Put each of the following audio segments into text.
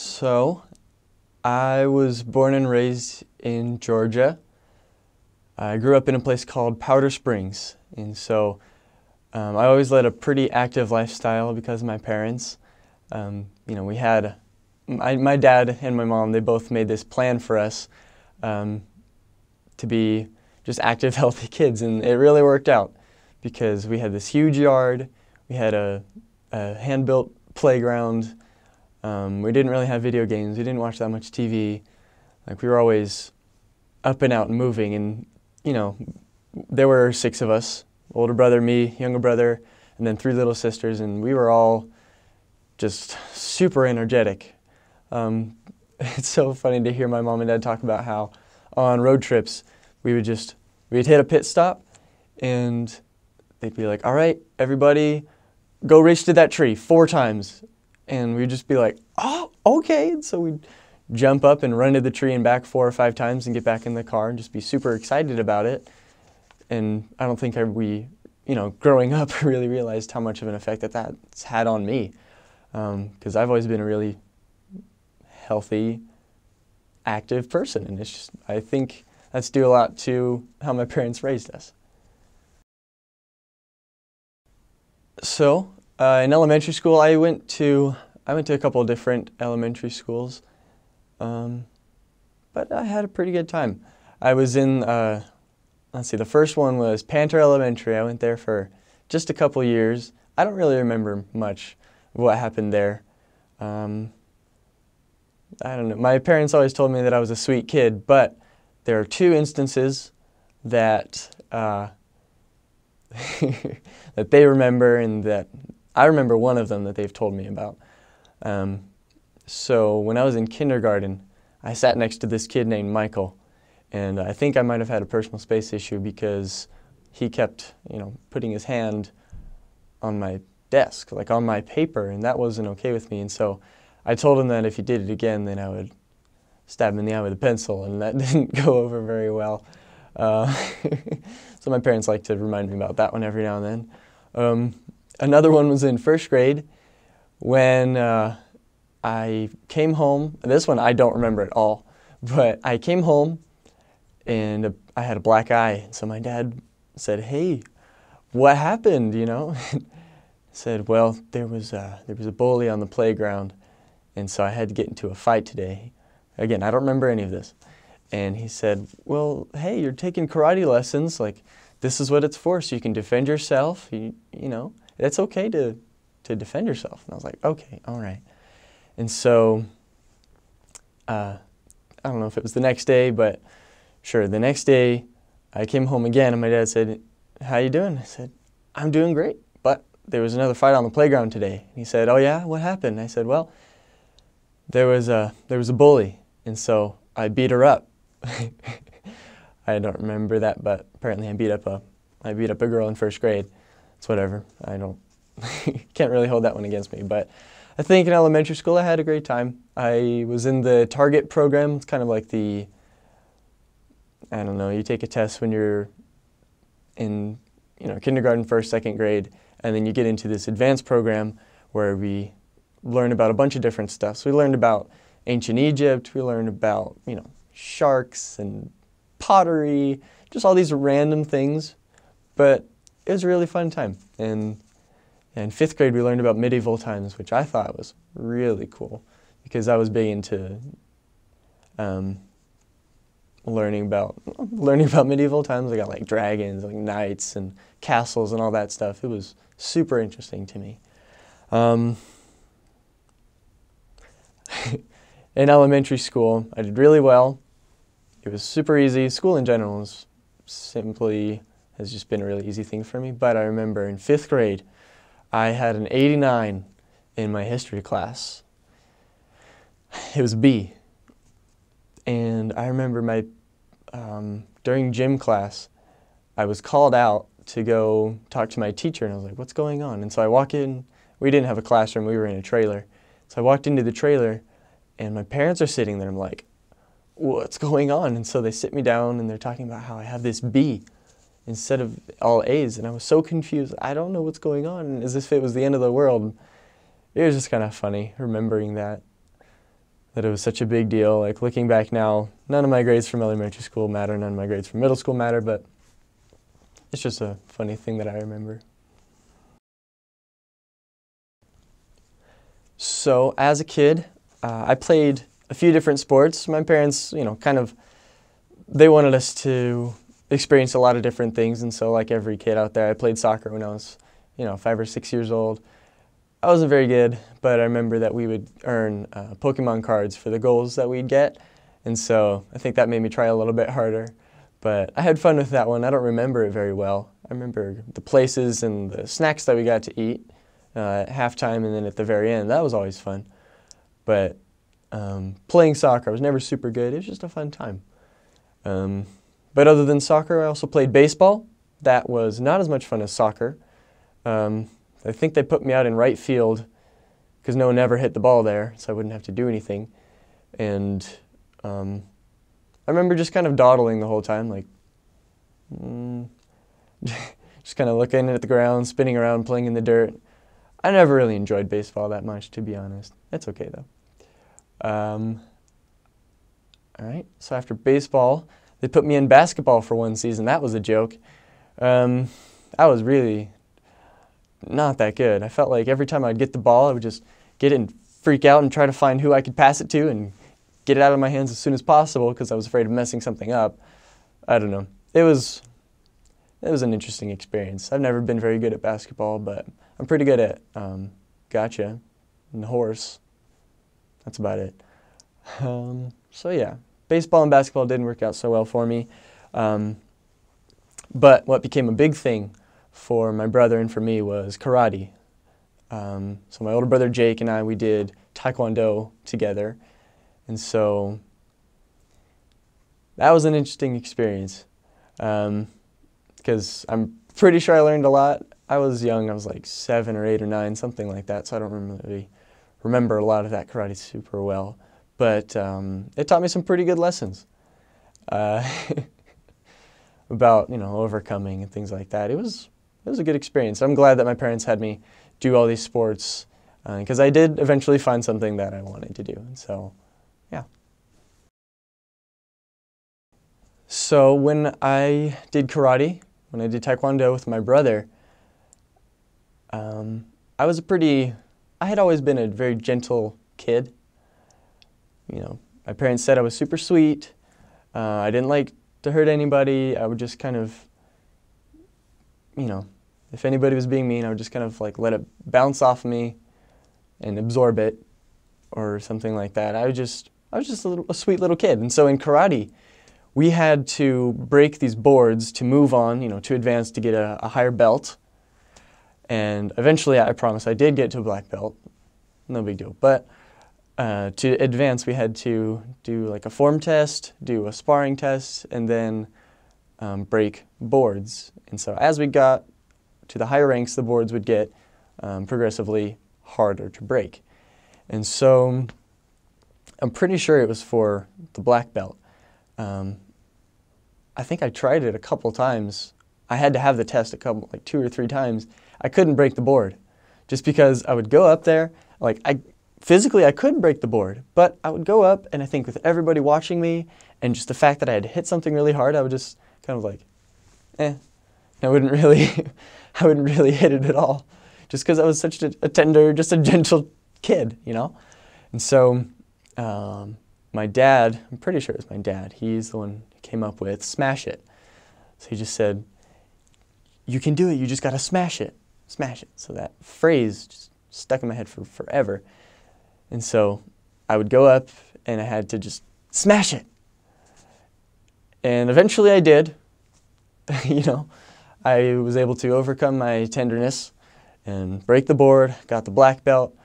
So, I was born and raised in Georgia. I grew up in a place called Powder Springs, and so I always led a pretty active lifestyle because of my parents. We had my dad and my mom. They both made this plan for us to be just active, healthy kids, and it really worked out because we had this huge yard. We had a hand-built playground. We didn't really have video games. We didn't watch that much TV. Like, we were always up and out and moving, and there were 6 of us: older brother, me, younger brother, and then 3 little sisters, and we were all just super energetic. It's so funny to hear my mom and dad talk about how on road trips we'd hit a pit stop, and they'd be like, "All right, everybody, go race to that tree 4 times." And we'd just be like, "Oh, okay." And so we'd jump up and run to the tree and back 4 or 5 times and get back in the car and just be super excited about it. And I don't think we, growing up, really realized how much of an effect that's had on me. Because I've always been a really healthy, active person. And it's just, I think that's due a lot to how my parents raised us. So, in elementary school, I went to a couple of different elementary schools, but I had a pretty good time. I was in, the first one was Panther Elementary. I went there for just a couple years. I don't really remember much of what happened there. I don't know. My parents always told me that I was a sweet kid, but there are 2 instances that that they remember, and that I remember one of them that they've told me about. So when I was in kindergarten, I sat next to this kid named Michael, and I think I might have had a personal space issue because he kept, putting his hand on my desk, like on my paper, and that wasn't okay with me. And so I told him that if he did it again, then I would stab him in the eye with a pencil, and that didn't go over very well. So my parents like to remind me about that one every now and then. Another one was in 1st grade when I came home. This one I don't remember at all, but I came home and I had a black eye. So my dad said, "Hey, what happened?" I said, "Well, there was a bully on the playground, and so I had to get into a fight today." Again, I don't remember any of this. And he said, "Well, hey, you're taking karate lessons. Like, this is what it's for, so you can defend yourself. It's okay to defend yourself." And I was like, "Okay, all right." And so, I don't know if it was the next day, but sure, the next day, I came home again, and my dad said, "How you doing?" I said, "I'm doing great, but there was another fight on the playground today." And he said, "Oh yeah, what happened?" I said, "Well, there was a bully, and so I beat her up." I don't remember that, but apparently I beat up a girl in 1st grade. It's whatever. I don't can't really hold that one against me. But I think in elementary school I had a great time. I was in the Target program. It's kind of like you take a test when you're in kindergarten, 1st, 2nd grade, and then you get into this advanced program where we learn about a bunch of different stuff. So we learned about ancient Egypt. We learned about sharks and pottery, just all these random things, but it was a really fun time. And in 5th grade, we learned about medieval times, which I thought was really cool because I was big into learning about medieval times. I got like dragons, like knights and castles and all that stuff. It was super interesting to me. In elementary school, I did really well. It was super easy. School in general has just been a really easy thing for me. But I remember in 5th grade, I had an 89 in my history class. It was B. And I remember during gym class, I was called out to go talk to my teacher, and I was like, "What's going on?" And so I walk in. We didn't have a classroom. We were in a trailer. So I walked into the trailer, and my parents are sitting there. I'm like, "What's going on?" And so they sit me down, and they're talking about how I have this B instead of all A's, and I was so confused. I don't know what's going on, as if it was the end of the world. It was just kind of funny remembering that. that it was such a big deal. Like looking back now, none of my grades from elementary school matter, none of my grades from middle school matter, but it's just a funny thing that I remember. So as a kid, I played a few different sports. My parents, they wanted us to experience a lot of different things, and so like every kid out there, I played soccer when I was, 5 or 6 years old. I wasn't very good, but I remember that we would earn Pokemon cards for the goals that we'd get, and so I think that made me try a little bit harder. But I had fun with that one. I don't remember it very well. I remember the places and the snacks that we got to eat at halftime and then at the very end. That was always fun. But playing soccer, I was never super good. It was just a fun time. But other than soccer, I also played baseball. That was not as much fun as soccer. I think they put me out in right field because no one ever hit the ball there, so I wouldn't have to do anything. And I remember just kind of dawdling the whole time, like just kind of looking at the ground, spinning around, playing in the dirt. I never really enjoyed baseball that much, to be honest. It's okay, though. All right, so after baseball, they put me in basketball for one season. That was a joke. I was really not that good. I felt like every time I'd get the ball, I would just get it and freak out and try to find who I could pass it to and get it out of my hands as soon as possible because I was afraid of messing something up. I don't know. It was an interesting experience. I've never been very good at basketball, but I'm pretty good at gotcha and horse. That's about it. So yeah, baseball and basketball didn't work out so well for me. But what became a big thing for my brother and for me was karate. So my older brother Jake and I, we did taekwondo together. And so that was an interesting experience because I'm pretty sure I learned a lot. I was young, I was like 7 or 8 or 9, something like that, so I don't really remember a lot of that karate super well. But it taught me some pretty good lessons about, overcoming and things like that. It was a good experience. I'm glad that my parents had me do all these sports because I did eventually find something that I wanted to do. And so, yeah. So when I did karate, when I did taekwondo with my brother, I had always been a very gentle kid. My parents said I was super sweet. I didn't like to hurt anybody. I would just kind of, if anybody was being mean, I would just kind of like let it bounce off me and absorb it or something like that. I was just a sweet little kid. And so in karate, we had to break these boards to move on, to advance to get a higher belt. And eventually, I promise, I did get to a black belt. No big deal. But to advance, we had to do like a form test, do a sparring test, and then break boards. And so as we got to the higher ranks, the boards would get progressively harder to break. And so I'm pretty sure it was for the black belt. I think I tried it a couple times. I had to have the test like 2 or 3 times. I couldn't break the board just because I would go up there, physically I couldn't break the board, but I would go up and I think with everybody watching me and just the fact that I had hit something really hard, I would just kind of like, I wouldn't really hit it at all just because I was such a tender, just a gentle kid, And so my dad, I'm pretty sure it was my dad, he's the one who came up with smash it. So he just said, you can do it, you just got to smash it. Smash it. So that phrase just stuck in my head for forever. And so I would go up and I had to just smash it. And eventually I did. I was able to overcome my tenderness and break the board, got the black belt.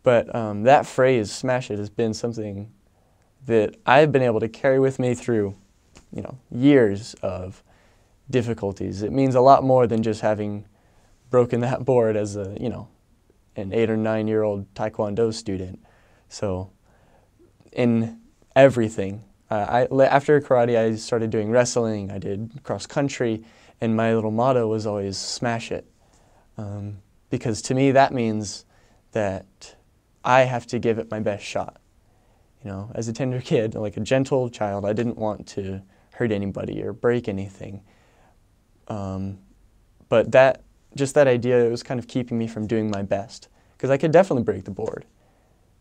But that phrase, smash it, has been something that I've been able to carry with me through, years of difficulties. It means a lot more than just having broken that board as an 8 or 9-year-old Taekwondo student. So in everything, after karate, I started doing wrestling, I did cross country, and my little motto was always smash it. Because to me, that means that I have to give it my best shot. as a tender kid, like a gentle child, I didn't want to hurt anybody or break anything. But just that idea, it was kind of keeping me from doing my best, because I could definitely break the board.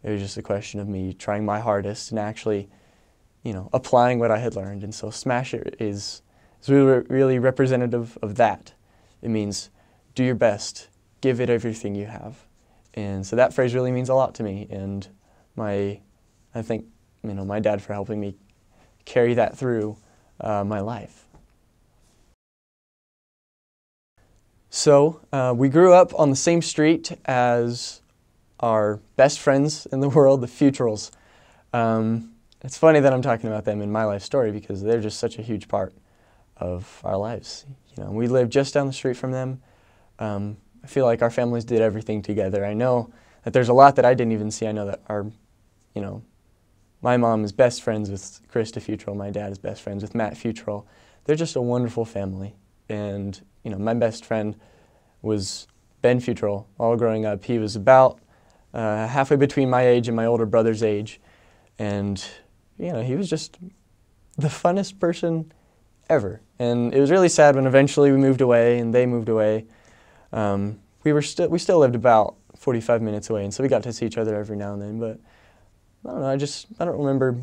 It was just a question of me trying my hardest and actually, applying what I had learned. And so Smash It is really representative of that. It means do your best, give it everything you have. And so that phrase really means a lot to me, and I thank my dad for helping me carry that through my life. So we grew up on the same street as our best friends in the world, the Futrals. It's funny that I'm talking about them in my life story because they're just such a huge part of our lives. We lived just down the street from them. I feel like our families did everything together. I know that there's a lot that I didn't even see. I know that my mom is best friends with Krista Futral. My dad is best friends with Matt Futral. They're just a wonderful family. And, my best friend was Ben Futral. All growing up, he was about halfway between my age and my older brother's age. And, he was just the funnest person ever. And it was really sad when eventually we moved away and they moved away. We still lived about 45 minutes away, and so we got to see each other every now and then, but I don't know, I don't remember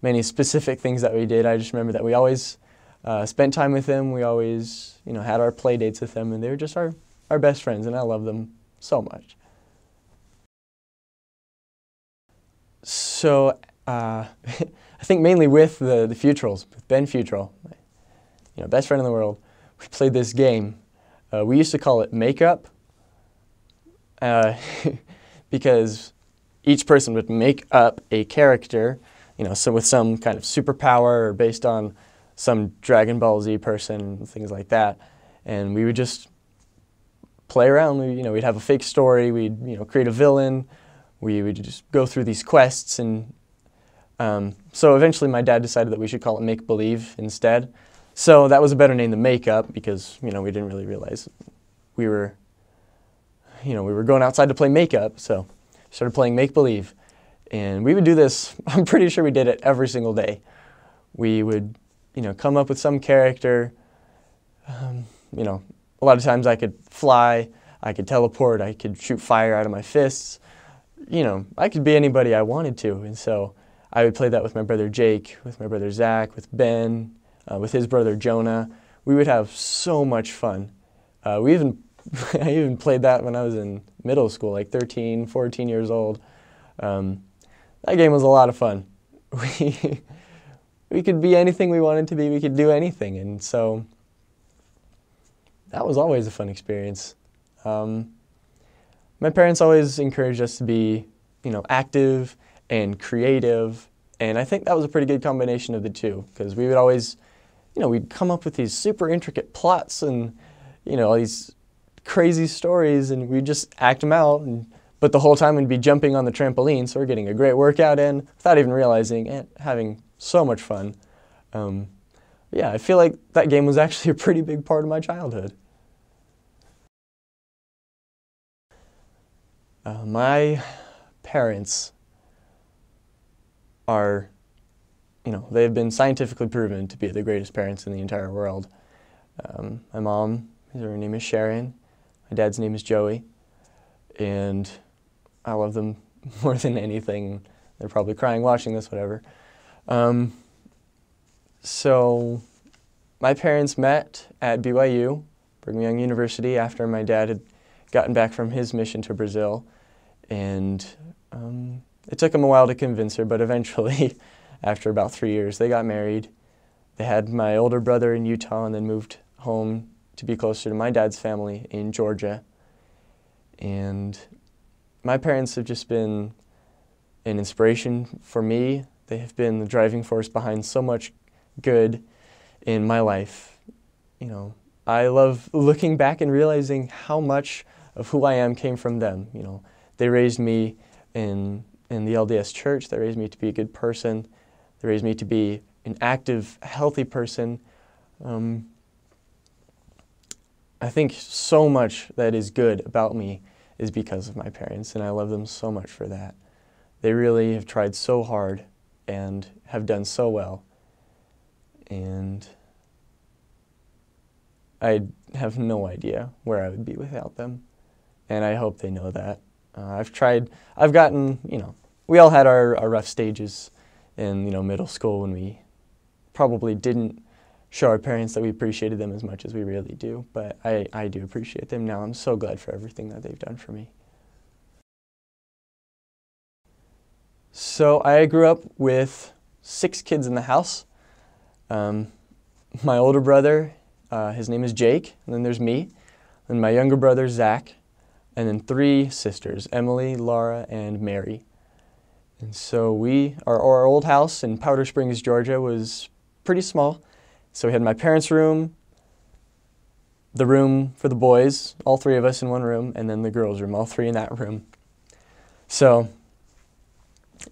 many specific things that we did. I just remember that we always spent time with them. We always, had our play dates with them, and they were just our best friends, and I love them so much. So I think mainly with the Futrals, with Ben Futral, best friend in the world, we played this game. We used to call it Makeup because each person would make up a character, so with some kind of superpower or based on some Dragon Ball Z person, things like that. And we would just play around. We'd have a fake story. We'd create a villain. We would just go through these quests, and so eventually my dad decided that we should call it Make Believe instead. So that was a better name than Makeup because, we didn't really realize we were going outside to play Makeup, so started playing Make Believe. And we would do this, I'm pretty sure we did it every single day. We would, come up with some character. A lot of times I could fly, I could teleport, I could shoot fire out of my fists. I could be anybody I wanted to. And so I would play that with my brother Jake, with my brother Zach, with Ben, with his brother Jonah. We would have so much fun. I even played that when I was in middle school, like 13, 14 years old. That game was a lot of fun. We could be anything we wanted to be. We could do anything, and so that was always a fun experience. My parents always encouraged us to be, active and creative, and I think that was a pretty good combination of the two, because we would always, we'd come up with these super intricate plots and, all these crazy stories, and we'd just act them out, but the whole time we'd be jumping on the trampoline, so we're getting a great workout in without even realizing it, having so much fun. Yeah, I feel like that game was actually a pretty big part of my childhood. My parents are, they have been scientifically proven to be the greatest parents in the entire world. My mom, her name is Sharon. My dad's name is Joey. And I love them more than anything. They're probably crying watching this, whatever. So my parents met at BYU, Brigham Young University, after my dad had gotten back from his mission to Brazil. And it took him a while to convince her, but eventually, after about 3 years, they got married. They had my older brother in Utah and then moved home to be closer to my dad's family in Georgia. And my parents have just been an inspiration for me. They have been the driving force behind so much good in my life. I love looking back and realizing how much of who I am came from them. They raised me in the LDS church. They raised me to be a good person. They raised me to be an active, healthy person. I think so much that is good about me is because of my parents, and I love them so much for that. They really have tried so hard and have done so well. And I have no idea where I would be without them. And I hope they know that. I've gotten, we all had our rough stages in, middle school when we probably didn't show our parents that we appreciated them as much as we really do. But I do appreciate them now. I'm so glad for everything that they've done for me. So I grew up with 6 kids in the house. My older brother, his name is Jake, and then there's me, and my younger brother, Zach, and then 3 sisters, Emily, Laura, and Mary. And so our old house in Powder Springs, Georgia was pretty small. So we had my parents' room, the room for the boys, all 3 of us in one room, and then the girls' room, all 3 in that room. So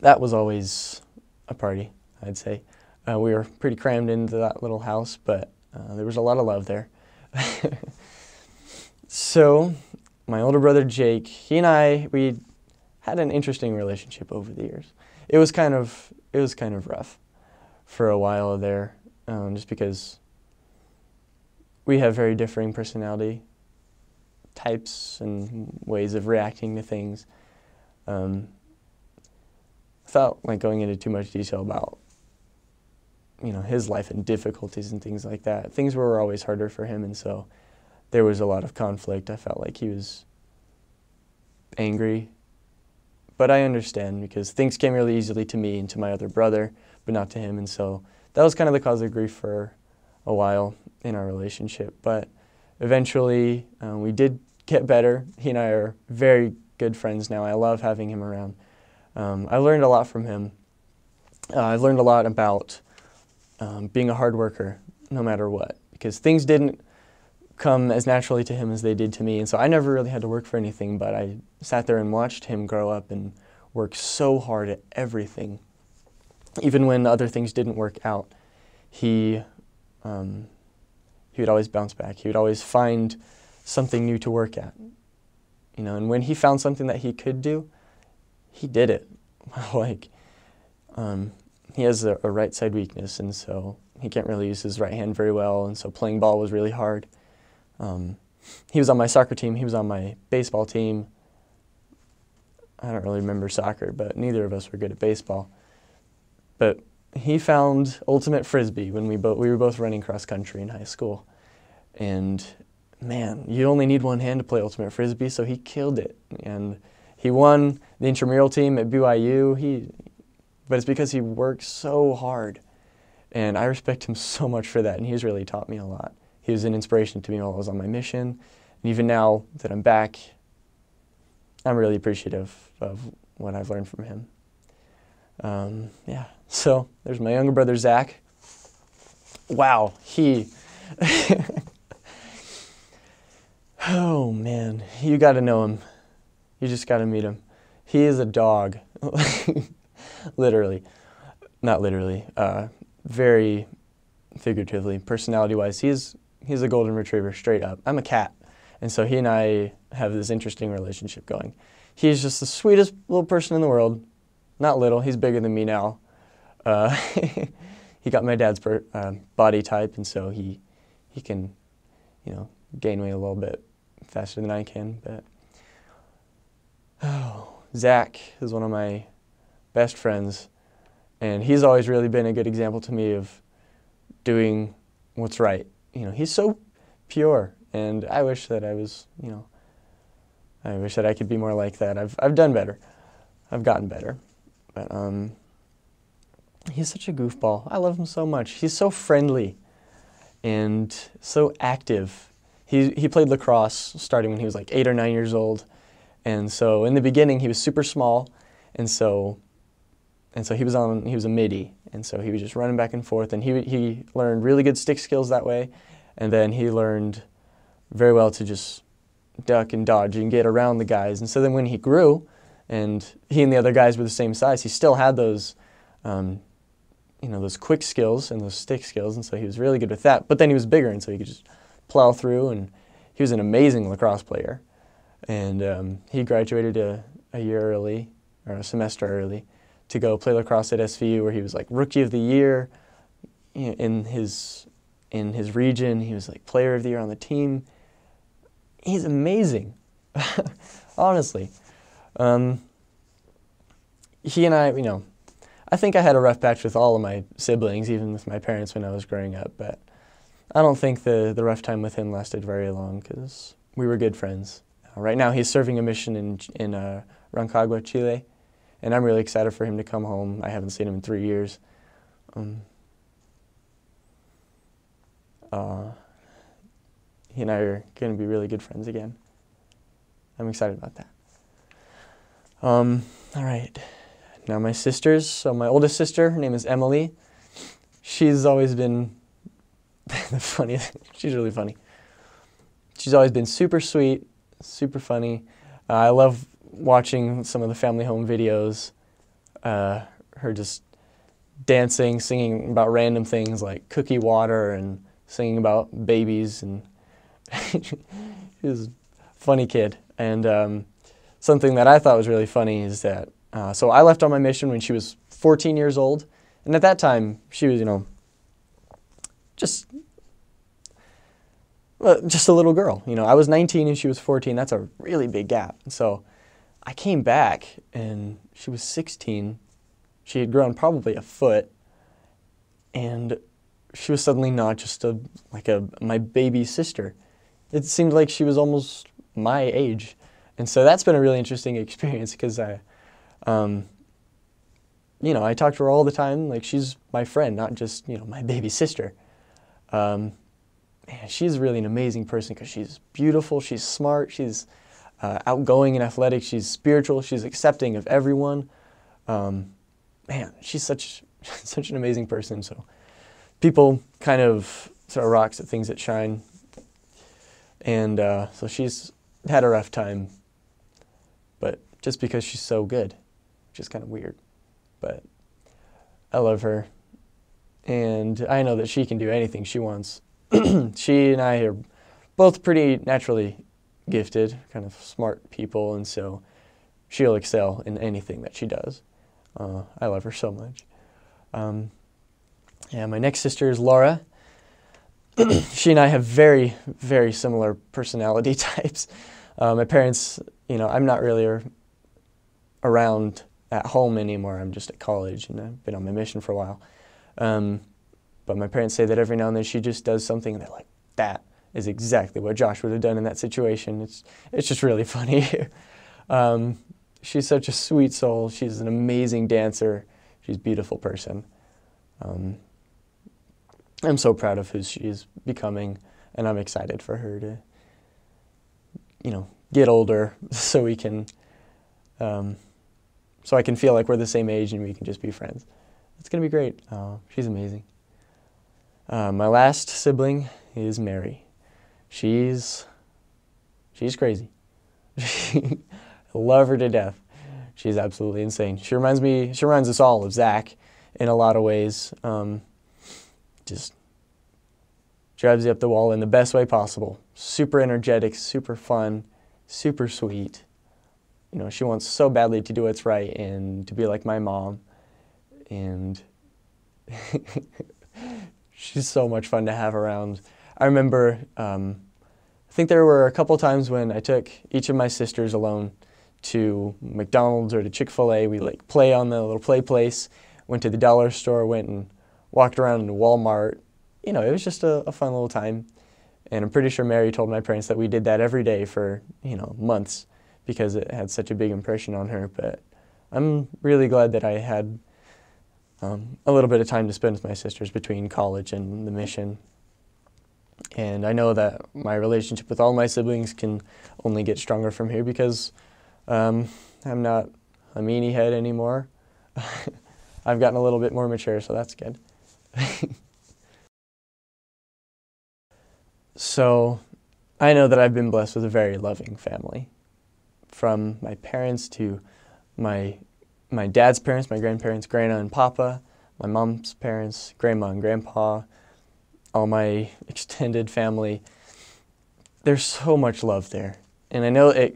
that was always a party, I'd say. We were pretty crammed into that little house, but there was a lot of love there. So my older brother Jake, he and we had an interesting relationship over the years. It was kind of rough for a while there, just because we have very differing personality types and ways of reacting to things. Without going into too much detail about his life and difficulties and things like that. Things were always harder for him, and so there was a lot of conflict. I felt like he was angry, but I understand because things came really easily to me and to my other brother, but not to him, and so that was kind of the cause of grief for a while in our relationship. But eventually, we did get better. He and I are very good friends now. I love having him around. I learned a lot from him. I learned a lot about being a hard worker, no matter what, because things didn't come as naturally to him as they did to me, and so I never really had to work for anything, but I sat there and watched him grow up and work so hard at everything. Even when other things didn't work out, he would always bounce back. He would always find something new to work at. And when he found something that he could do, he did it. He has a right side weakness, and so he can't really use his right hand very well, and so playing ball was really hard. He was on my soccer team. He was on my baseball team. I don't really remember soccer, but neither of us were good at baseball. But he found ultimate frisbee when we were both running cross country in high school. And man, you only need one hand to play ultimate frisbee, so he killed it. And he won the intramural team at BYU. But it's because he worked so hard. And I respect him so much for that, and he's really taught me a lot. He was an inspiration to me while I was on my mission. And even now that I'm back, I'm really appreciative of what I've learned from him. Yeah, so there's my younger brother, Zach. Wow, oh man, you got to know him. You just got to meet him. He is a dog, literally, not literally, very figuratively, personality-wise. He's a golden retriever, straight up. I'm a cat, and so he and I have this interesting relationship going. He's just the sweetest little person in the world. Not little, he's bigger than me now. He got my dad's body type, and so he can, gain weight a little bit faster than I can. But Zach is one of my best friends, and he's always really been a good example to me of doing what's right. He's so pure, and I wish that I was, I wish that I could be more like that. I've done better. I've gotten better. But he's such a goofball. I love him so much. He's so friendly and so active. He played lacrosse starting when he was like 8 or 9 years old. And so in the beginning he was super small, and so he was a midi, and so he was just running back and forth, and he learned really good stick skills that way, and then he learned very well to just duck and dodge and get around the guys. And so then when he grew, and he and the other guys were the same size, he still had those, those quick skills and those stick skills, and so he was really good with that. But then he was bigger, and so he could just plow through, and he was an amazing lacrosse player. And he graduated a year early, or a semester early, to go play lacrosse at SVU, where he was like Rookie of the Year in his region. He was like Player of the Year on the team. He's amazing, honestly. He and I, I think I had a rough patch with all of my siblings, even with my parents when I was growing up, but I don't think the rough time with him lasted very long because we were good friends. Right now he's serving a mission in Rancagua, Chile, and I'm really excited for him to come home. I haven't seen him in 3 years. He and I are going to be really good friends again. I'm excited about that. All right. Now my sisters. So my oldest sister, her name is Emily. She's always been the funniest. She's really funny. She's always been super sweet, super funny. I love watching some of the family home videos. Her just dancing, singing about random things like cookie water and singing about babies. And she's a funny kid. And something that I thought was really funny is that, so I left on my mission when she was 14 years old. And at that time, she was, just a little girl. I was 19 and she was 14. That's a really big gap. So I came back and she was 16. She had grown probably a foot. And she was suddenly not just my baby sister. It seemed like she was almost my age. And so that's been a really interesting experience because I talk to her all the time. Like, she's my friend, not just, my baby sister. Man, she's really an amazing person because she's beautiful, she's smart, she's outgoing and athletic, she's spiritual, she's accepting of everyone. Man, she's such an amazing person. So people kind of throw rocks at things that shine. And so she's had a rough time, but just because she's so good, which is kind of weird. But I love her, and I know that she can do anything she wants. She and I are both pretty naturally gifted, kind of smart people, and so she'll excel in anything that she does. I love her so much. Yeah, my next sister is Laura. She and I have very, very similar personality types. My parents, I'm not really around at home anymore. I'm just at college, and I've been on my mission for a while. But my parents say that every now and then she just does something, and they're like, that is exactly what Josh would have done in that situation. It's just really funny. She's such a sweet soul. She's an amazing dancer. She's a beautiful person. I'm so proud of who she is becoming, and I'm excited for her to, get older so we can, so I can feel like we're the same age and we can just be friends. It's going to be great. She's amazing. My last sibling is Mary. She's crazy. I love her to death. She's absolutely insane. She reminds us all of Zach in a lot of ways. Just drives you up the wall in the best way possible. Super energetic, super fun, super sweet. She wants so badly to do what's right and to be like my mom. And she's so much fun to have around. I remember, I think there were a couple times when I took each of my sisters alone to McDonald's or to Chick-fil-A. We play on the little play place, went to the dollar store, went and walked around in Walmart. It was just a fun little time. And I'm pretty sure Mary told my parents that we did that every day for, months because it had such a big impression on her. But I'm really glad that I had a little bit of time to spend with my sisters between college and the mission. And I know that my relationship with all my siblings can only get stronger from here because I'm not a meanie head anymore. I've gotten a little bit more mature, so that's good. So I know that I've been blessed with a very loving family. From my parents to my dad's parents, my grandparents, Grandma and Papa, my mom's parents, Grandma and Grandpa, all my extended family. There's so much love there. And I know a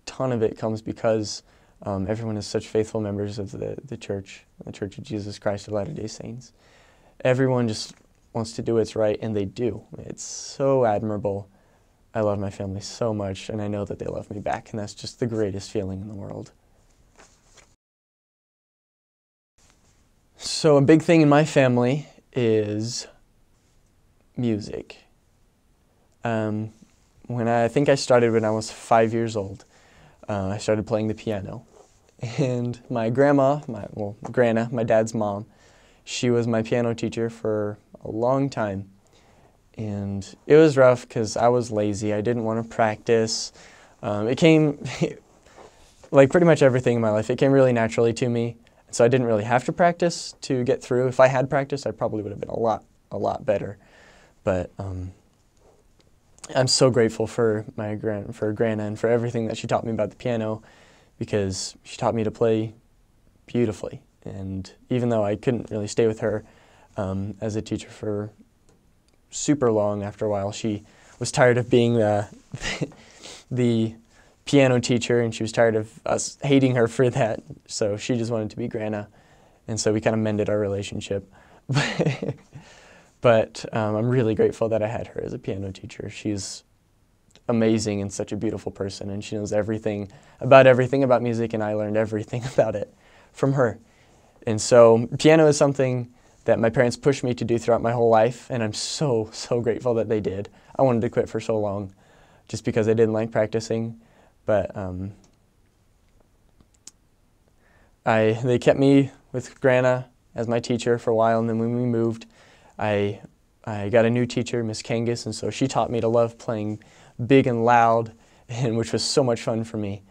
ton of it comes because Everyone is such faithful members of the Church of Jesus Christ of Latter-day Saints. Everyone just wants to do what's right, and they do. It's so admirable. I love my family so much, and I know that they love me back, and that's just the greatest feeling in the world. So a big thing in my family is music. I think I started when I was 5 years old. I started playing the piano. And my grandma, Grandma, my dad's mom, she was my piano teacher for a long time. And it was rough because I was lazy. I didn't want to practice. It came, like pretty much everything in my life, it came really naturally to me. So I didn't really have to practice to get through. If I had practiced, I probably would have been a lot better. But I'm so grateful for Grandma and for everything that she taught me about the piano, because she taught me to play beautifully. And even though I couldn't really stay with her as a teacher for super long, after a while she was tired of being the piano teacher, and she was tired of us hating her for that, so she just wanted to be Grandma, and so we kind of mended our relationship. But I'm really grateful that I had her as a piano teacher. She's amazing and such a beautiful person, and she knows everything about music, and I learned everything about it from her. And so piano is something that my parents pushed me to do throughout my whole life, and I'm so grateful that they did. I wanted to quit for so long just because I didn't like practicing, but they kept me with Grandma as my teacher for a while, and then when we moved, I got a new teacher, Miss Kangas, and so she taught me to love playing big and loud, and which was so much fun for me.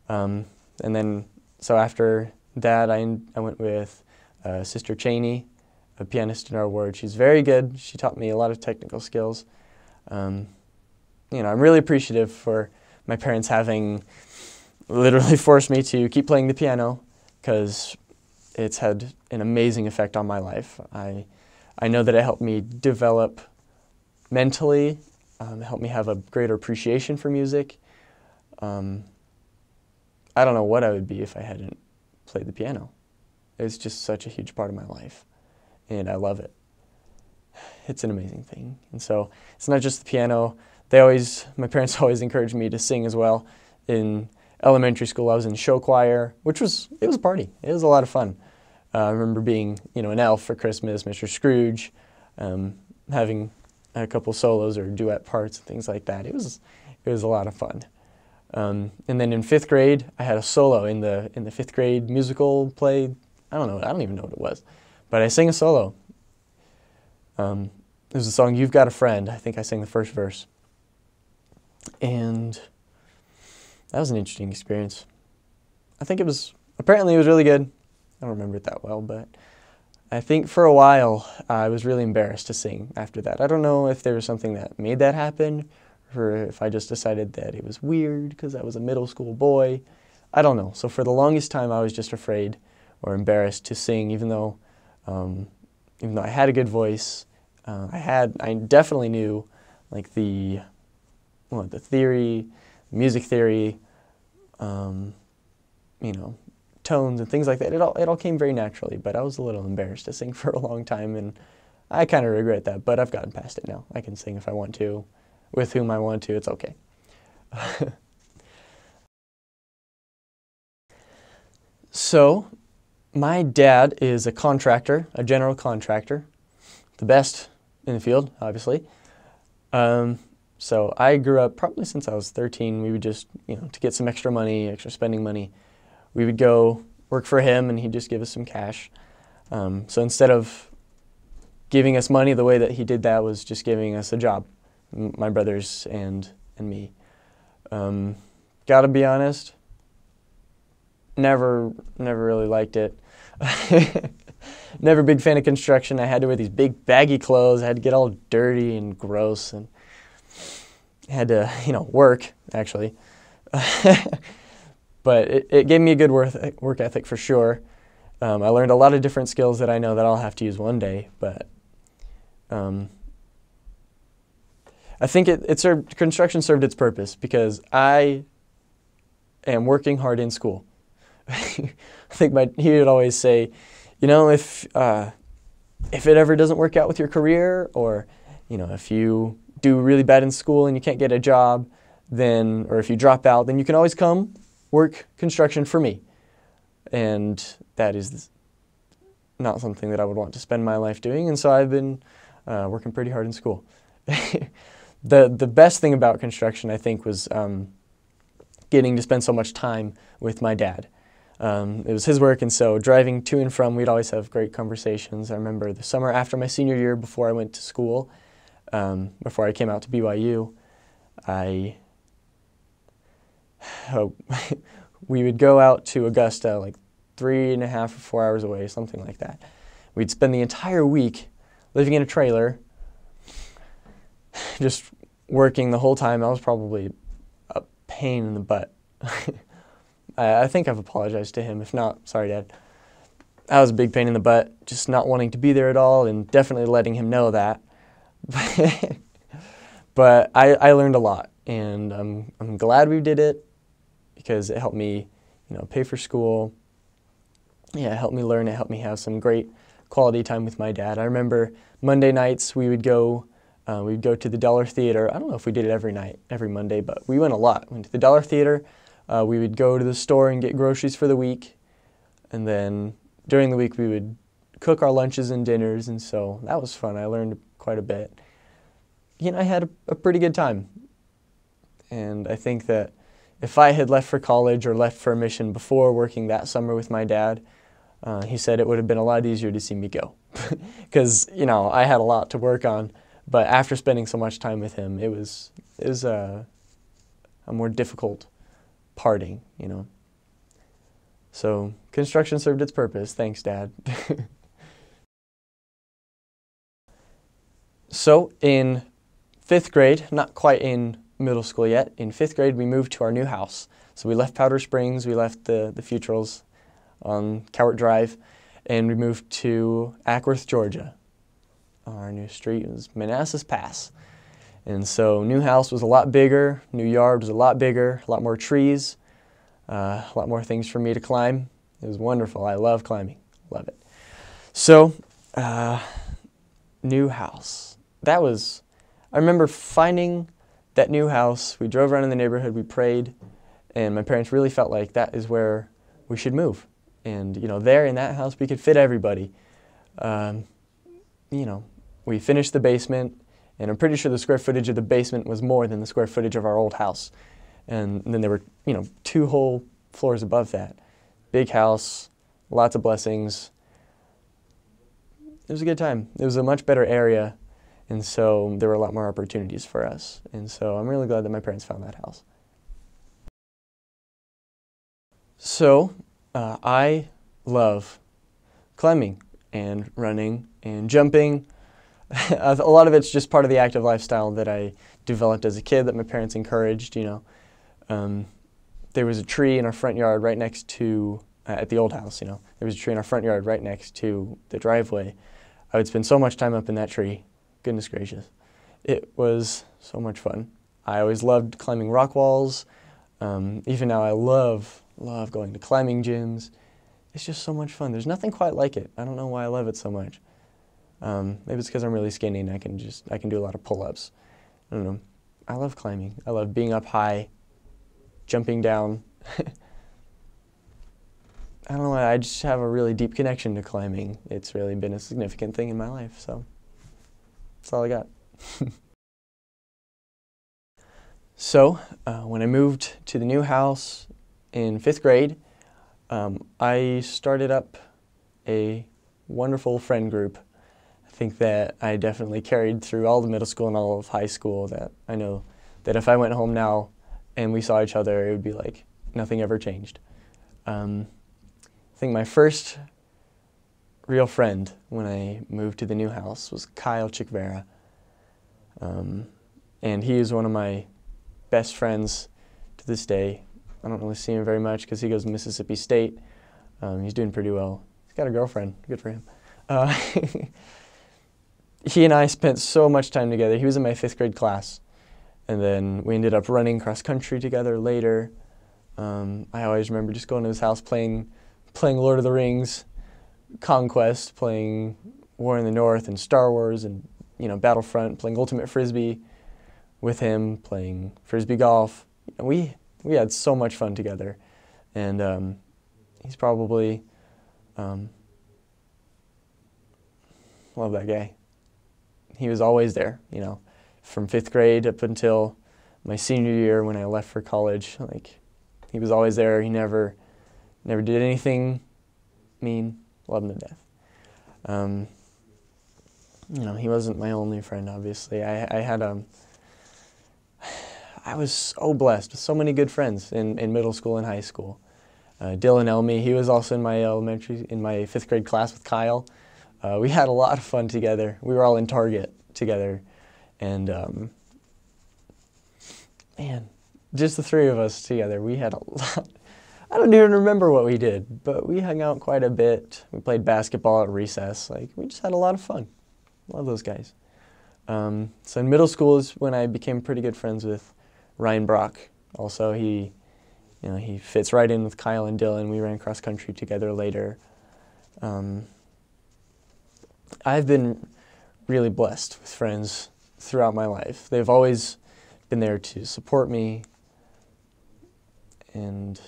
And then, so after that, I went with Sister Cheney, a pianist in our ward. She's very good. She taught me a lot of technical skills. I'm really appreciative for my parents having literally forced me to keep playing the piano, because it's had an amazing effect on my life. I know that it helped me develop mentally, helped me have a greater appreciation for music. I don't know what I would be if I hadn't played the piano. It's just such a huge part of my life, and I love it. It's an amazing thing. And so it's not just the piano. My parents always encouraged me to sing as well. In elementary school, I was in show choir, it was a party. It was a lot of fun. I remember being, an elf for Christmas, Mr. Scrooge, having a couple solos or duet parts and things like that. It was a lot of fun. And then in 5th grade, I had a solo in the 5th grade musical play. I don't even know what it was, but I sang a solo. It was the song "You've Got a Friend." I think I sang the first verse, and that was an interesting experience. Apparently it was really good. I don't remember it that well, but I think for a while I was really embarrassed to sing after that. I don't know if there was something that made that happen, or if I just decided that it was weird because I was a middle school boy. I don't know. So for the longest time I was just afraid or embarrassed to sing, even though I had a good voice. I definitely knew like the theory, music theory, tones and things like that. It all came very naturally, but I was a little embarrassed to sing for a long time, and I kind of regret that, but I've gotten past it now. I can sing if I want to, with whom I want to. It's okay. So, my dad is a contractor, a general contractor, the best in the field, obviously. So I grew up probably since I was 13. We would just, to get some extra money, extra spending money, we would go work for him, and he'd just give us some cash. So instead of giving us money, the way that he did that was just giving us a job, my brothers and me. Gotta be honest, never really liked it. Never a big fan of construction. I had to wear these big baggy clothes. I had to get all dirty and gross, and had to, work, actually. But it gave me a good work ethic for sure. I learned a lot of different skills that I know that I'll have to use one day, but I think construction served its purpose, because I am working hard in school. I think he would always say, you know, if it ever doesn't work out with your career, or, you know, if you do really bad in school and you can't get a job, then, or if you drop out, then you can always come work construction for me. And that is not something that I would want to spend my life doing, and so I've been working pretty hard in school. The best thing about construction, I think, was getting to spend so much time with my dad. It was his work, and so driving to and from, we'd always have great conversations. I remember the summer after my senior year, before I went to school, before I came out to BYU, we would go out to Augusta, like 3.5 or 4 hours away, something like that. We'd spend the entire week living in a trailer, just working the whole time. I was probably a pain in the butt. I think I've apologized to him. If not, sorry, Dad. I was a big pain in the butt, just not wanting to be there at all, and definitely letting him know that. But I learned a lot, and I'm glad we did it, because it helped me, you know, pay for school. Yeah, it helped me learn. It helped me have some great quality time with my dad. I remember Monday nights we would go to the Dollar Theater. I don't know if we did it every night, every Monday, but we went a lot. Went to the Dollar Theater. We would go to the store and get groceries for the week, and then during the week we would cook our lunches and dinners, and so that was fun. I learned quite a bit. You know, I had a pretty good time, and I think that if I had left for college or left for a mission before working that summer with my dad, he said it would have been a lot easier to see me go, because, you know, I had a lot to work on, but after spending so much time with him, it was a more difficult parting, you know. So construction served its purpose. Thanks, Dad. So in 5th grade, not quite in middle school yet, in 5th grade we moved to our new house. So we left Powder Springs, we left the Futrals on Cowart Drive, and we moved to Ackworth, Georgia. Our new street was Manassas Pass. And so new house was a lot bigger, new yard was a lot bigger, a lot more trees, a lot more things for me to climb. It was wonderful. I love climbing, love it. So, new house. I remember finding that new house. We drove around in the neighborhood, we prayed, and my parents really felt like that is where we should move. And, you know, there in that house we could fit everybody. You know, we finished the basement, and I'm pretty sure the square footage of the basement was more than the square footage of our old house. And then there were, you know, 2 whole floors above that. Big house, lots of blessings. It was a good time. It was a much better area, and so there were a lot more opportunities for us. And so I'm really glad that my parents found that house. So I love climbing and running and jumping. A lot of it's just part of the active lifestyle that I developed as a kid that my parents encouraged, you know. There was a tree in our front yard right next to, at the old house, you know. There was a tree in our front yard right next to the driveway. I would spend so much time up in that tree. Goodness gracious. It was so much fun. I always loved climbing rock walls. Even now I love going to climbing gyms. It's just so much fun. There's nothing quite like it. I don't know why I love it so much. Maybe it's because I'm really skinny and I can do a lot of pull-ups. I don't know. I love climbing. I love being up high, jumping down. I don't know why, I just have a really deep connection to climbing. It's really been a significant thing in my life, so that's all I got. So, when I moved to the new house in 5th grade, I started up a wonderful friend group. I think that I definitely carried through all the middle school and all of high school, that I know that if I went home now and we saw each other, it would be like nothing ever changed. I think my first real friend when I moved to the new house was Kyle Chickvera. And he is one of my best friends to this day. I don't really see him very much because he goes to Mississippi State. He's doing pretty well. He's got a girlfriend. Good for him. He and I spent so much time together. He was in my 5th grade class. And then we ended up running cross country together later. I always remember just going to his house playing Lord of the Rings, Conquest, playing War in the North and Star Wars and, Battlefront, playing Ultimate Frisbee with him, playing Frisbee golf. We had so much fun together, and he's probably, love that guy. He was always there, from 5th grade up until my senior year when I left for college. Like, he was always there. He never did anything mean. Loved him to death. He wasn't my only friend, obviously. I was so blessed with so many good friends in middle school and high school. Dylan Elmy, he was also in my in my 5th grade class with Kyle. We had a lot of fun together. We were all in Target together, and man, just the 3 of us together, we had a lot. I don't even remember what we did, but we hung out quite a bit. We played basketball at recess. Like, we just had a lot of fun. Love those guys. So in middle school is when I became pretty good friends with Ryan Brock. Also, he fits right in with Kyle and Dylan. We ran cross country together later. I've been really blessed with friends throughout my life. They've always been there to support me, and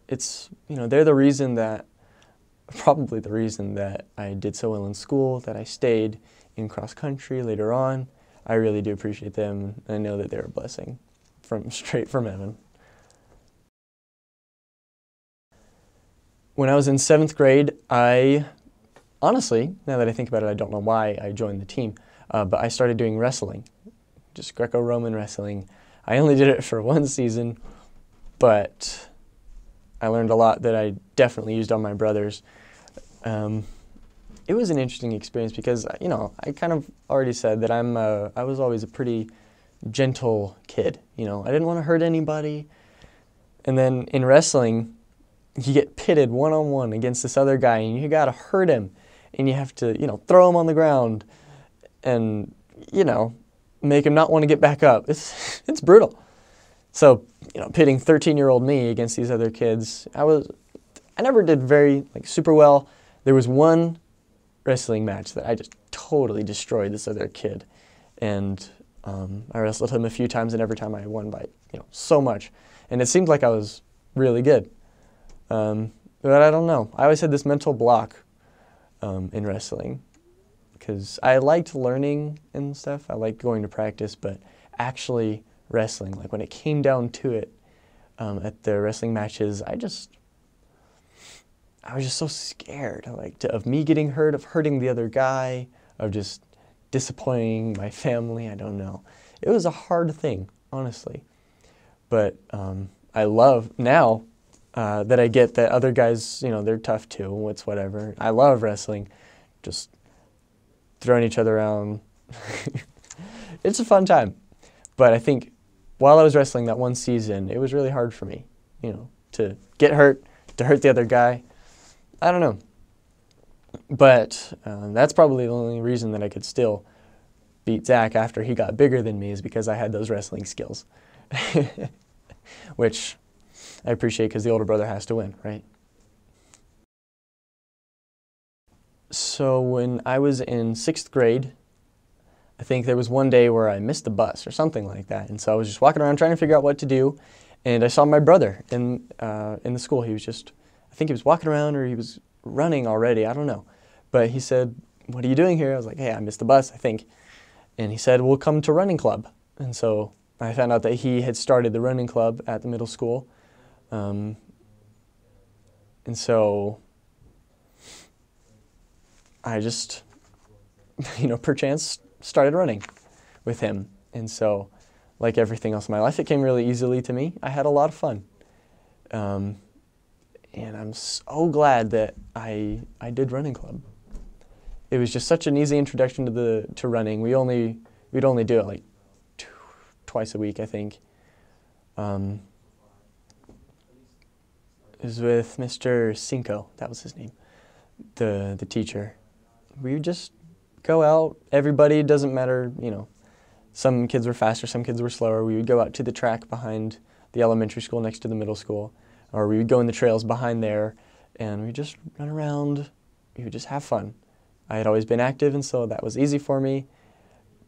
it's, they're probably the reason that I did so well in school, that I stayed in cross country later on. I really do appreciate them, and I know that they're a blessing straight from heaven. When I was in 7th grade, honestly, now that I think about it, I don't know why I joined the team, but I started doing wrestling, just Greco-Roman wrestling. I only did it for 1 season, but I learned a lot that I definitely used on my brothers. It was an interesting experience because, I kind of already said that I was always a pretty gentle kid. I didn't want to hurt anybody. And then in wrestling, you get pitted one-on-one against this other guy, and you got to hurt him. And you have to, throw him on the ground and, make him not want to get back up. It's brutal. So, pitting 13-year-old me against these other kids, I never did very, super well. There was one wrestling match that I just totally destroyed this other kid. And I wrestled him a few times, and every time I won by, so much. And it seemed like I was really good. But I don't know. I always had this mental block in wrestling because I liked learning and stuff. I liked going to practice, but actually wrestling, like when it came down to it at the wrestling matches, I was just so scared, of me getting hurt, of hurting the other guy, of just disappointing my family. I don't know. It was a hard thing, honestly. But I love now that I get that other guys, they're tough too. It's whatever. I love wrestling, just throwing each other around. It's a fun time. But I think while I was wrestling that 1 season, it was really hard for me, to get hurt, to hurt the other guy. I don't know. But that's probably the only reason that I could still beat Zach after he got bigger than me, is because I had those wrestling skills, which I appreciate because the older brother has to win, right? So when I was in 6th grade, I think there was one day where I missed the bus or something like that. And so I was just walking around trying to figure out what to do. And I saw my brother in the school. He was I think he was walking around or he was running already. I don't know. But he said, "What are you doing here?" I was like, "Hey, I missed the bus, I think." And he said, "We'll come to running club." And so I found out that he had started the running club at the middle school. And so I just, perchance started running with him. And so, like everything else in my life, it came really easily to me. I had a lot of fun. And I'm so glad that I did running club. It was just such an easy introduction to running. We'd only do it like twice a week, I think. It was with Mr. Cinco, that was his name, the teacher. We would just go out. Everybody, doesn't matter, some kids were faster, some kids were slower. We would go out to the track behind the elementary school next to the middle school, or we would go in the trails behind there, and we just run around. We would just have fun. I had always been active, and so that was easy for me.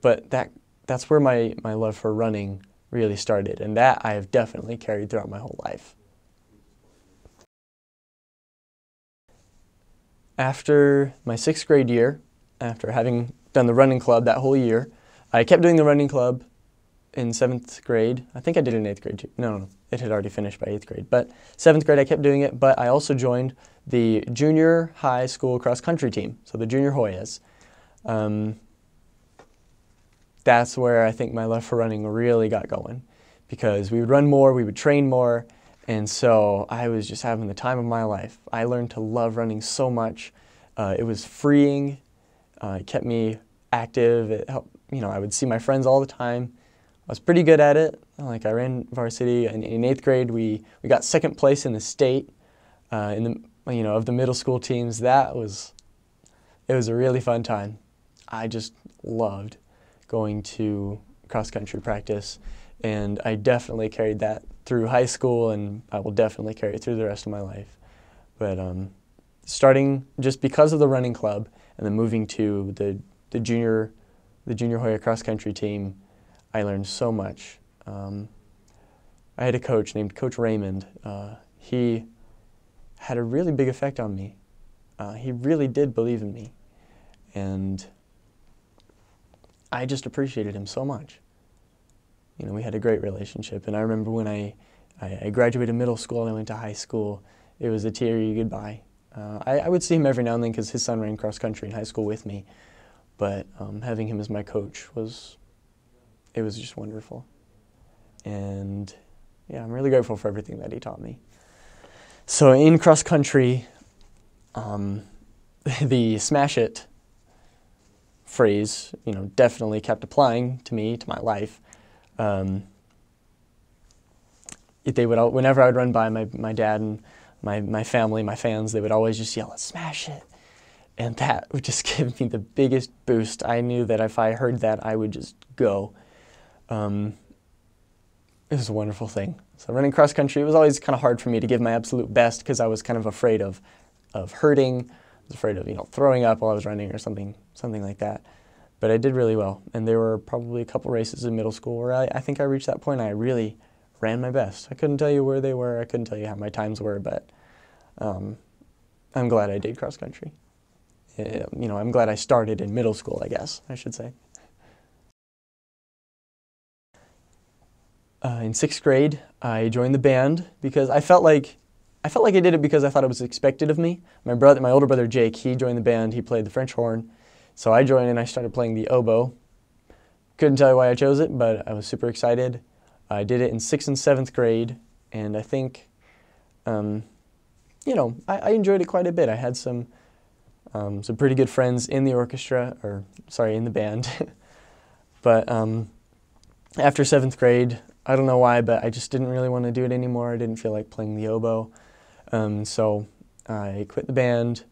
But that's where my love for running really started, and that I have definitely carried throughout my whole life. After my 6th grade year, after having done the running club that whole year, I kept doing the running club in 7th grade. I think I did it in 8th grade too. No, it had already finished by 8th grade. But 7th grade I kept doing it, but I also joined the junior high school cross country team, so the junior Hoyas. That's where I think my love for running really got going, because we would run more, we would train more, and so I was just having the time of my life. I learned to love running so much. It was freeing. It kept me active. It helped, I would see my friends all the time. I was pretty good at it. Like, I ran varsity. In 8th grade, we got 2nd place in the state of the middle school teams. It was a really fun time. I just loved going to cross-country practice, and I definitely carried that through high school, and I will definitely carry it through the rest of my life. But starting just because of the running club and then moving to the junior Hoya cross-country team, I learned so much. I had a coach named Coach Raymond. He had a really big effect on me. He really did believe in me, and I just appreciated him so much. We had a great relationship, and I remember when I graduated middle school and I went to high school, it was a teary goodbye. I would see him every now and then because his son ran cross country in high school with me, but having him as my coach was just wonderful. And yeah, I'm really grateful for everything that he taught me. So in cross country, the smash it phrase, definitely kept applying to me, to my life. Whenever I would run by my dad and my family, my fans, they would always just yell, "Smash it!" And that would just give me the biggest boost. I knew that if I heard that, I would just go. It was a wonderful thing. So running cross country, it was always kind of hard for me to give my absolute best because I was kind of afraid of hurting. I was afraid of throwing up while I was running or something like that. But I did really well, and there were probably a couple races in middle school where I think I reached that point. I really ran my best. I couldn't tell you where they were. I couldn't tell you how my times were, but I'm glad I did cross country. I'm glad I started in middle school, I guess I should say. In 6th grade, I joined the band because I felt like I did it because I thought it was expected of me. My older brother Jake, he joined the band. He played the French horn, so I joined and I started playing the oboe. Couldn't tell you why I chose it, but I was super excited. I did it in 6th and 7th grade, and I think, I enjoyed it quite a bit. I had some pretty good friends in the in the band. But after 7th grade, I don't know why, but I just didn't really want to do it anymore. I didn't feel like playing the oboe. So I quit the band,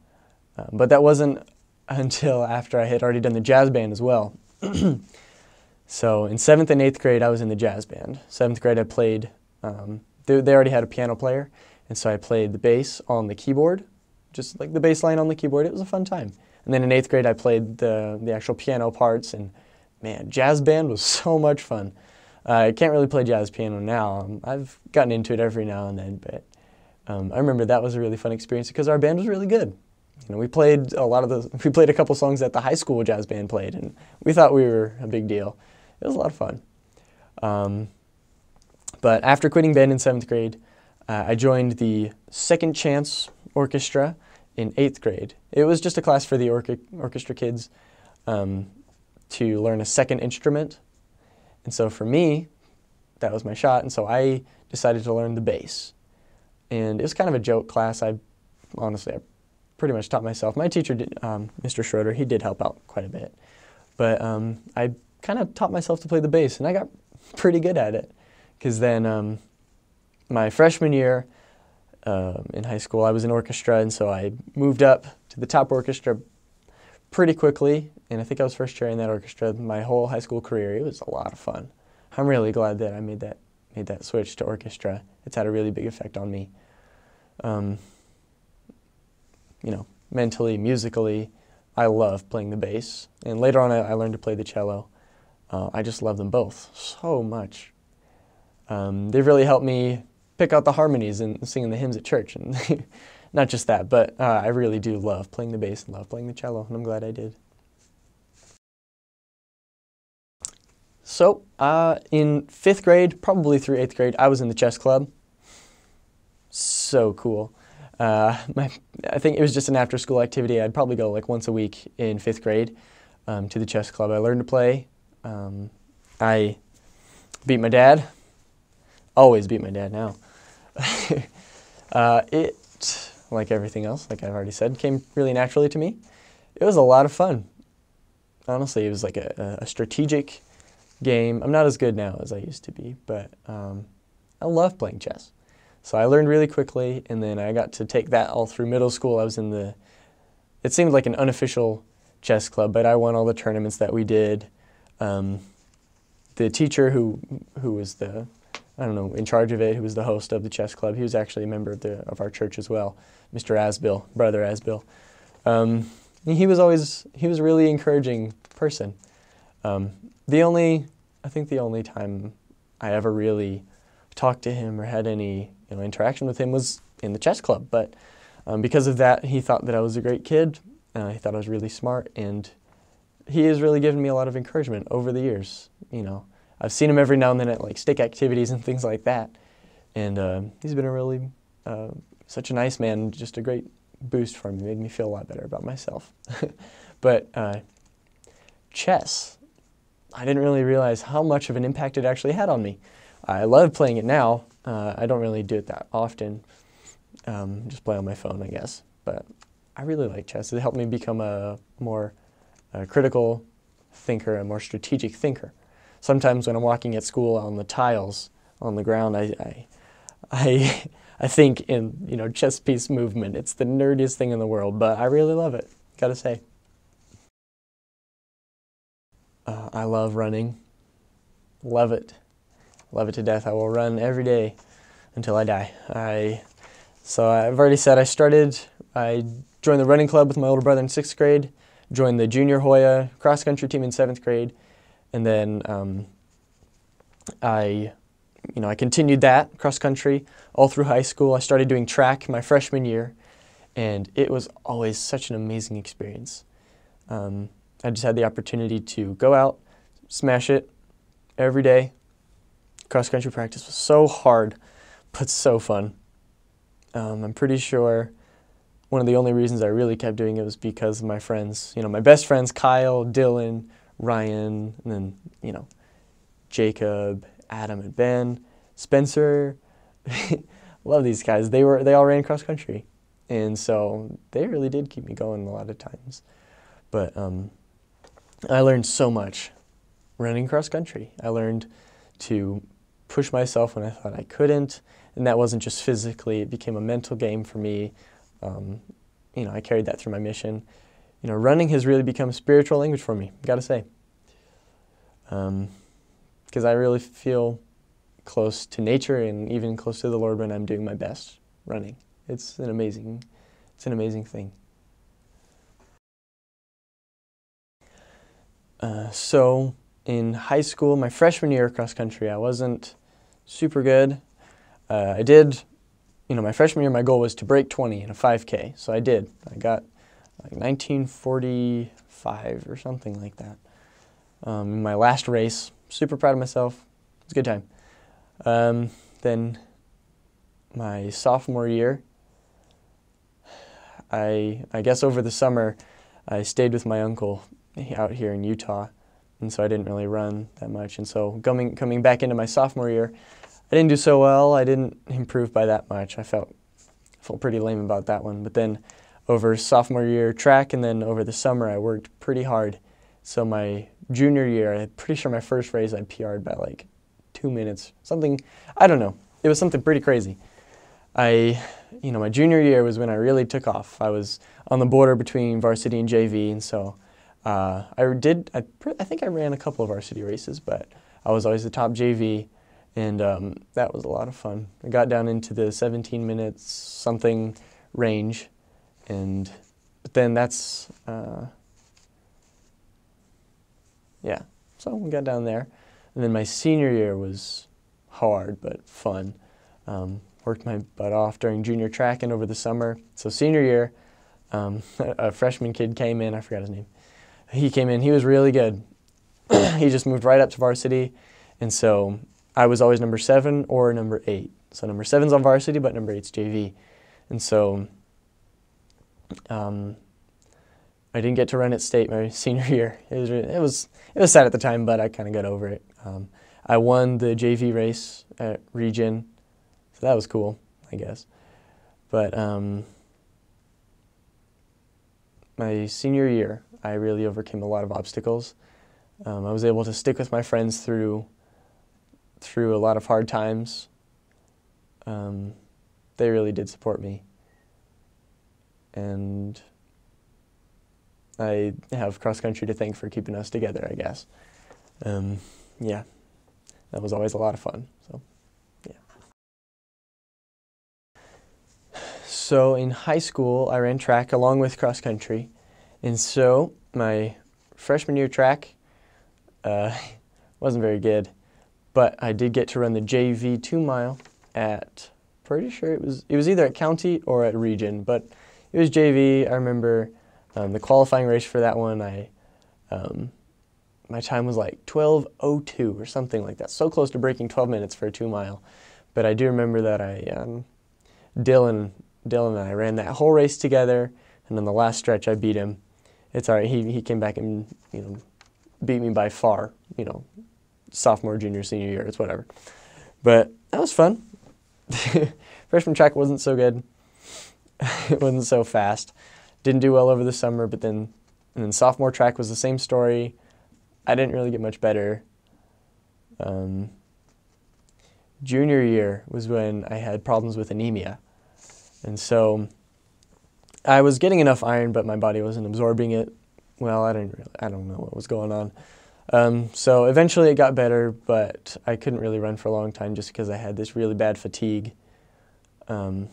but that wasn't until after I had already done the jazz band as well. So in 7th and 8th grade, I was in the jazz band. 7th grade, I played, they already had a piano player, and so I played the bass on the keyboard, just like the bass line on the keyboard. It was a fun time. And then in 8th grade, I played the actual piano parts, and man, jazz band was so much fun. I can't really play jazz piano now. I've gotten into it every now and then, but I remember that was a really fun experience because our band was really good. We played a couple songs that the high school jazz band played, and we thought we were a big deal. It was a lot of fun. But after quitting band in 7th grade, I joined the Second Chance Orchestra in 8th grade. It was just a class for the orchestra kids to learn a second instrument. And so for me, that was my shot, and so I decided to learn the bass. And it was kind of a joke class. I pretty much taught myself. My teacher, Mr. Schroeder, he did help out quite a bit. But I kind of taught myself to play the bass, and I got pretty good at it. Because then my freshman year in high school, I was in orchestra, and so I moved up to the top orchestra pretty quickly, and I think I was first chair in that orchestra my whole high school career. It was a lot of fun. I'm really glad that I made made that switch to orchestra. It's had a really big effect on me. You know, mentally, musically, I love playing the bass. And later on, I learned to play the cello. I just love them both so much. They've really helped me pick out the harmonies and singing the hymns at church. And not just that, but I really do love playing the bass and love playing the cello, and I'm glad I did. So, in 5th grade, probably through 8th grade, I was in the chess club. So cool. I think it was just an after-school activity. I'd probably go like once a week in 5th grade to the chess club. I learned to play. I beat my dad. Always beat my dad now. It, like everything else, like I've already said, came really naturally to me. It was a lot of fun. Honestly, it was like a strategic game. I'm not as good now as I used to be, but I love playing chess. So I learned really quickly, and then I got to take that all through middle school. I was in it seemed like an unofficial chess club, but I won all the tournaments that we did. The teacher who was in charge of it, who was the host of the chess club, he was actually a member of our church as well, Mr. Asbill, Brother Asbill. He was a really encouraging person. I think the only time I ever really talked to him or had any interaction with him was in the chess club. But because of that, he thought that I was a great kid. He thought I was really smart, and he has really given me a lot of encouragement over the years. I've seen him every now and then at like stake activities and things like that, and he's been a really such a nice man, just a great boost for me. Made me feel a lot better about myself. But chess, I didn't really realize how much of an impact it actually had on me. I love playing it now. I don't really do it that often. Just play on my phone, I guess. But I really like chess. It helped me become a more critical thinker, a more strategic thinker. Sometimes when I'm walking at school on the tiles on the ground, I think in chess piece movement. It's the nerdiest thing in the world, but I really love it, gotta say. I love running. Love it. Love it to death. I will run every day until I die. So I've already said I joined the running club with my older brother in 6th grade, joined the junior Hoya cross-country team in 7th grade, and then I continued that cross-country all through high school. I started doing track my freshman year, and it was always such an amazing experience. I just had the opportunity to go out, smash it every day. Cross-country practice was so hard, but so fun. I'm pretty sure one of the only reasons I really kept doing it was because of my friends. My best friends, Kyle, Dylan, Ryan, and then, Jacob, Adam, and Ben, Spencer. Love these guys. They all ran cross-country, and so they really did keep me going a lot of times. But I learned so much running cross-country. I learned to push myself when I thought I couldn't, and that wasn't just physically. It became a mental game for me. I carried that through my mission. Running has really become spiritual language for me, gotta say. Because I really feel close to nature and even close to the Lord when I'm doing my best running. It's an amazing thing. So in high school, my freshman year cross country, I wasn't super good. I did, my freshman year, my goal was to break 20 in a 5K. So I did. I got like 1945 or something like that. In my last race, super proud of myself. It was a good time. Then my sophomore year, I guess over the summer, I stayed with my uncle out here in Utah, and so I didn't really run that much. And so coming back into my sophomore year, I didn't do so well. I didn't improve by that much. I felt pretty lame about that one. But then over sophomore year track, and then over the summer, I worked pretty hard. So my junior year, I'm pretty sure my first race I PR'd by like 2 minutes, something, I don't know. It was something pretty crazy. My junior year was when I really took off. I was on the border between varsity and JV, and so I think I ran a couple of varsity races, but I was always the top JV, and that was a lot of fun. I got down into the 17 minutes something range, but then that's, yeah, so we got down there. And then my senior year was hard but fun. Worked my butt off during junior track and over the summer. So senior year, a freshman kid came in, I forgot his name. He came in, he was really good. He just moved right up to varsity, and so I was always number 7 or number 8. So number 7's on varsity, but number 8's JV. And so I didn't get to run at state my senior year. It was sad at the time, but I kind of got over it. I won the JV race at region, so that was cool, I guess. But my senior year, I really overcame a lot of obstacles. I was able to stick with my friends through a lot of hard times. They really did support me. And I have cross country to thank for keeping us together, I guess. Yeah, that was always a lot of fun. So, yeah. So in high school, I ran track along with cross country, and so my freshman year track wasn't very good, but I did get to run the JV 2-mile at, pretty sure it was either at county or at region, but it was JV. I remember the qualifying race for that one, my time was like 12:02 or something like that, so close to breaking 12 minutes for a 2-mile. But I do remember that Dylan and I ran that whole race together, and on the last stretch I beat him. It's all right, he came back and beat me by far, sophomore, junior, senior year, it's whatever. But that was fun. Freshman track wasn't so good. It wasn't so fast. Didn't do well over the summer, but then sophomore track was the same story. I didn't really get much better. Junior year was when I had problems with anemia. And so I was getting enough iron, but my body wasn't absorbing it. Well, I don't know what was going on. So eventually it got better, but I couldn't really run for a long time just because I had this really bad fatigue. It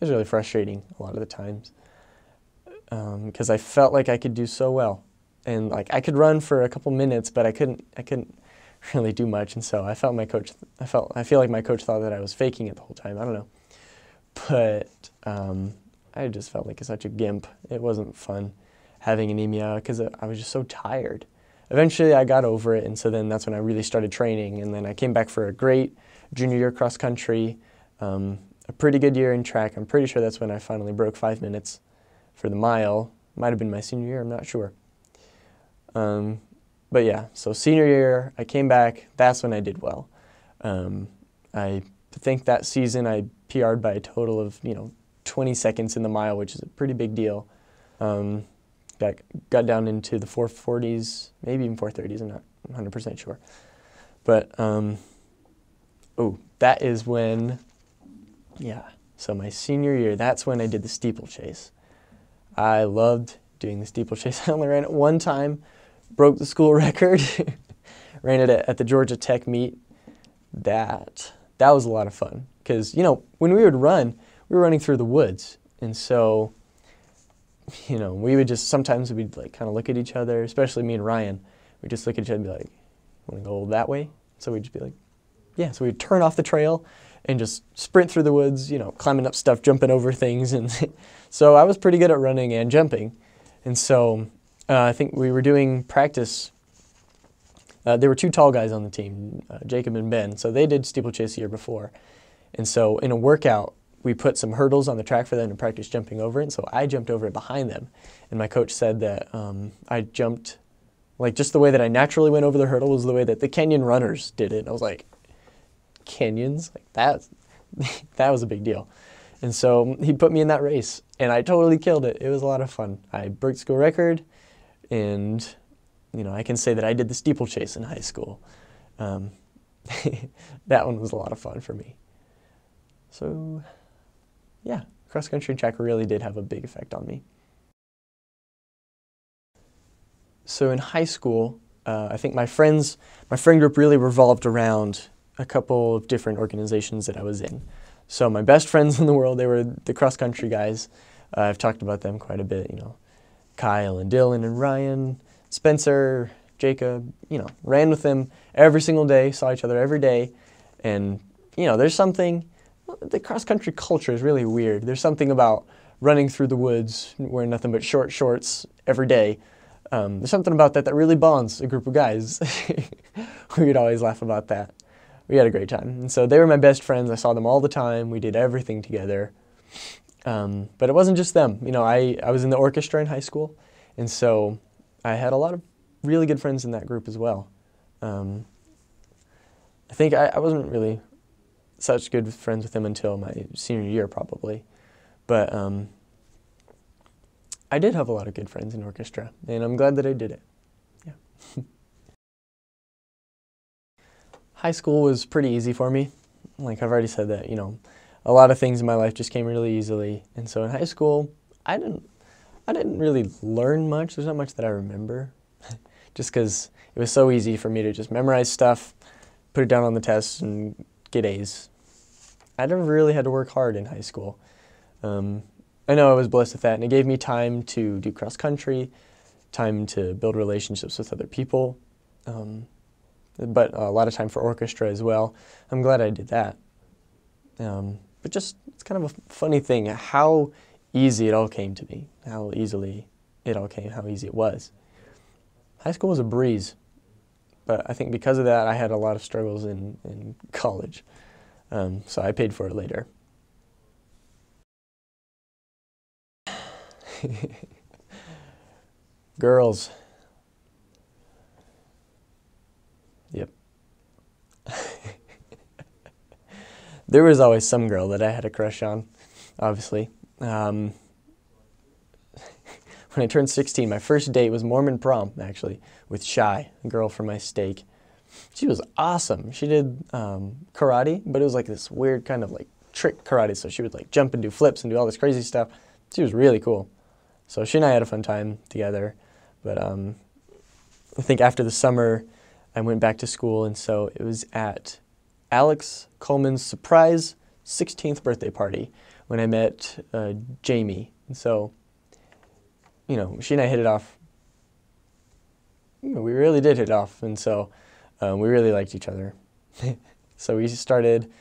was really frustrating a lot of the times because I felt like I could do so well. And like I could run for a couple minutes, but I couldn't really do much. And so I feel like my coach thought that I was faking it the whole time. I don't know. But I just felt like such a gimp. It wasn't fun having anemia because I was just so tired. Eventually I got over it, and so then that's when I really started training. And then I came back for a great junior year cross country, a pretty good year in track. I'm pretty sure that's when I finally broke 5 minutes for the mile. Might have been my senior year, I'm not sure. But yeah, so senior year, I came back, that's when I did well. I think that season I PR'd by a total of, 20 seconds in the mile, which is a pretty big deal. Got down into the 440s, maybe even 430s, I'm not 100% sure. But, that is when, so my senior year, that's when I did the steeplechase. I loved doing the steeplechase. I only ran it one time, broke the school record, ran it at the Georgia Tech meet. That was a lot of fun because, when we would run, we were running through the woods. And so, we would sometimes we'd like kind of look at each other, especially me and Ryan. We'd just look at each other and be like, want to go that way? So we'd just be like, yeah. So we'd turn off the trail and just sprint through the woods, climbing up stuff, jumping over things. And so I was pretty good at running and jumping. And so I think we were doing practice. There were 2 tall guys on the team, Jacob and Ben. So they did steeplechase the year before. And so in a workout, we put some hurdles on the track for them to practice jumping over it. And so I jumped over it behind them. And my coach said that I jumped, like just the way that I naturally went over the hurdle was the way that the Kenyan runners did it. And I was like, Kenyans? Like that was a big deal. And so he put me in that race. And I totally killed it. It was a lot of fun. I broke the school record. And, I can say that I did the steeplechase in high school. That one was a lot of fun for me. So, yeah, cross-country track really did have a big effect on me. So in high school, I think my friend group really revolved around a couple of different organizations that I was in. So my best friends in the world, they were the cross-country guys. I've talked about them quite a bit, Kyle and Dylan and Ryan, Spencer, Jacob, ran with them every single day, saw each other every day. And, there's something, the cross-country culture is really weird. There's something about running through the woods, wearing nothing but short shorts every day. There's something about that really bonds a group of guys. We would always laugh about that. We had a great time. And so they were my best friends. I saw them all the time. We did everything together. But it wasn't just them. I was in the orchestra in high school, and so I had a lot of really good friends in that group as well. I think I wasn't really such good friends with them until my senior year probably. But I did have a lot of good friends in orchestra, and I'm glad that I did it. Yeah. High school was pretty easy for me. Like I've already said that, a lot of things in my life just came really easily. And so in high school, I didn't really learn much. There's not much that I remember, just because it was so easy for me to just memorize stuff, put it down on the test, and get A's. I never really had to work hard in high school. I know I was blessed with that, and it gave me time to do cross-country, time to build relationships with other people, but a lot of time for orchestra as well. I'm glad I did that. But just, it's kind of a funny thing how easy it all came to me, how easily it all came, how easy it was. High school was a breeze, but I think because of that I had a lot of struggles in college, so I paid for it later. Girls. Yep. There was always some girl that I had a crush on, obviously. When I turned 16, my first date was Mormon prom, actually, with Shy, a girl from my stake. She was awesome. She did karate, but it was like this weird kind of like trick karate, so she would like jump and do flips and do all this crazy stuff. She was really cool. So she and I had a fun time together, but I think after the summer, I went back to school, and so it was at Alex Coleman's surprise 16th birthday party when I met Jamie. And so, she and I hit it off. We really did hit it off, and so we really liked each other. So we started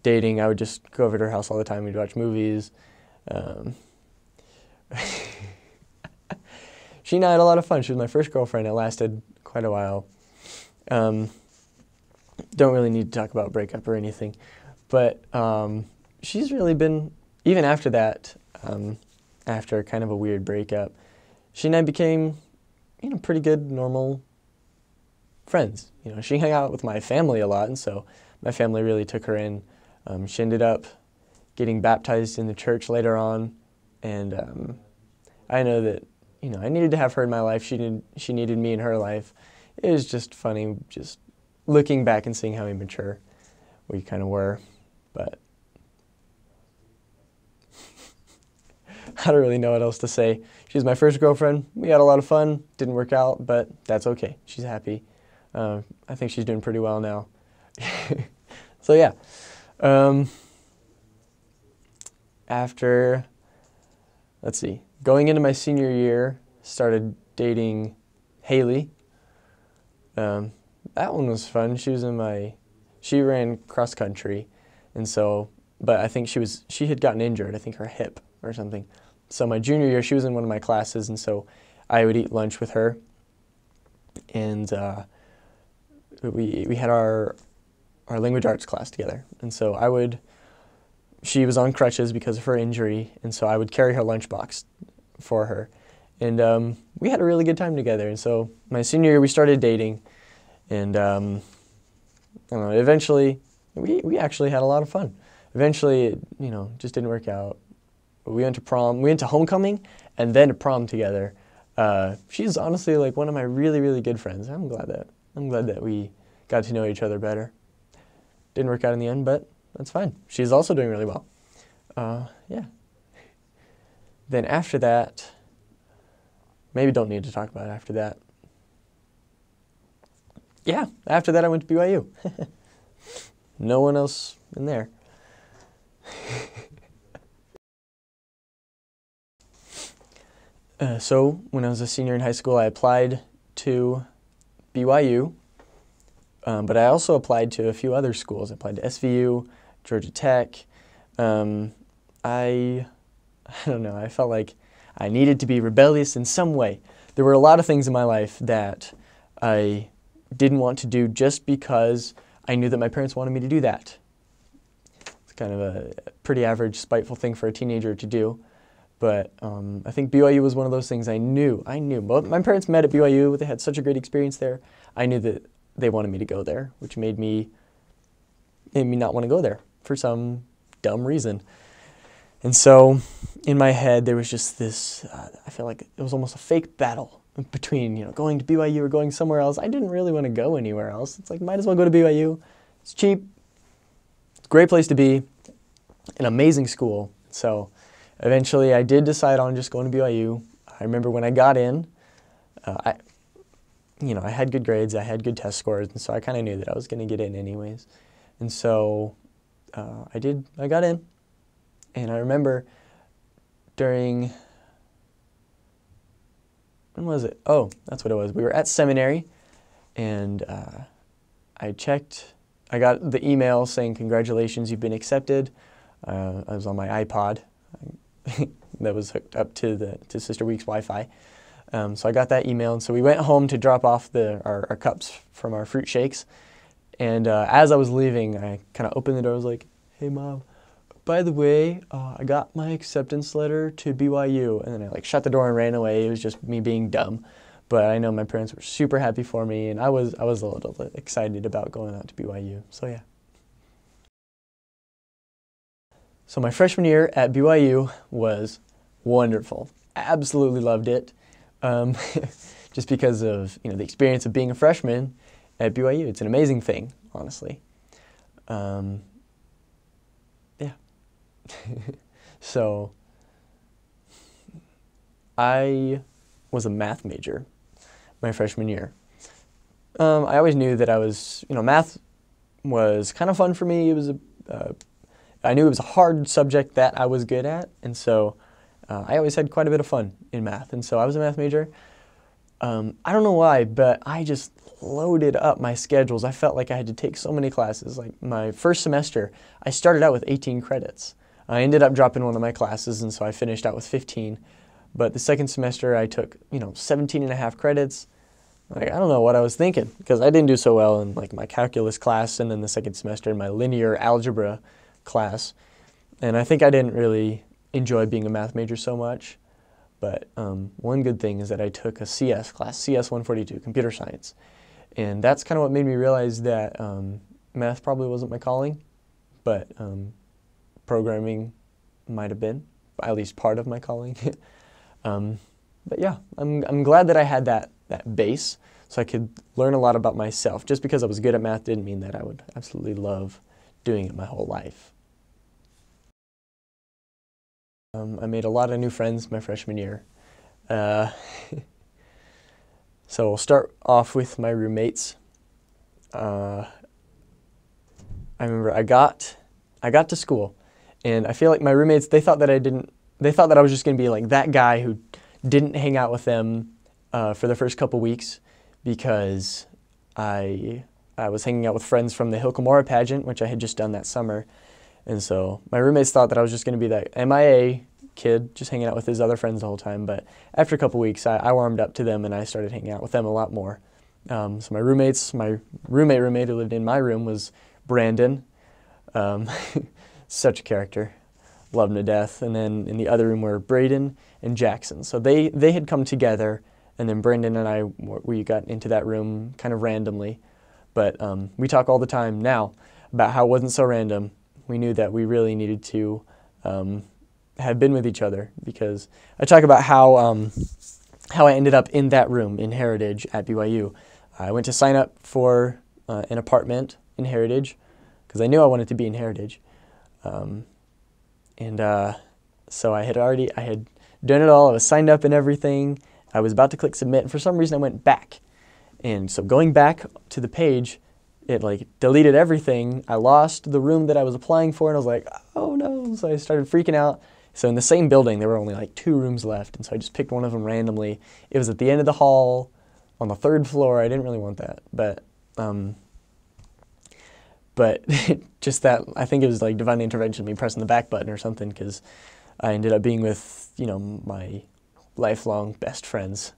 dating. I would just go over to her house all the time. We'd watch movies. She and I had a lot of fun. She was my first girlfriend. It lasted quite a while. Don't really need to talk about breakup or anything, but she's really been, even after that, after kind of a weird breakup, she and I became, pretty good, normal friends. She hung out with my family a lot, and so my family really took her in. She ended up getting baptized in the church later on, and I know that, I needed to have her in my life. She needed me in her life. It was just funny, just looking back and seeing how immature we kind of were, but I don't really know what else to say. She was my first girlfriend. We had a lot of fun. Didn't work out, but that's okay. She's happy. I think she's doing pretty well now. So yeah. After, let's see, going into my senior year, started dating Haley. That one was fun. She ran cross country, and so, but I think she had gotten injured, I think her hip or something. So my junior year, she was in one of my classes, and so I would eat lunch with her, and we had our language arts class together, and so she was on crutches because of her injury, and so I would carry her lunchbox for her, and we had a really good time together. And so my senior year, we started dating, and I don't know, eventually we actually had a lot of fun. Eventually, it, just didn't work out. We went to prom, we went to homecoming, and then to prom together. She's honestly like one of my really, really good friends. I'm glad that we got to know each other better. Didn't work out in the end, but that's fine. She's also doing really well. Yeah. Then after that, maybe don't need to talk about it after that. Yeah, after that I went to BYU. no one else in there. So when I was a senior in high school, I applied to BYU, but I also applied to a few other schools. I applied to SVU, Georgia Tech. I don't know, I felt like I needed to be rebellious in some way. There were a lot of things in my life that I didn't want to do just because I knew that my parents wanted me to do that. It's kind of a pretty average, spiteful thing for a teenager to do. But I think BYU was one of those things I knew. But my parents met at BYU. They had such a great experience there. I knew that they wanted me to go there, which made me not want to go there for some dumb reason. And so in my head, there was just this, I felt like it was almost a fake battle between, going to BYU or going somewhere else. I didn't really want to go anywhere else. It's like, might as well go to BYU. It's cheap. It's a great place to be. An amazing school. So eventually, I did decide on just going to BYU. I remember when I got in, I had good grades, I had good test scores, and so I kind of knew that I was going to get in anyways. And so I got in. And I remember when was it? Oh, that's what it was. We were at seminary, and I got the email saying, "Congratulations, you've been accepted." I was on my iPod that was hooked up to Sister Week's Wi-Fi. So I got that email, and so we went home to drop off our cups from our fruit shakes. And as I was leaving, I kind of opened the door. I was like, "Hey, Mom, by the way, I got my acceptance letter to BYU." And then I shut the door and ran away. It was just me being dumb. But I know my parents were super happy for me, and I was a little excited about going out to BYU. So yeah. So my freshman year at BYU was wonderful. Absolutely loved it. Just because of the experience of being a freshman at BYU. It's an amazing thing, honestly. Yeah. So I was a math major my freshman year. I always knew that math was kind of fun for me. I knew it was a hard subject that I was good at, and so I always had quite a bit of fun in math, and so I was a math major. I don't know why, but I just loaded up my schedules. I felt like I had to take so many classes. Like my first semester, I started out with 18 credits. I ended up dropping one of my classes, and so I finished out with 15. But the second semester, I took 17 and a half credits. I don't know what I was thinking, because I didn't do so well in my calculus class, and then the second semester in my linear algebra class. And I think I didn't really enjoy being a math major so much. But one good thing is that I took a CS class, CS 142, computer science. And that's kind of what made me realize that math probably wasn't my calling, but programming might have been, at least part of my calling. But yeah, I'm glad that I had that base, so I could learn a lot about myself. Just because I was good at math didn't mean that I would absolutely love doing it my whole life. I made a lot of new friends my freshman year. So we'll start off with my roommates. I remember I got to school, and I feel like my roommates, they thought that I was just going to be like that guy who didn't hang out with them for the first couple weeks, because I was hanging out with friends from the Hilcomora pageant, which I had just done that summer. And so my roommates thought that I was just going to be that MIA kid, just hanging out with his other friends the whole time. But after a couple weeks, I warmed up to them, and I started hanging out with them a lot more. So my roommate who lived in my room was Brandon. Such a character. Loved him to death. And then in the other room were Braden and Jackson. So they had come together, and then Brandon and we got into that room kind of randomly. But we talk all the time now about how it wasn't so random. We knew that we really needed to have been with each other, because I talk about how I ended up in that room in Heritage at BYU. I went to sign up for an apartment in Heritage because I knew I wanted to be in Heritage. So I had done it all. I was signed up and everything. I was about to click submit, and for some reason I went back. And so going back to the page, it like deleted everything. I lost the room that I was applying for, and I was like, oh no. So I started freaking out. So in the same building, there were only like 2 rooms left, and so I just picked one of them randomly. It was at the end of the hall on the 3rd floor. I didn't really want that, but just that, I think it was like divine intervention, me pressing the back button or something, because I ended up being with, you know, my lifelong best friends.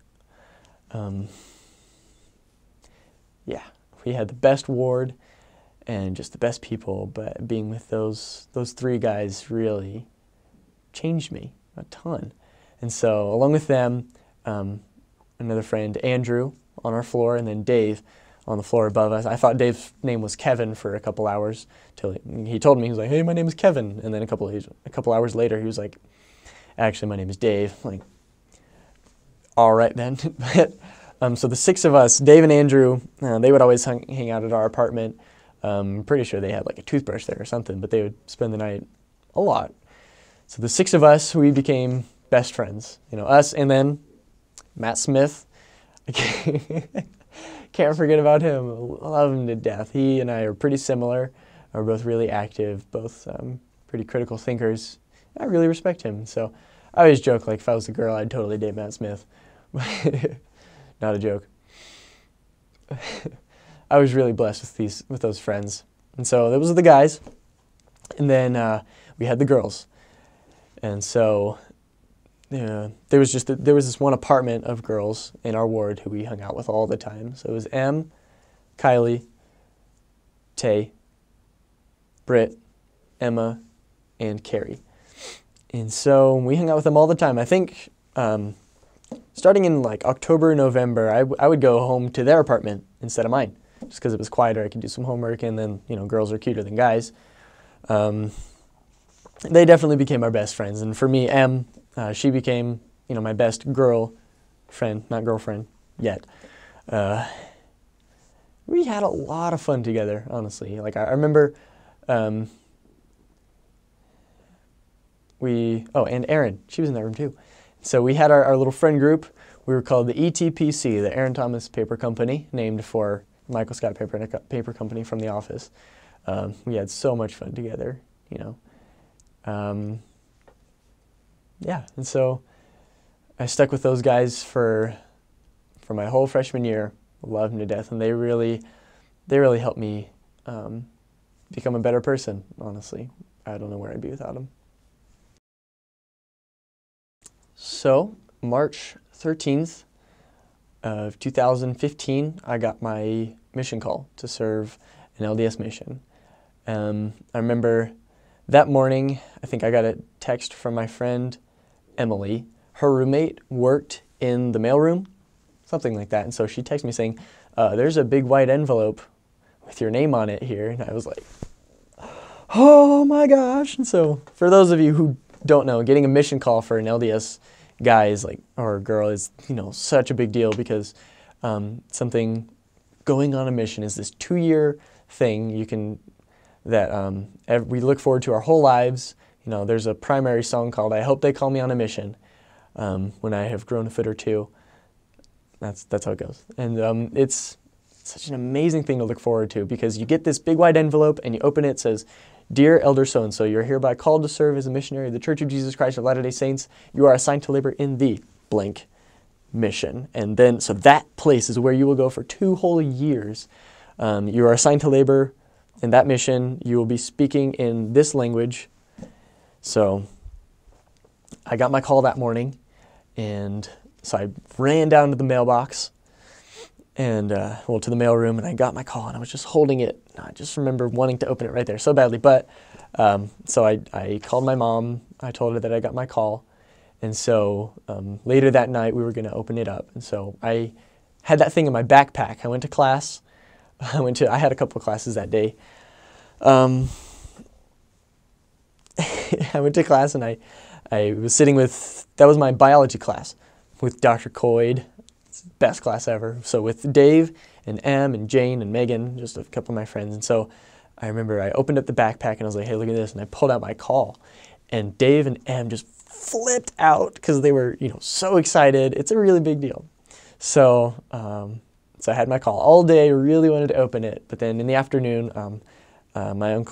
Yeah, we had the best ward and just the best people, but being with those 3 guys really changed me a ton. And so along with them, another friend, Andrew, on our floor, and then Dave on the floor above us. I thought Dave's name was Kevin for a couple hours till he told me, he was like, hey, my name is Kevin. And then a couple hours later, he was like, actually, my name is Dave. I'm like, all right then. So the 6 of us, Dave and Andrew, they would always hang out at our apartment. I'm pretty sure they had like a toothbrush there or something, but they would spend the night a lot. So the 6 of us, we became best friends. You know, us, and then Matt Smith. Can't forget about him. I love him to death. He and I are pretty similar. We're both really active, both pretty critical thinkers. I really respect him. So I always joke, like, if I was a girl, I'd totally date Matt Smith. Not a joke. I was really blessed with those friends. And so those were the guys. And then we had the girls. And so there was this one apartment of girls in our ward who we hung out with all the time. So it was Em, Kylie, Tay, Britt, Emma, and Carrie. And so we hung out with them all the time. I think starting in like October, November, I would go home to their apartment instead of mine, just because it was quieter. I could do some homework, and then, you know, girls are cuter than guys. They definitely became our best friends. And for me, Em, she became, you know, my best girl friend, not girlfriend yet. We had a lot of fun together, honestly. Like, I remember and Erin, she was in that room too. So we had our little friend group. We were called the ETPC, the Aaron Thomas Paper Company, named for Michael Scott Paper Company from The Office. We had so much fun together, you know. Yeah, and so I stuck with those guys for my whole freshman year. Loved them to death, and they really helped me become a better person, honestly. I don't know where I'd be without them. So, March 13th of 2015, I got my mission call to serve an LDS mission. I remember that morning, I think I got a text from my friend Emily. Her roommate worked in the mailroom, something like that, and so she texted me saying, there's a big white envelope with your name on it here, and I was like, oh my gosh. And so for those of you who don't know, getting a mission call for an LDS guy is like, or girl is, you know, such a big deal, because something going on a mission is this 2-year thing that we look forward to our whole lives. You know, there's a primary song called I Hope They Call Me on a Mission, when I have grown a foot or two. That's how it goes. And it's such an amazing thing to look forward to, because you get this big white envelope and you open it, it says, Dear Elder so-and-so, you're hereby called to serve as a missionary of the Church of Jesus Christ of Latter-day Saints. You are assigned to labor in the blank mission. And then, so that place is where you will go for 2 whole years. You are assigned to labor in that mission. You will be speaking in this language. So I got my call that morning, and so I ran down to the mailbox and, to the mailroom, and I got my call, and I was just holding it. I just remember wanting to open it right there so badly, but so I called my mom. I told her that I got my call, and so later that night we were going to open it up. And so I had that thing in my backpack. I went to class. I had a couple of classes that day. I went to class, and I was sitting with, that was my biology class, with Dr. Coyd. It's the best class ever. So with Dave and Em and Jane and Megan, just a couple of my friends. And so I remember I opened up the backpack, and I was like, hey, look at this. And I pulled out my call, and Dave and Em just flipped out because they were, you know, so excited. It's a really big deal. So So I had my call all day, really wanted to open it, but then in the afternoon, my aunt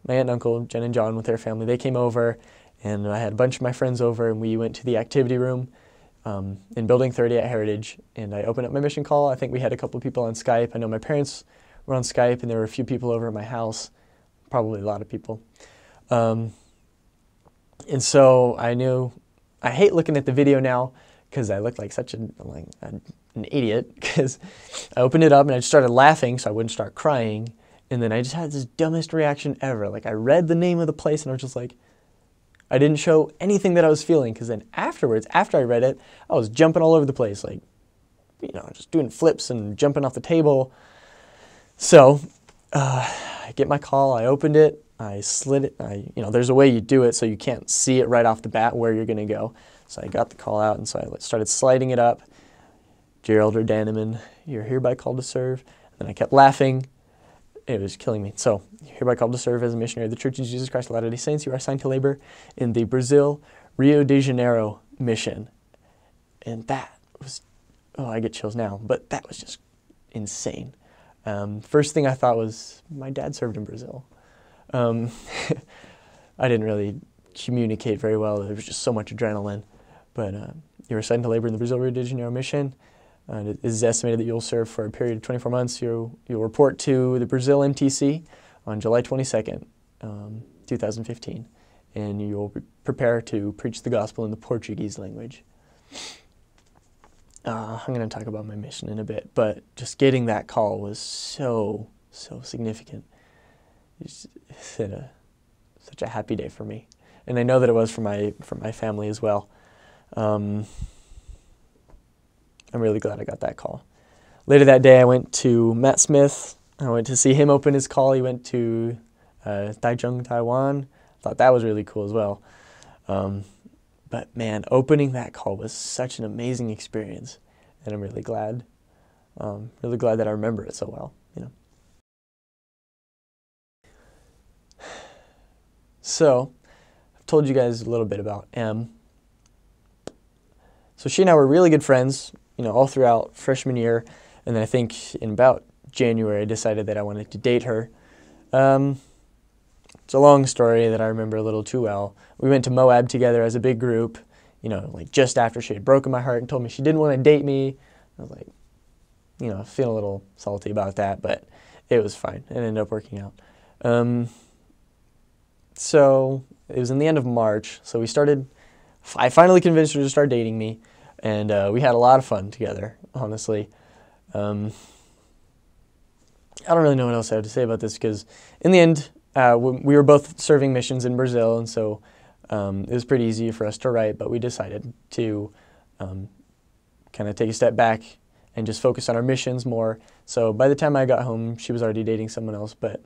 and uncle, Jen and John with their family, they came over, and I had a bunch of my friends over, and we went to the activity room in Building 30 at Heritage, and I opened up my mission call. I think we had a couple of people on Skype. I know my parents were on Skype, and there were a few people over at my house, probably a lot of people. And so I knew, I hate looking at the video now because I looked like such an idiot, because I opened it up and I just started laughing so I wouldn't start crying. And then I just had this dumbest reaction ever. Like, I read the name of the place and I was just like, I didn't show anything that I was feeling, because then afterwards, after I read it, I was jumping all over the place, like, you know, just doing flips and jumping off the table. So I get my call, I opened it, I slid it, you know, there's a way you do it so you can't see it right off the bat where you're going to go. So I got the call out, and so I started sliding it up. Dear Elder Danneman, you're hereby called to serve. And then I kept laughing. It was killing me. So, you're hereby called to serve as a missionary of the Church of Jesus Christ of Latter-day Saints. You are assigned to labor in the Brazil, Rio de Janeiro mission. And that was, oh, I get chills now, but that was just insane. First thing I thought was, my dad served in Brazil. I didn't really communicate very well. There was just so much adrenaline. But you were assigned to labor in the Brazil, Rio de Janeiro mission. It is estimated that you'll serve for a period of 24 months. You'll report to the Brazil MTC on July 22nd, 2015, and you'll prepare to preach the gospel in the Portuguese language. I'm going to talk about my mission in a bit, but just getting that call was so significant. It's such a happy day for me, and I know that it was for my family as well. I'm really glad I got that call. Later that day, I went to Matt Smith. I went to see him open his call. He went to Taichung, Taiwan. Thought that was really cool as well. But man, opening that call was such an amazing experience, and I'm really glad that I remember it so well. You know. So, I've told you guys a little bit about Em. So she and I were really good friends, you know, all throughout freshman year, and then I think in about January I decided that I wanted to date her. It's a long story that I remember a little too well. We went to Moab together as a big group, you know, like just after she had broken my heart and told me she didn't want to date me. I was like, you know, feeling a little salty about that, but it was fine. It ended up working out. So it was in the end of March, so I finally convinced her to start dating me, and we had a lot of fun together, honestly. I don't really know what else I have to say about this, because in the end, we were both serving missions in Brazil, and so it was pretty easy for us to write, but we decided to kind of take a step back and just focus on our missions more. So by the time I got home, she was already dating someone else, but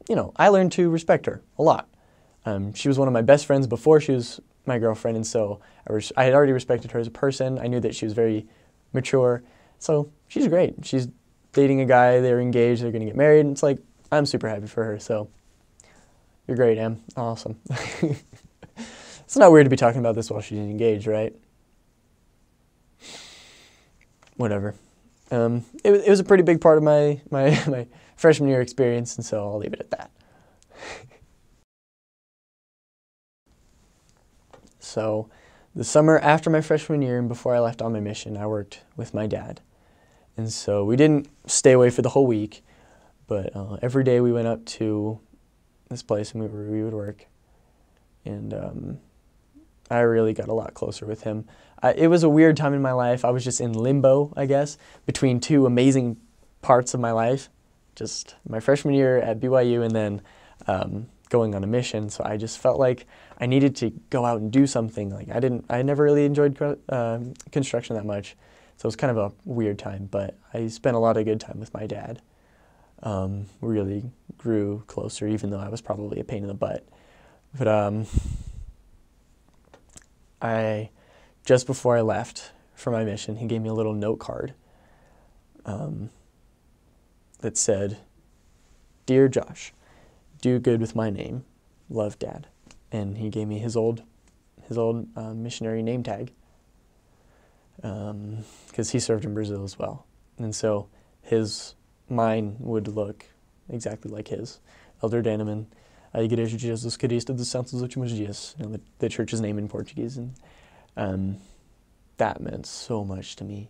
you know, I learned to respect her a lot. She was one of my best friends before she was my girlfriend, and so I had already respected her as a person. I knew that she was very mature, so she's great. She's dating a guy, they're engaged, they're going to get married, and it's like, I'm super happy for her, so you're great, Em. Awesome. It's not weird to be talking about this while she's engaged, right? Whatever. It was a pretty big part of my freshman year experience, and so I'll leave it at that. So the summer after my freshman year and before I left on my mission, I worked with my dad. And so we didn't stay away for the whole week, but every day we went up to this place and we would work. And I really got a lot closer with him. It was a weird time in my life. I was just in limbo, I guess, between two amazing parts of my life. Just my freshman year at BYU and then going on a mission. So I just felt like I needed to go out and do something. Like I never really enjoyed construction that much. So it was kind of a weird time, but I spent a lot of good time with my dad. We really grew closer, even though I was probably a pain in the butt. But just before I left for my mission, he gave me a little note card that said, "Dear Josh, do good with my name. Love, Dad." And he gave me his old missionary name tag. because he served in Brazil as well. And so mine would look exactly like his. Elder Danneman, a Igreja de Jesus Cristo dos Santos Últimos Dias, the church's name in Portuguese. And that meant so much to me,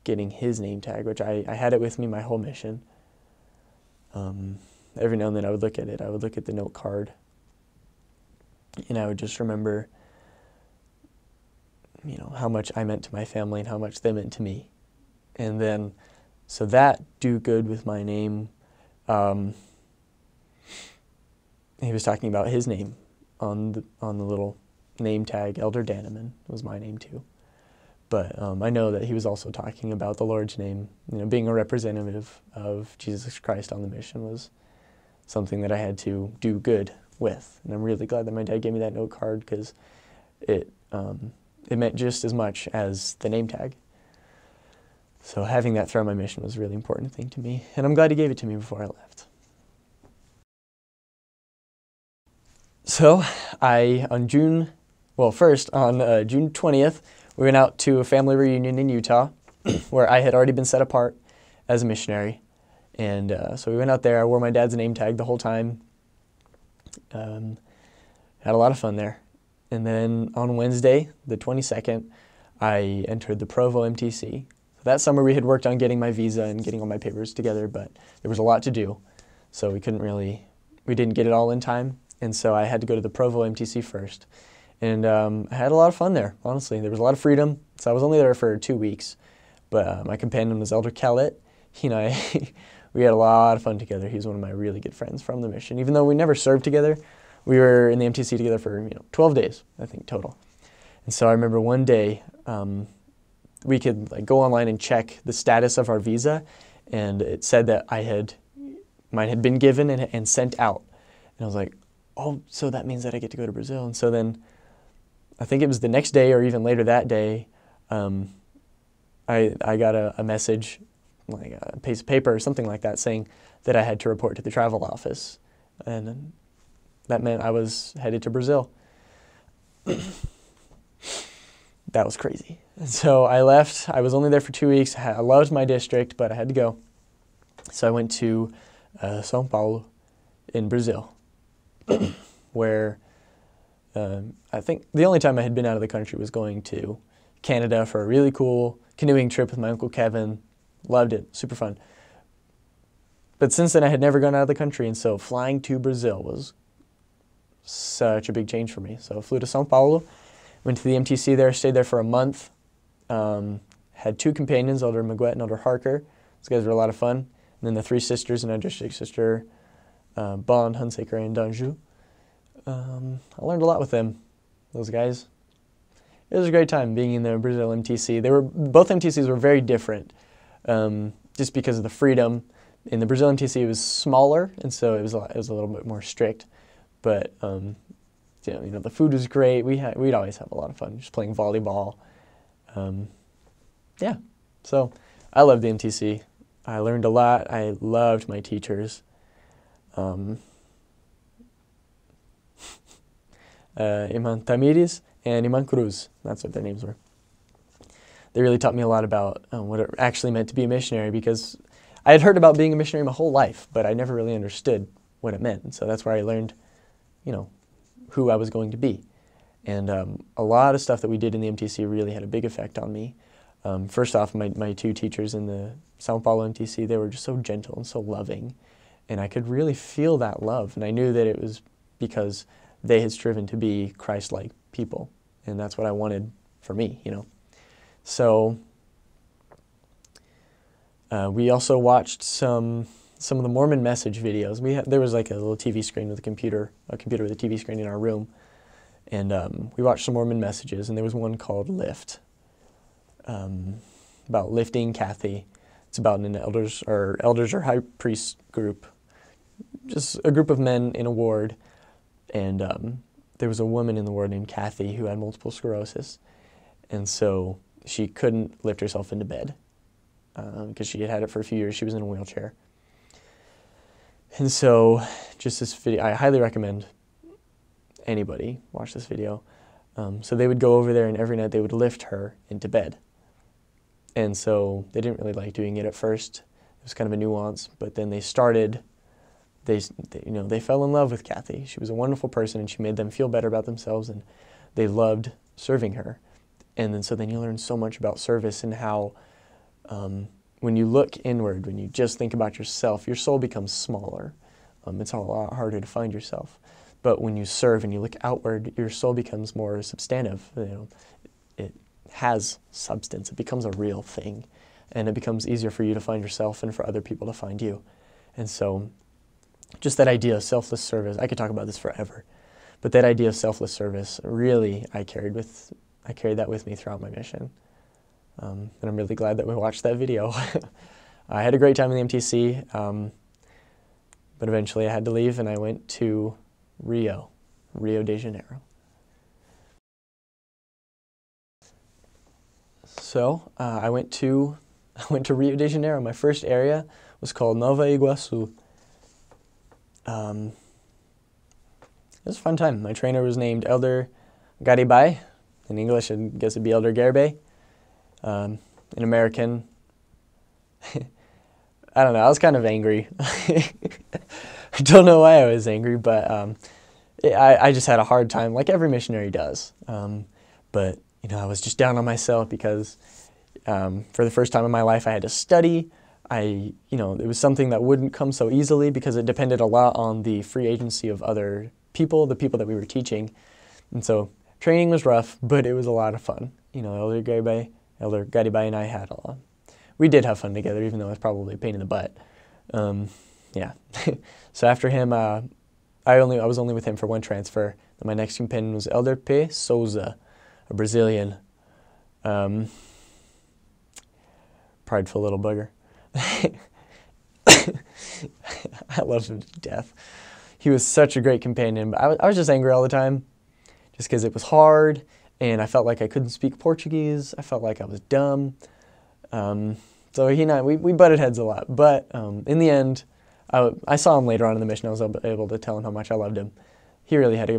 getting his name tag, which I had it with me my whole mission. Every now and then I would look at it. I would look at the note card, and I would just remember, how much I meant to my family and how much they meant to me. And then, so that do good with my name. He was talking about his name on the little name tag. Elder Danneman was my name too. But I know that he was also talking about the Lord's name. Being a representative of Jesus Christ on the mission was something that I had to do good with. And I'm really glad that my dad gave me that note card, because it meant just as much as the name tag. So having that throughout my mission was a really important thing to me. And I'm glad he gave it to me before I left. So on June 20th, we went out to a family reunion in Utah where I had already been set apart as a missionary. And so we went out there. I wore my dad's name tag the whole time. Had a lot of fun there. And then on Wednesday, the 22nd, I entered the Provo MTC. That summer we had worked on getting my visa and getting all my papers together, but there was a lot to do. So we didn't get it all in time. And so I had to go to the Provo MTC first. And I had a lot of fun there, honestly. There was a lot of freedom. So I was only there for 2 weeks. But my companion was Elder Kellett. We had a lot of fun together. He was one of my really good friends from the mission. Even though we never served together, we were in the MTC together for 12 days, I think, total. And so I remember one day we could go online and check the status of our visa, and it said that mine had been given and sent out. And I was like, oh, so that means that I get to go to Brazil. And so then I think it was the next day or even later that day, I got a message, like a piece of paper or something like that, saying that I had to report to the travel office. And that meant I was headed to Brazil. That was crazy. And so I left. I was only there for 2 weeks. I loved my district, but I had to go. So I went to São Paulo in Brazil, where I think the only time I had been out of the country was going to Canada for a really cool canoeing trip with my Uncle Kevin. Loved it. Super fun. But since then, I had never gone out of the country, and so flying to Brazil was such a big change for me. So I flew to São Paulo, went to the MTC there, stayed there for a month, had 2 companions, Elder Miguet and Elder Harker. Those guys were a lot of fun. And then the 3 sisters and our district sister, Bond, Hunsaker, and Danju. I learned a lot with them, those guys. It was a great time being in the Brazil MTC. Both MTCs were very different, just because of the freedom. In the Brazil MTC, it was smaller, and so it was a little bit more strict. But the food was great. We'd always have a lot of fun just playing volleyball. So I loved the MTC. I learned a lot. I loved my teachers. Iman Tamiris and Iman Cruz. That's what their names were. They really taught me a lot about what it actually meant to be a missionary, because I had heard about being a missionary my whole life, but I never really understood what it meant. And so that's where I learned, who I was going to be. And a lot of stuff that we did in the MTC really had a big effect on me. First off, my 2 teachers in the São Paulo MTC, they were just so gentle and so loving. And I could really feel that love. And I knew that it was because they had striven to be Christ-like people. And that's what I wanted for me, So we also watched some of the Mormon message videos. There was like a little TV screen with a computer with a TV screen in our room. And we watched some Mormon messages, and there was one called Lift, about lifting Kathy. It's about an elders or high priest group, just a group of men in a ward. And there was a woman in the ward named Kathy who had multiple sclerosis. And so she couldn't lift herself into bed because she had it for a few years. She was in a wheelchair. And so just this video, I highly recommend anybody watch this video. So they would go over there, and every night they would lift her into bed. And so they didn't really like doing it at first. It was kind of a nuance, but then they started, they fell in love with Kathy. She was a wonderful person, and she made them feel better about themselves, and they loved serving her. And then you learn so much about service and how when you look inward, when you just think about yourself, your soul becomes smaller. It's a lot harder to find yourself. But when you serve and you look outward, your soul becomes more substantive. It has substance. It becomes a real thing. And it becomes easier for you to find yourself and for other people to find you. And so just that idea of selfless service, I could talk about this forever. But that idea of selfless service, really, I carried that with me throughout my mission. And I'm really glad that we watched that video. I had a great time in the MTC, but eventually I had to leave, and I went to Rio de Janeiro. So I went to Rio de Janeiro. My first area was called Nova Iguaçu. It was a fun time. My trainer was named Elder Garibay. In English, I guess it'd be Elder Garibay. An American. I don't know, I was kind of angry. I don't know why I was angry, but I just had a hard time, like every missionary does. But, I was just down on myself because for the first time in my life I had to study. It was something that wouldn't come so easily because it depended a lot on the free agency of other people, the people that we were teaching. And so training was rough, but it was a lot of fun. Elder Garibay and I we did have fun together, even though it was probably a pain in the butt. Yeah. So after him, I was only with him for one transfer. And my next companion was Elder P. Souza, a Brazilian. Prideful little bugger. I loved him to death. He was such a great companion, but I was just angry all the time, just because it was hard, and I felt like I couldn't speak Portuguese. I felt like I was dumb. So he and I, we butted heads a lot, but in the end, I saw him later on in the mission. I was able to tell him how much I loved him. He really had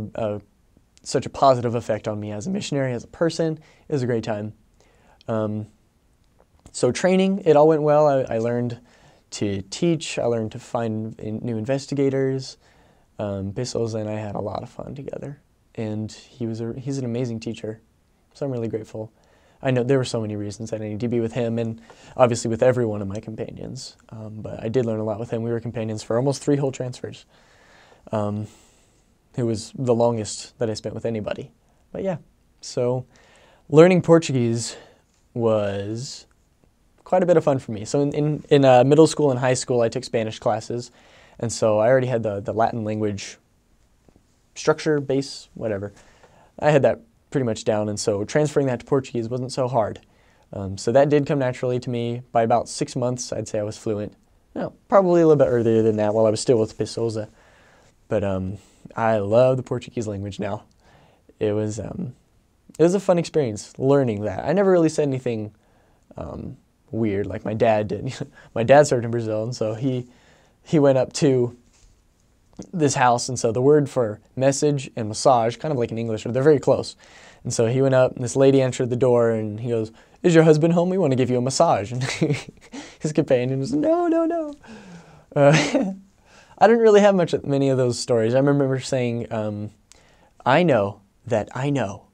such a positive effect on me as a missionary, as a person. It was a great time. So training, it all went well. I learned to teach. I learned to find new investigators. Pesoza and I had a lot of fun together, and he's an amazing teacher, so I'm really grateful. I know there were so many reasons that I needed to be with him, and obviously with every one of my companions, but I did learn a lot with him. We were companions for almost 3 whole transfers. It was the longest that I spent with anybody. But yeah, so learning Portuguese was quite a bit of fun for me. So in middle school and high school, I took Spanish classes, and so I already had the Latin language structure, base, whatever. I had that pretty much down, and so transferring that to Portuguese wasn't so hard. So that did come naturally to me. By about 6 months, I'd say I was fluent. No, probably a little bit earlier than that while I was still with Pesoza. But I love the Portuguese language now. It was a fun experience learning that. I never really said anything weird like my dad did. My dad served in Brazil, and so he went up to this house, and so the word for message and massage, kind of like in English, they're very close. And so he went up, and this lady answered the door, and he goes, "Is your husband home? We want to give you a massage." And his companion was, no. I didn't really have many of those stories. I remember saying, I know that I know.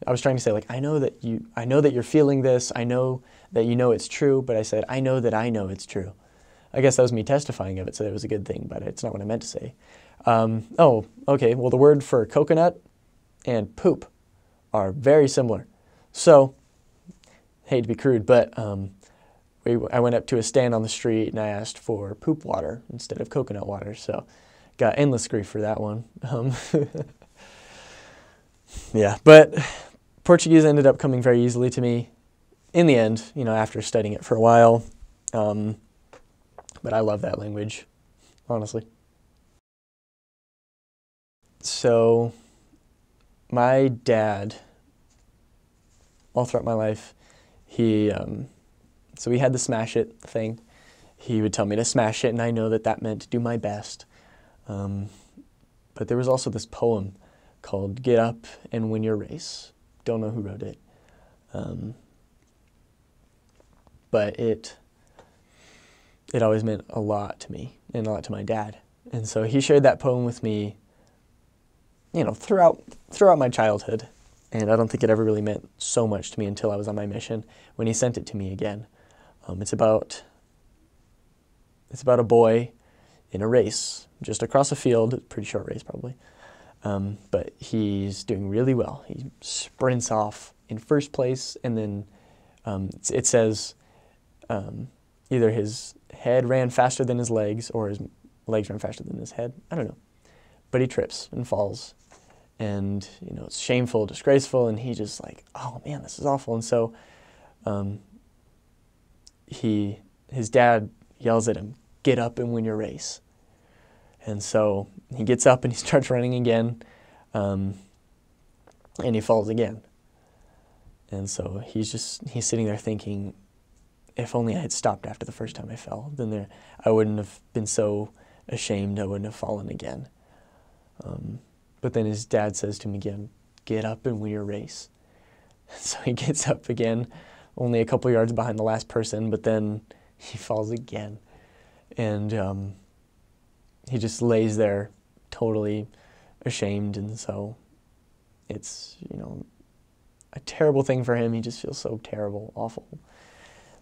I was trying to say, like, I know that you're feeling this. I know that you know it's true, but I said, I know that I know it's true. I guess that was me testifying of it, so it was a good thing, but it's not what I meant to say. Oh, okay, well, the word for coconut and poop are very similar. So, hate to be crude, but I went up to a stand on the street and I asked for poop water instead of coconut water, so got endless grief for that one. Yeah, but Portuguese ended up coming very easily to me in the end, after studying it for a while. But I love that language, honestly. So my dad, all throughout my life, so we had the smash it thing. He would tell me to smash it, and I know that meant to do my best. But there was also this poem called Get Up and Win Your Race. Don't know who wrote it. But it always meant a lot to me and a lot to my dad. And so he shared that poem with me, throughout my childhood. And I don't think it ever really meant so much to me until I was on my mission when he sent it to me again. It's about a boy in a race just across a field, pretty short race probably. But he's doing really well. He sprints off in first place, and then it says either his head ran faster than his legs or his legs ran faster than his head. I don't know. But he trips and falls. And, it's shameful, disgraceful, and he just like, oh man, this is awful. And so his dad yells at him, get up and win your race. And so he gets up and he starts running again, and he falls again. And so he's sitting there thinking, if only I had stopped after the first time I fell, then I wouldn't have been so ashamed, I wouldn't have fallen again. But then his dad says to him again, get up and win your race. So he gets up again, only a couple yards behind the last person, but then he falls again. And he just lays there totally ashamed, and so it's, a terrible thing for him. He just feels so terrible, awful.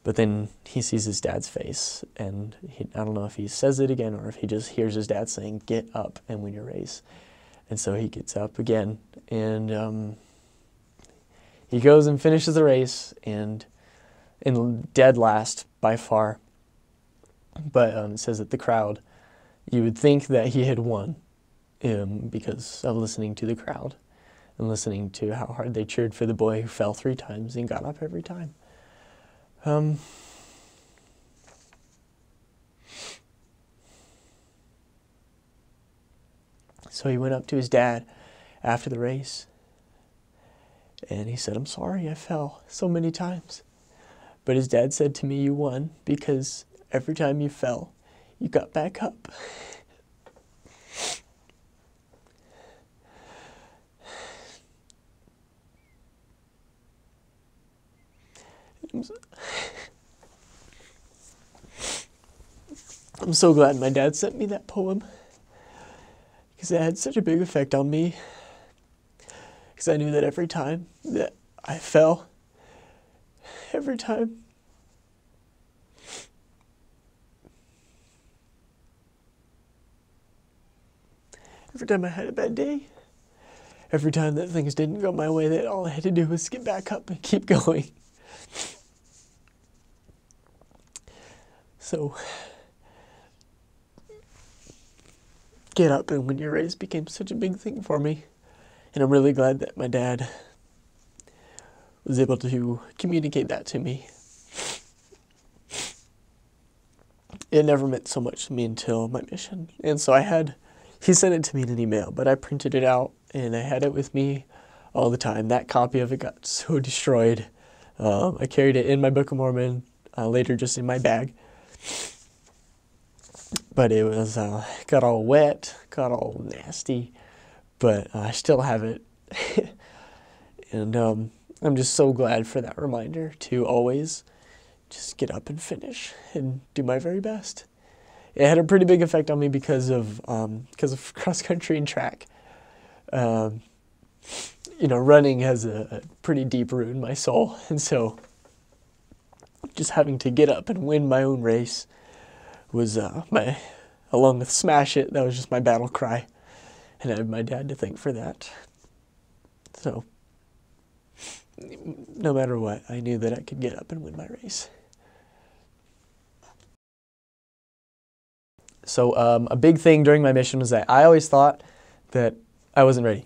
But then he sees his dad's face, and I don't know if he says it again or if he just hears his dad saying, get up and win your race. And so he gets up again, and he goes and finishes the race, and dead last by far. But it says that the crowd, you would think that he had won because of listening to the crowd and listening to how hard they cheered for the boy who fell 3 times and got up every time. So he went up to his dad after the race, and he said, I'm sorry I fell so many times. But his dad said to me, you won because every time you fell, you got back up. I'm so glad my dad sent me that poem, because it had such a big effect on me, because I knew that every time that I fell, every time I had a bad day, every time that things didn't go my way, that all I had to do was get back up and keep going. So, get up and win your race became such a big thing for me. And I'm really glad that my dad was able to communicate that to me. It never meant so much to me until my mission. And so he sent it to me in an email, but I printed it out and I had it with me all the time. That copy of it got so destroyed. I carried it in my Book of Mormon, later just in my bag. But it was, got all wet, got all nasty, but I still have it. And I'm just so glad for that reminder to always just get up and finish and do my very best. It had a pretty big effect on me because of cross country and track. Running has a pretty deep root in my soul, and so just having to get up and win my own race was along with smash it, that was just my battle cry. And I have my dad to thank for that. So, no matter what, I knew that I could get up and win my race. So, a big thing during my mission was that I always thought that I wasn't ready,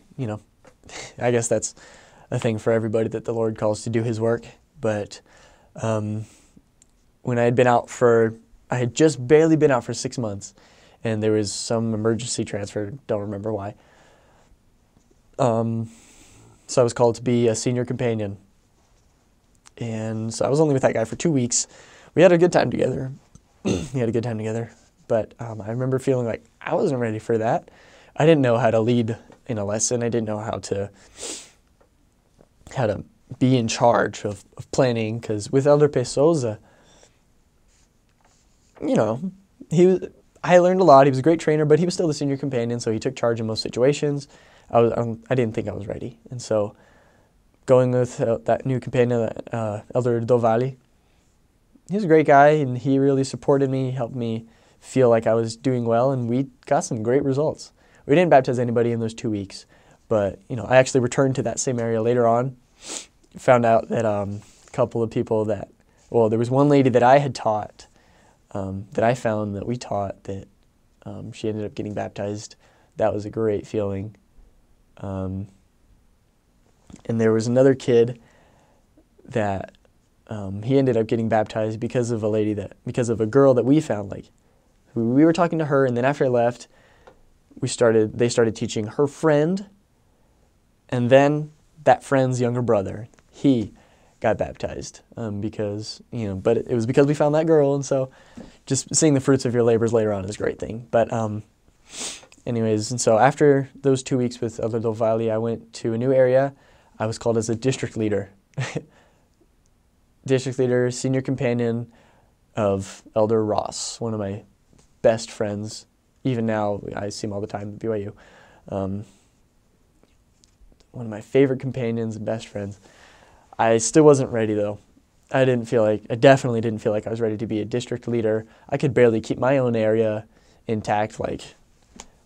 I guess that's a thing for everybody that the Lord calls to do His work. But when I had just barely been out for 6 months, and there was some emergency transfer, don't remember why. So I was called to be a senior companion. And so I was only with that guy for 2 weeks. We had a good time together. But I remember feeling like I wasn't ready for that. I didn't know how to lead in a lesson. I didn't know how to be in charge of planning, because with Elder Pesoza, you know, I learned a lot. He was a great trainer, but he was still the senior companion, so he took charge in most situations. I didn't think I was ready, and so going with that new companion, Elder Dovali, he was a great guy, and he really supported me, helped me feel like I was doing well, and we got some great results. We didn't baptize anybody in those 2 weeks, but I actually returned to that same area later on. Found out that a couple of people there was one lady that I had taught, that I found that we taught, that she ended up getting baptized. That was a great feeling. And there was another kid that he ended up getting baptized because of a girl that we found. Like, we were talking to her, and then after I left, they started teaching her friend, and then that friend's younger brother, he got baptized because, but it was because we found that girl, and so just seeing the fruits of your labors later on is a great thing. But anyways, and so after those 2 weeks with Elder Dovali, I went to a new area. I was called as a district leader. District leader, senior companion of Elder Ross, one of my best friends. Even now, I see him all the time at BYU. One of my favorite companions and best friends. I still wasn't ready, though. I definitely didn't feel like I was ready to be a district leader. I could barely keep my own area intact. Like,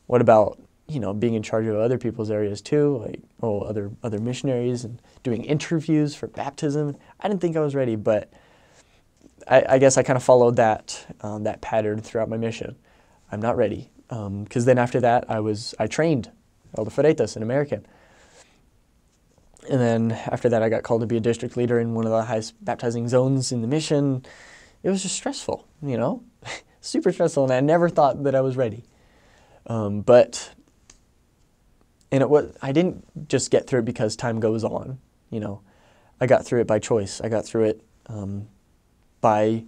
what about, being in charge of other people's areas too? Like, other missionaries, and doing interviews for baptism. I didn't think I was ready, but I guess I kind of followed that pattern throughout my mission. I'm not ready. Because then after that, I trained Elder Freitas, an American. And then after that, I got called to be a district leader in one of the highest baptizing zones in the mission. It was just stressful, super stressful, and I never thought that I was ready. But I didn't just get through it because time goes on, I got through it by choice. I got through it by,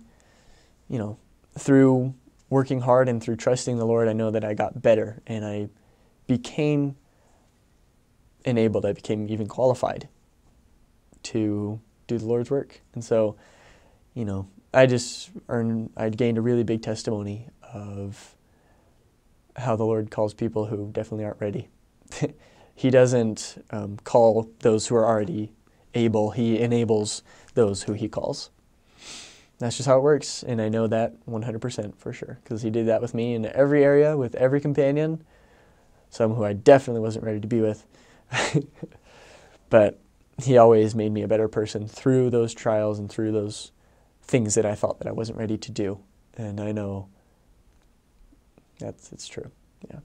through working hard and through trusting the Lord. I know that I got better, and I became enabled. I became even qualified to do the Lord's work. And so, I gained a really big testimony of how the Lord calls people who definitely aren't ready. He doesn't call those who are already able. He enables those who he calls. That's just how it works, and I know that 100% for sure, because he did that with me in every area, with every companion, some who I definitely wasn't ready to be with. But he always made me a better person through those trials and through those things that I thought that I wasn't ready to do. And I know it's true. Yeah.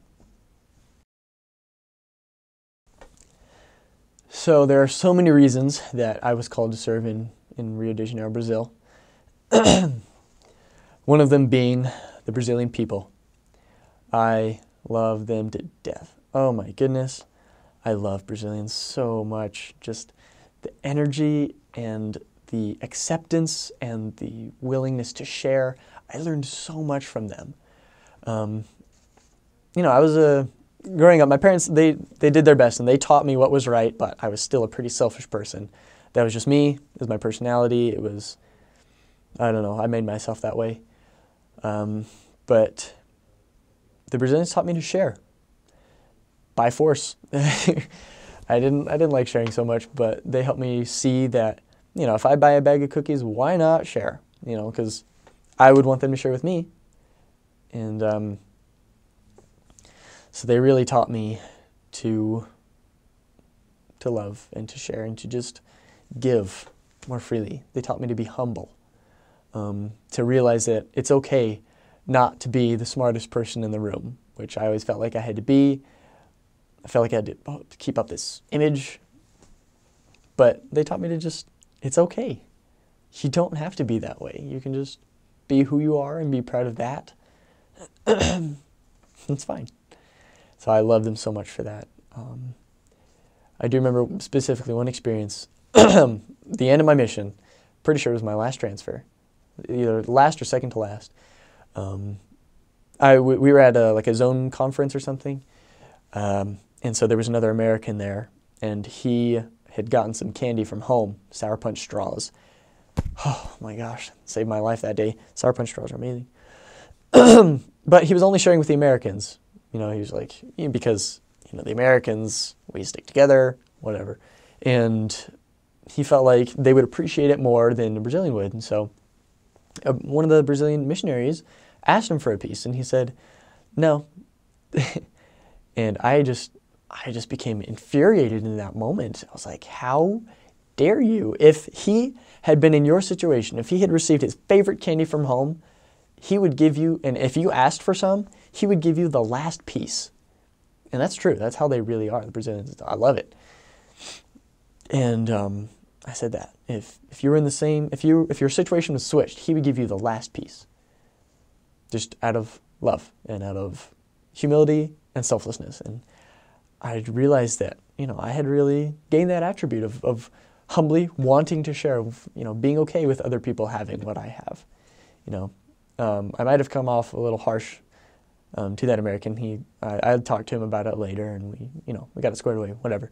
So there are so many reasons that I was called to serve in Rio de Janeiro, Brazil. One of them being the Brazilian people. I love them to death. Oh my goodness. I love Brazilians so much. Just the energy and the acceptance and the willingness to share. I learned so much from them. I was growing up, my parents, they did their best, and they taught me what was right, but I was still a pretty selfish person. That was just me. It was my personality. It was, I don't know, I made myself that way. But the Brazilians taught me to share by force. I didn't like sharing so much, but they helped me see that, if I buy a bag of cookies, why not share? Because I would want them to share with me. And so they really taught me to love and to share and to just give more freely. They taught me to be humble, to realize that it's okay not to be the smartest person in the room, which I always felt like I had to be. I felt like I had to keep up this image. But they taught me to it's okay. You don't have to be that way. You can just be who you are and be proud of that. It's fine. So I love them so much for that. I do remember specifically one experience, the end of my mission, pretty sure it was my last transfer, either last or second to last. We were at a zone conference or something, And so there was another American there, and he had gotten some candy from home, Sour Punch straws. Oh my gosh, saved my life that day. Sour Punch straws are amazing. But he was only sharing with the Americans. He was like, because, the Americans, we stick together, whatever. And he felt like they would appreciate it more than the Brazilian would. And so one of the Brazilian missionaries asked him for a piece, and he said, no. And I just became infuriated in that moment. I was like, how dare you? If he had been in your situation, if he had received his favorite candy from home, he would give you, and if you asked for some, he would give you the last piece. And that's true. That's how they really are, the Brazilians. I love it. And I said that. If you were in the same, if your situation was switched, he would give you the last piece. Just out of love and out of humility and selflessness. And I realized that, I had really gained that attribute of humbly wanting to share, being okay with other people having what I have. I might have come off a little harsh to that American. I talked to him about it later, and we got it squared away, whatever.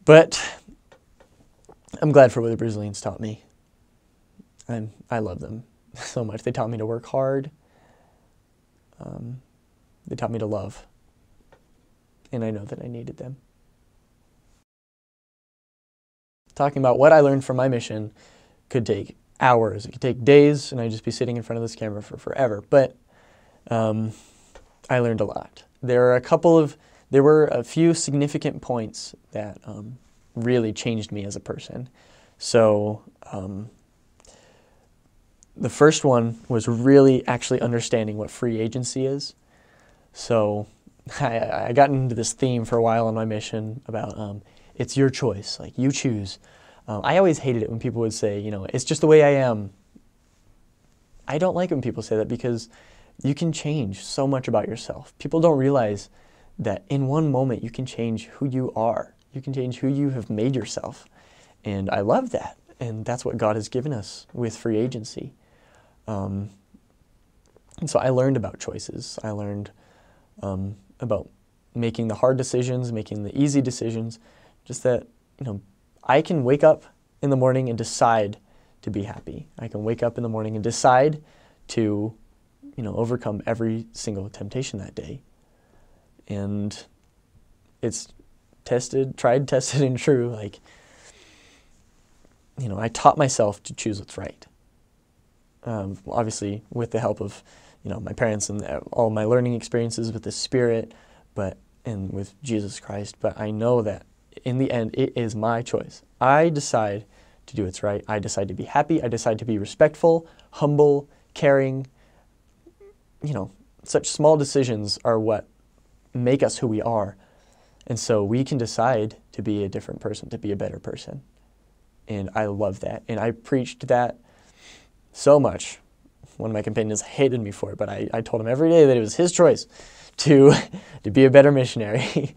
But I'm glad for what the Brazilians taught me. I love them so much. They taught me to work hard. They taught me to love. And I know that I needed them. Talking about what I learned from my mission could take hours. It could take days, and I'd just be sitting in front of this camera for forever. But I learned a lot. There were a few significant points that really changed me as a person. So the first one was really actually understanding what free agency is. So I got into this theme for a while on my mission about it's your choice, like you choose. I always hated it when people would say, it's just the way I am. I don't like when people say that, because you can change so much about yourself. People don't realize that in one moment you can change who you are. You can change who you have made yourself. And I love that. And that's what God has given us with free agency. And so I learned about choices. I learned about making the hard decisions, making the easy decisions, just that, I can wake up in the morning and decide to be happy. I can wake up in the morning and decide to, overcome every single temptation that day. And it's tried, tested, and true. Like, I taught myself to choose what's right. Obviously, with the help of, my parents and all my learning experiences with the Spirit, and with Jesus Christ. But I know that in the end, it is my choice. I decide to do what's right. I decide to be happy. I decide to be respectful, humble, caring. Such small decisions are what make us who we are. And so we can decide to be a different person, to be a better person. And I love that. And I preached that so much. One of my companions hated me for it, but I told him every day that it was his choice to be a better missionary.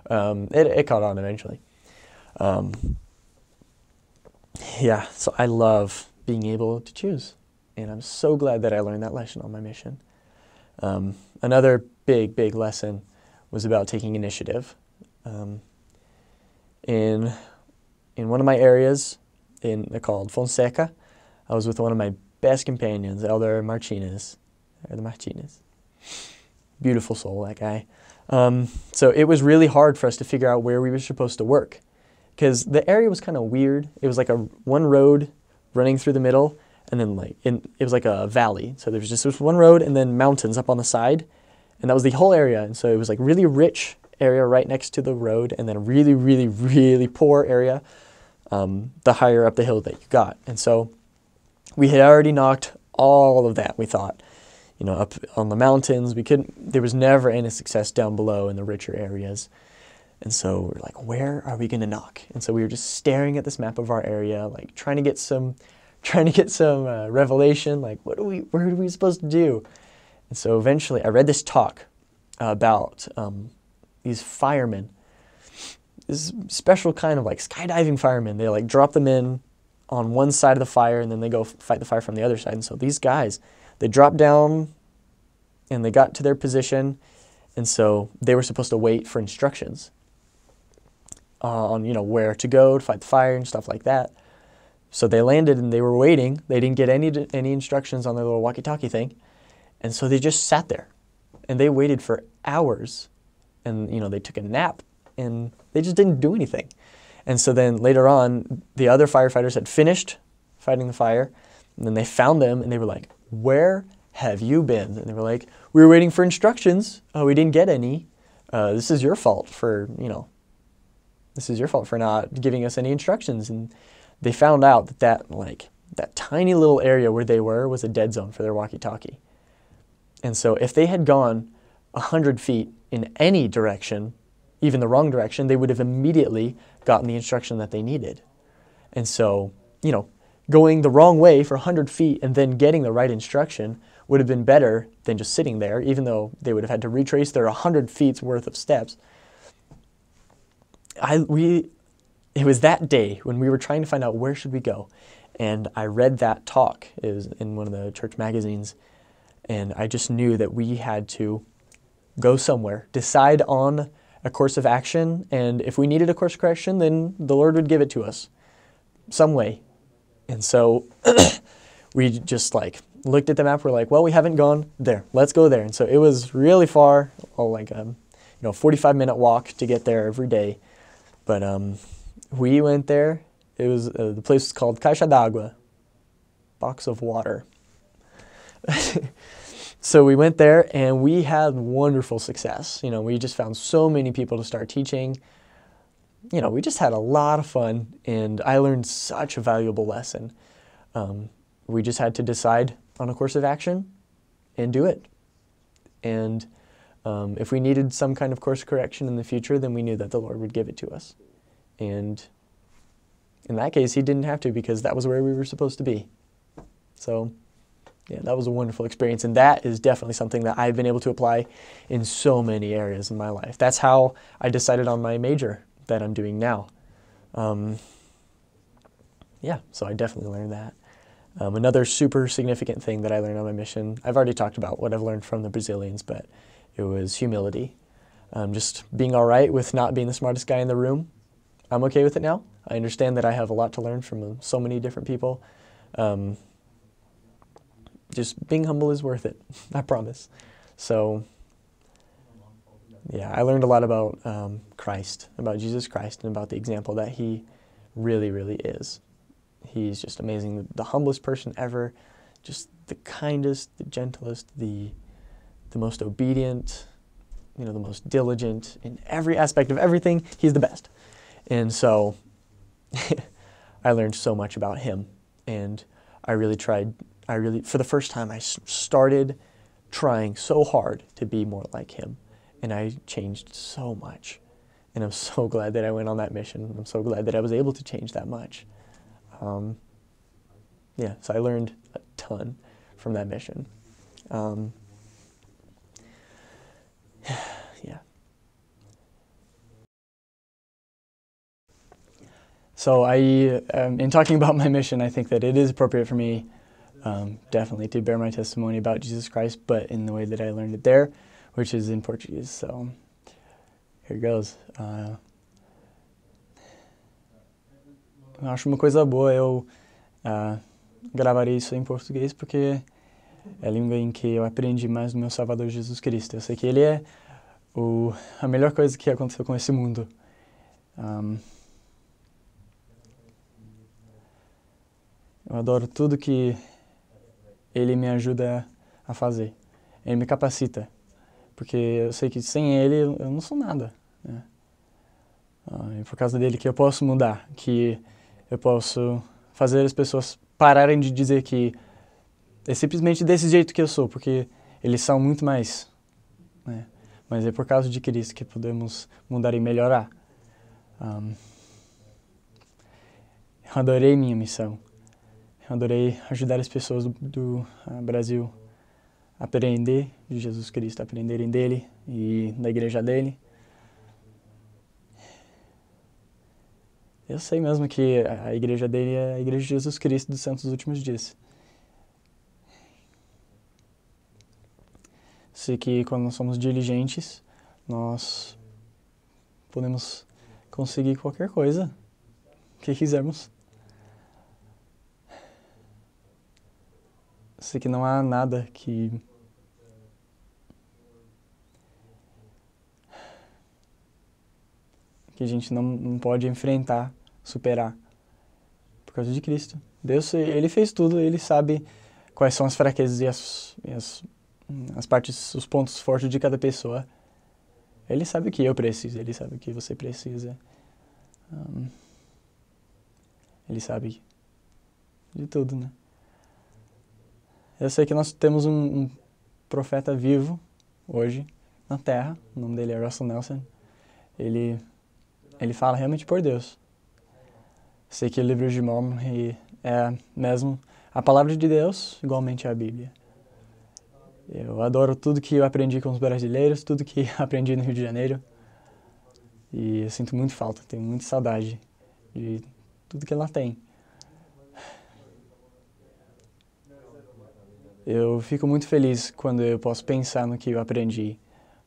It caught on eventually. So I love being able to choose. And I'm so glad that I learned that lesson on my mission. Another big lesson was about taking initiative. In one of my areas, called Fonseca, I was with one of my best companions, Elder Martinez. Beautiful soul, that guy. So it was really hard for us to figure out where we were supposed to work, because the area was kind of weird. It was like one road running through the middle, and then it was like a valley. So there was just this one road and then mountains up on the side, and that was the whole area. And so it was like really rich area right next to the road, and then a really, really, really poor area the higher up the hill that you got. And so we had already knocked all of that, we thought. Up on the mountains, there was never any success down below in the richer areas. And so we were like, where are we going to knock? And so we were just staring at this map of our area, like trying to get some revelation, like where are we supposed to do? And so eventually I read this talk about these firemen, this special kind of like skydiving firemen. They like drop them in on one side of the fire, and then they go fight the fire from the other side. And so these guys, they dropped down and they got to their position, And so they were supposed to wait for instructions on, where to go to fight the fire and stuff like that. So they landed and they were waiting. They didn't get any instructions on their little walkie-talkie thing. And so they just sat there and they waited for hours. And, they took a nap and they just didn't do anything. And so then later on, the other firefighters had finished fighting the fire. And then they found them and they were like, "Where have you been?" And they were like, "We were waiting for instructions. We didn't get any. This is your fault for, this is your fault for not giving us any instructions." And they found out that tiny little area where they were was a dead zone for their walkie-talkie. And so if they had gone 100 feet in any direction, even the wrong direction, they would have immediately gotten the instruction that they needed. And so, going the wrong way for 100 feet and then getting the right instruction would have been better than just sitting there, even though they would have had to retrace their 100 feet's worth of steps. It was that day when we were trying to find out where should we go, and I read that talk. It was in one of the church magazines, and I just knew that we had to go somewhere, decide on a course of action, and if we needed a course of correction, then the Lord would give it to us some way. And so we just looked at the map. We're like, well, we haven't gone there. Let's go there. And so it was really far, 45-minute walk to get there every day. But we went there. It was the place was called Caixa d'Água, box of water. So we went there and we had wonderful success. We just found so many people to start teaching. We just had a lot of fun, and I learned such a valuable lesson. We just had to decide on a course of action and do it. And if we needed some kind of course correction in the future, then we knew that the Lord would give it to us. And in that case, He didn't have to, because that was where we were supposed to be. So, yeah, that was a wonderful experience, and that is definitely something that I've been able to apply in so many areas in my life. That's how I decided on my major that I'm doing now. So I definitely learned that. Another super significant thing that I learned on my mission, I've already talked about what I've learned from the Brazilians, but it was humility. Just being all right with not being the smartest guy in the room. I'm okay with it now. I understand that I have a lot to learn from so many different people. Just being humble is worth it, I promise. So, yeah, I learned a lot about Christ, about Jesus Christ, and about the example that He really, really is. He's just amazing, the humblest person ever, just the kindest, the gentlest, the most obedient, the most diligent in every aspect of everything. He's the best. And so I learned so much about Him, and for the first time, I started trying so hard to be more like Him, and I changed so much. And I'm so glad that I went on that mission. I'm so glad that I was able to change that much. So I learned a ton from that mission. So in talking about my mission, I think that it is appropriate for me definitely to bear my testimony about Jesus Christ, but in the way that I learned it there, which is in Portuguese. So here goes. Eu acho uma coisa boa eu gravar isso em português, porque é a língua em que eu aprendi mais do meu Salvador Jesus Cristo. Eu sei que Ele é a melhor coisa que aconteceu com esse mundo. Eu adoro tudo que Ele me ajuda a fazer. Ele me capacita, porque eu sei que sem Ele eu não sou nada, né? É por causa dele que eu posso mudar, que eu posso fazer as pessoas pararem de dizer que é simplesmente desse jeito que eu sou, porque eles são muito mais, né? Mas é por causa de Cristo que podemos mudar e melhorar. Eu adorei minha missão. Eu adorei ajudar as pessoas do Brasil a aprender de Jesus Cristo, a aprenderem dele e da igreja dele. Eu sei mesmo que a igreja dele é a igreja de Jesus Cristo dos Santos dos Últimos Dias. Sei que quando nós somos diligentes, nós podemos conseguir qualquer coisa que quisermos. Sei que não há nada que a gente não pode enfrentar, superar, por causa de Cristo. Deus, Ele fez tudo, Ele sabe quais são as fraquezas e as partes, os pontos fortes de cada pessoa. Ele sabe o que eu preciso, Ele sabe o que você precisa. Ele sabe de tudo, né? Eu sei que nós temos um profeta vivo hoje na Terra, o nome dele é Russell Nelson. Ele fala realmente por Deus. Sei que o livro de Mormon é mesmo a palavra de Deus, igualmente a Bíblia. Eu adoro tudo que eu aprendi com os brasileiros, tudo que aprendi no Rio de Janeiro. E eu sinto muito falta, tenho muita saudade de tudo que ela tem. Eu fico muito feliz quando eu posso pensar no que eu aprendi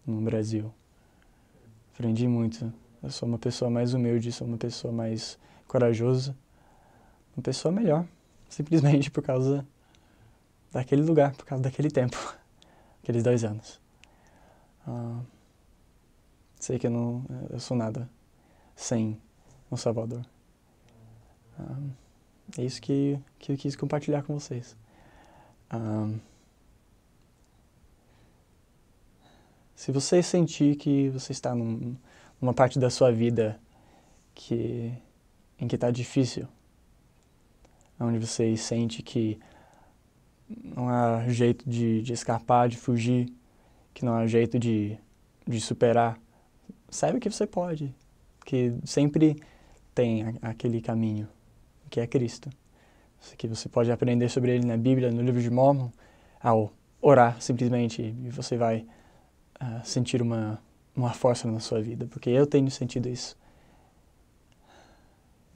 no Brasil. Aprendi muito. Eu sou uma pessoa mais humilde, sou uma pessoa mais corajosa, uma pessoa melhor, simplesmente por causa daquele lugar, por causa daquele tempo, aqueles 2 anos. Sei que eu sou nada sem o Salvador. É isso que eu quis compartilhar com vocês. Se você sentir que você está numa parte da sua vida em que está difícil, onde você sente que não há jeito de escapar, de fugir, que não há jeito de superar, saiba que você pode, que sempre tem aquele caminho, que é Cristo. Que você pode aprender sobre ele na Bíblia, no livro de Mormon, ao orar simplesmente, e você vai sentir uma força na sua vida, porque eu tenho sentido isso.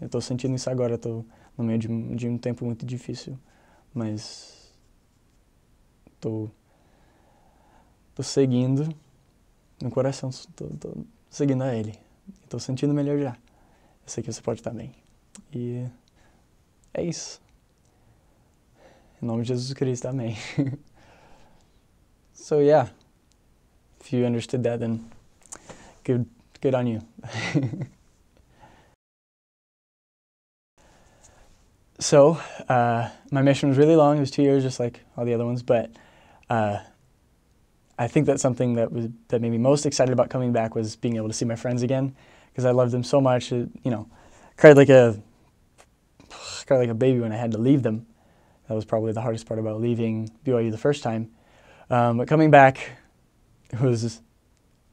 Eu estou sentindo isso agora, estou no meio de um tempo muito difícil, mas estou seguindo no coração, estou seguindo a Ele, estou sentindo melhor já. Eu sei que você pode também. E é isso. Em nome de Jesus Cristo, amém. So yeah, if you understood that, then good on you. So, my mission was really long. It was 2 years, just like all the other ones. But I think that something that made me most excited about coming back was being able to see my friends again, because I loved them so much. Cried like a baby when I had to leave them. That was probably the hardest part about leaving BYU the first time. But coming back, it was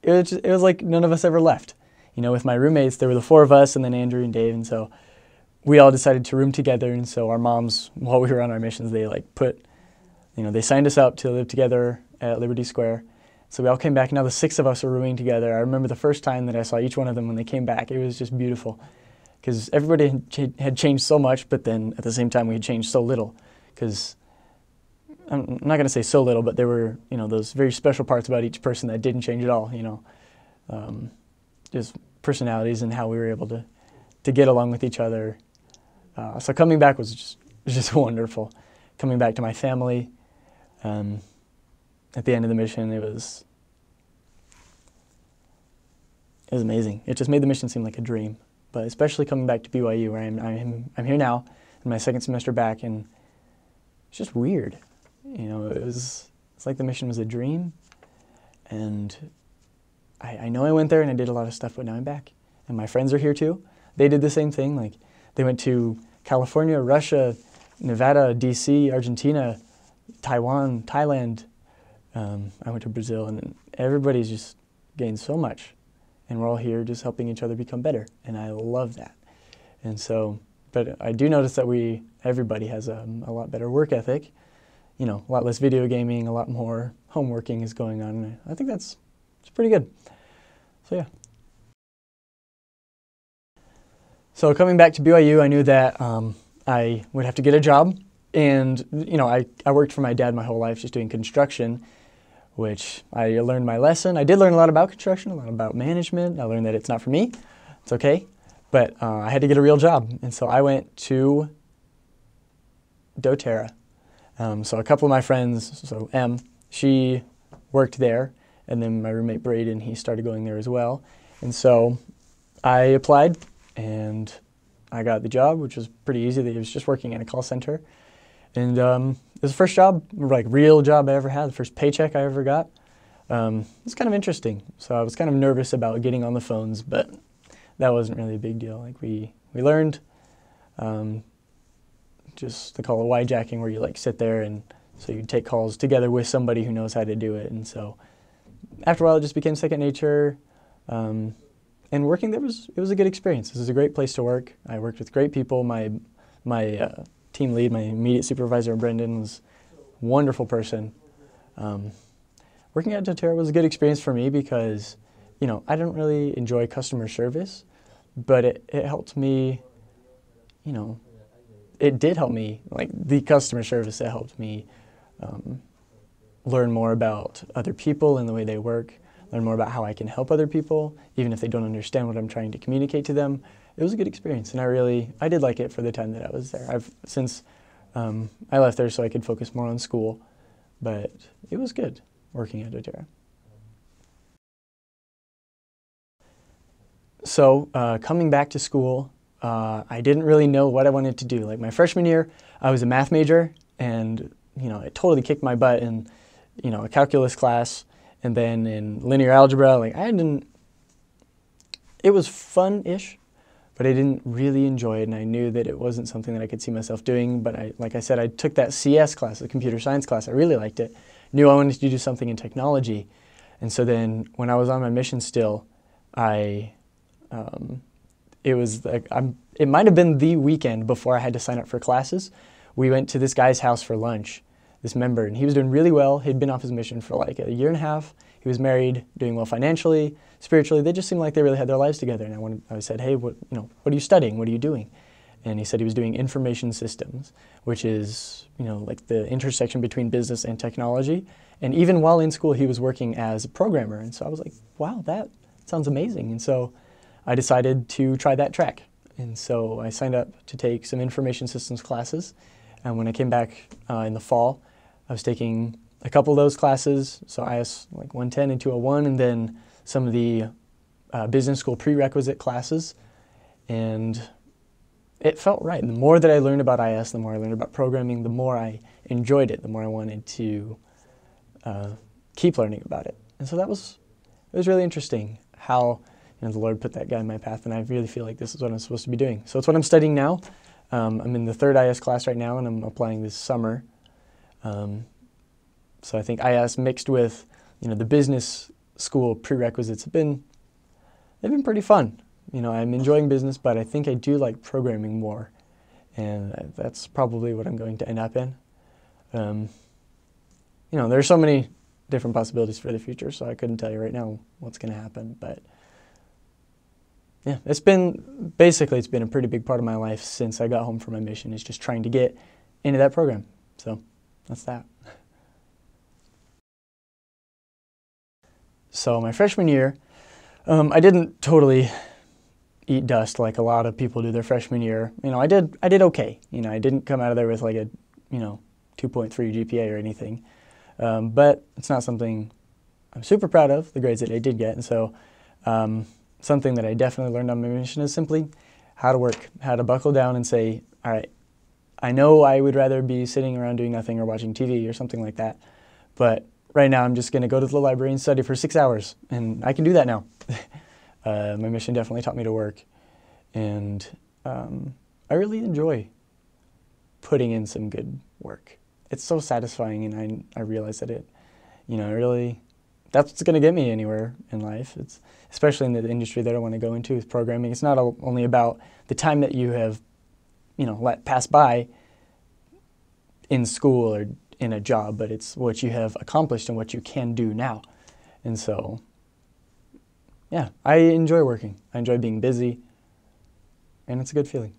like none of us ever left. With my roommates, there were the 4 of us, and then Andrew and Dave, and so we all decided to room together. And so our moms, while we were on our missions, they they signed us up to live together at Liberty Square. So we all came back. Now the 6 of us are rooming together. I remember the first time that I saw each one of them when they came back. It was just beautiful, because everybody had changed so much, but then at the same time we had changed so little. Because I'm not going to say so little, but there were, those very special parts about each person that didn't change at all, just personalities and how we were able to get along with each other. So coming back was just wonderful. Coming back to my family, at the end of the mission, it was amazing. It just made the mission seem like a dream. But especially coming back to BYU, where I'm here now, in my 2nd semester back, and it's just weird. It's like the mission was a dream, and I know I went there and I did a lot of stuff, but now I'm back. And my friends are here too. They did the same thing. Like, they went to California, Russia, Nevada, DC, Argentina, Taiwan, Thailand. I went to Brazil, and everybody's just gained so much. And we're all here just helping each other become better. And I love that. And so, but I do notice that everybody has a lot better work ethic. A lot less video gaming, a lot more homeworking is going on. And I think it's pretty good. So yeah. So coming back to BYU, I knew that I would have to get a job. And, I worked for my dad my whole life just doing construction. which I learned my lesson. I did learn a lot about construction, a lot about management. I learned that it's not for me. It's okay. But I had to get a real job. And so I went to doTERRA. So a couple of my friends, so Em, she worked there. And then my roommate Braden, he started going there as well. And so I applied and I got the job, which was pretty easy. It was just working in a call center. And it was the first job, like real job I ever had, the first paycheck I ever got. It was kind of interesting. So I was kind of nervous about getting on the phones, but that wasn't really a big deal. Like we learned just they call it Y-jacking, where you like sit there and so you take calls together with somebody who knows how to do it. And so after a while, it just became second nature. And working there it was a good experience. This is a great place to work. I worked with great people. My team lead, my immediate supervisor, Brendan, was a wonderful person. Working at doTERRA was a good experience for me because, you know, I didn't really enjoy customer service, but it helped me, you know, it did help me, like the customer service, it helped me learn more about other people and the way they work, learn more about how I can help other people, even if they don't understand what I'm trying to communicate to them. It was a good experience, and I did like it for the time that I was there. Since I left there so I could focus more on school, but it was good working at doTERRA. So coming back to school, I didn't really know what I wanted to do. Like my freshman year, I was a math major, and you know, it totally kicked my butt in, you know, a calculus class, and then in linear algebra. Like it was fun-ish, but I didn't really enjoy it, and I knew that it wasn't something that I could see myself doing. But like I said, I took that CS class, the computer science class. I really liked it. Knew I wanted to do something in technology, and so then when I was on my mission still, it was like it might have been the weekend before I had to sign up for classes. We went to this guy's house for lunch, this member, and he was doing really well. He'd been off his mission for like a year and a half. He was married, doing well financially, spiritually. They just seemed like they really had their lives together. And I said, hey, what are you studying? What are you doing? And he said he was doing information systems, which is, you know, like the intersection between business and technology. And even while in school, he was working as a programmer. And so I was like, wow, that sounds amazing. And so I decided to try that track. And so I signed up to take some information systems classes. And when I came back in the fall, I was taking a couple of those classes, so IS like 110 and 201, and then some of the business school prerequisite classes. And it felt right. The more that I learned about IS, the more I learned about programming, the more I enjoyed it, the more I wanted to keep learning about it. And so it was really interesting how the Lord put that guy in my path, and I really feel like this is what I'm supposed to be doing. So it's what I'm studying now. I'm in the third IS class right now, and I'm applying this summer. So I think IS mixed with, the business school prerequisites they've been pretty fun. I'm enjoying business, but I think I do like programming more, and that's probably what I'm going to end up in. There's so many different possibilities for the future, so I couldn't tell you right now what's going to happen, but yeah, it's been a pretty big part of my life since I got home from my mission, is just trying to get into that program. So that's that. So my freshman year, I didn't totally eat dust like a lot of people do their freshman year. I did okay. I didn't come out of there with like a 2.3 GPA or anything, but it's not something I'm super proud of, the grades that I did get. And so something that I definitely learned on my mission is simply how to work, how to buckle down and say, all right, I know I would rather be sitting around doing nothing or watching TV or something like that, but right now I'm just going to go to the library and study for 6 hours, and I can do that now. My mission definitely taught me to work, and I really enjoy putting in some good work. It's so satisfying, and I realize that that's what's going to get me anywhere in life. It's especially in the industry that I want to go into with programming. It's not only about the time that you have, let pass by in school or in a job, but it's what you have accomplished and what you can do now. And so, yeah, I enjoy working. I enjoy being busy, and it's a good feeling.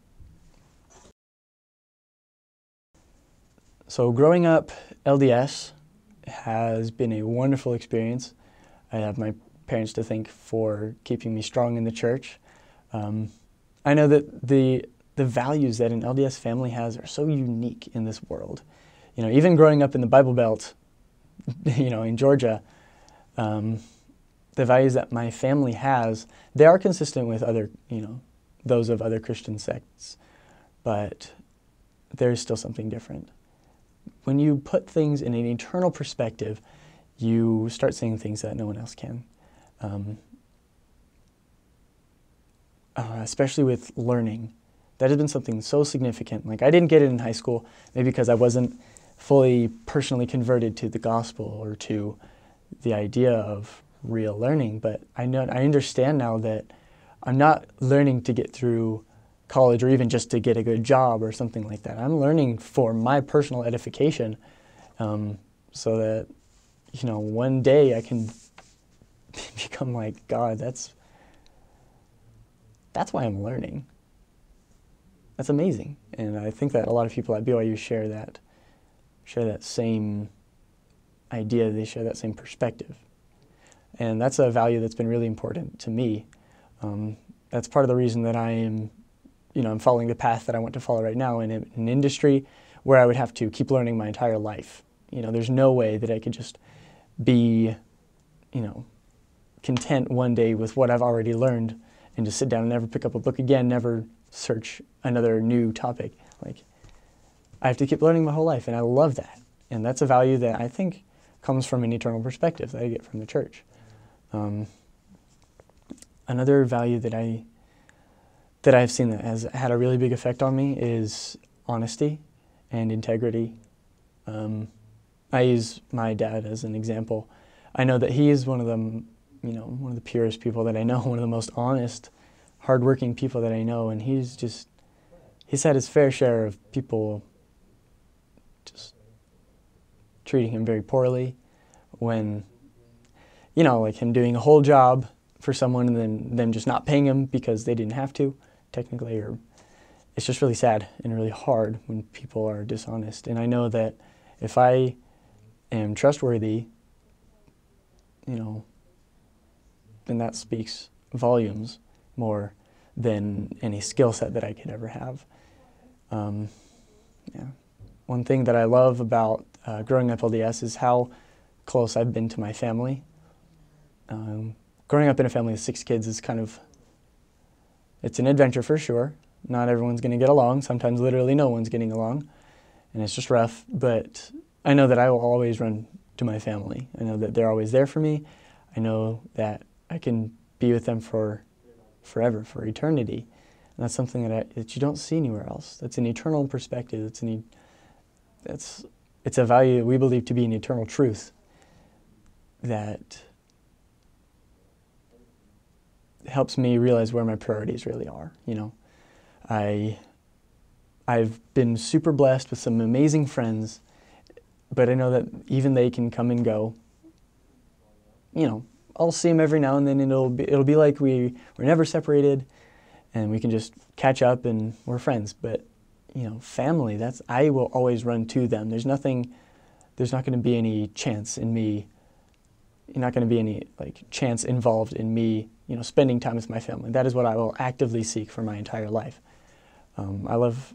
So growing up LDS, has been a wonderful experience. I have my parents to thank for keeping me strong in the church. I know that the values that an LDS family has are so unique in this world. You know, even growing up in the Bible Belt, you know, in Georgia, the values that my family has, they are consistent with other, you know, those of other Christian sects, but there's still something different. When you put things in an eternal perspective, you start seeing things that no one else can. Especially with learning. That has been something so significant. Like, I didn't get it in high school, maybe because I wasn't fully personally converted to the gospel or to the idea of real learning, but I understand now that I'm not learning to get through college or even just to get a good job or something like that. I'm learning for my personal edification, so that, you know, one day I can become like God. That's why I'm learning. That's amazing, and I think that a lot of people at BYU share that same idea. They share that same perspective, and that's a value that's been really important to me. That's part of the reason that I am, you know, I'm following the path that I want to follow right now in an industry where I would have to keep learning my entire life. You know, there's no way that I could just be, you know, content one day with what I've already learned and just sit down and never pick up a book again, never search another new topic. Like, I have to keep learning my whole life, and I love that. And that's a value that I think comes from an eternal perspective that I get from the church. Another value that I've seen that has had a really big effect on me is honesty and integrity. I use my dad as an example. I know that he is one of the purest people that I know, one of the most honest, hardworking people that I know, and he's had his fair share of people just treating him very poorly, when, you know, like him doing a whole job for someone and then them just not paying him because they didn't have to, technically, or it's just really sad and really hard when people are dishonest. And I know that if I am trustworthy, you know, then that speaks volumes more than any skill set that I could ever have. One thing that I love about growing up LDS is how close I've been to my family. Growing up in a family of 6 kids is it's an adventure for sure. Not everyone's going to get along. Sometimes literally no one's getting along, and it's just rough. But I know that I will always run to my family. I know that they're always there for me. I know that I can be with them for forever, for eternity. And that's something that you don't see anywhere else. That's an eternal perspective. It's a value that we believe to be an eternal truth that helps me realize where my priorities really are. You know, I've been super blessed with some amazing friends, but I know that even they can come and go. You know, I'll see them every now and then, and it'll be like we're never separated, and we can just catch up and we're friends. But, you know, family, I will always run to them. There's not going to be any chance in me. You're not going to be any chance involved in me, you know, spending time with my family. That is what I will actively seek for my entire life. I love,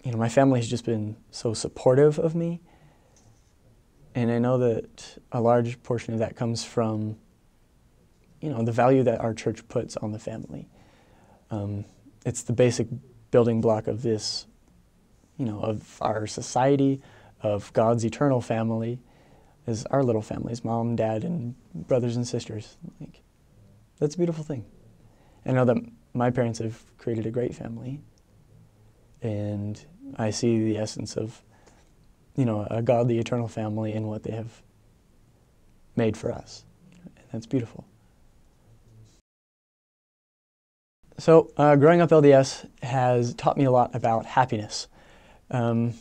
you know, my family has just been so supportive of me, and I know that a large portion of that comes from, you know, the value that our church puts on the family. It's the basic building block of this, you know, of our society, of God's eternal family, is our little families, mom, dad, and brothers and sisters. That's a beautiful thing. I know that my parents have created a great family, and I see the essence of, you know, a godly eternal family in what they have made for us. And that's beautiful. So growing up LDS has taught me a lot about happiness. My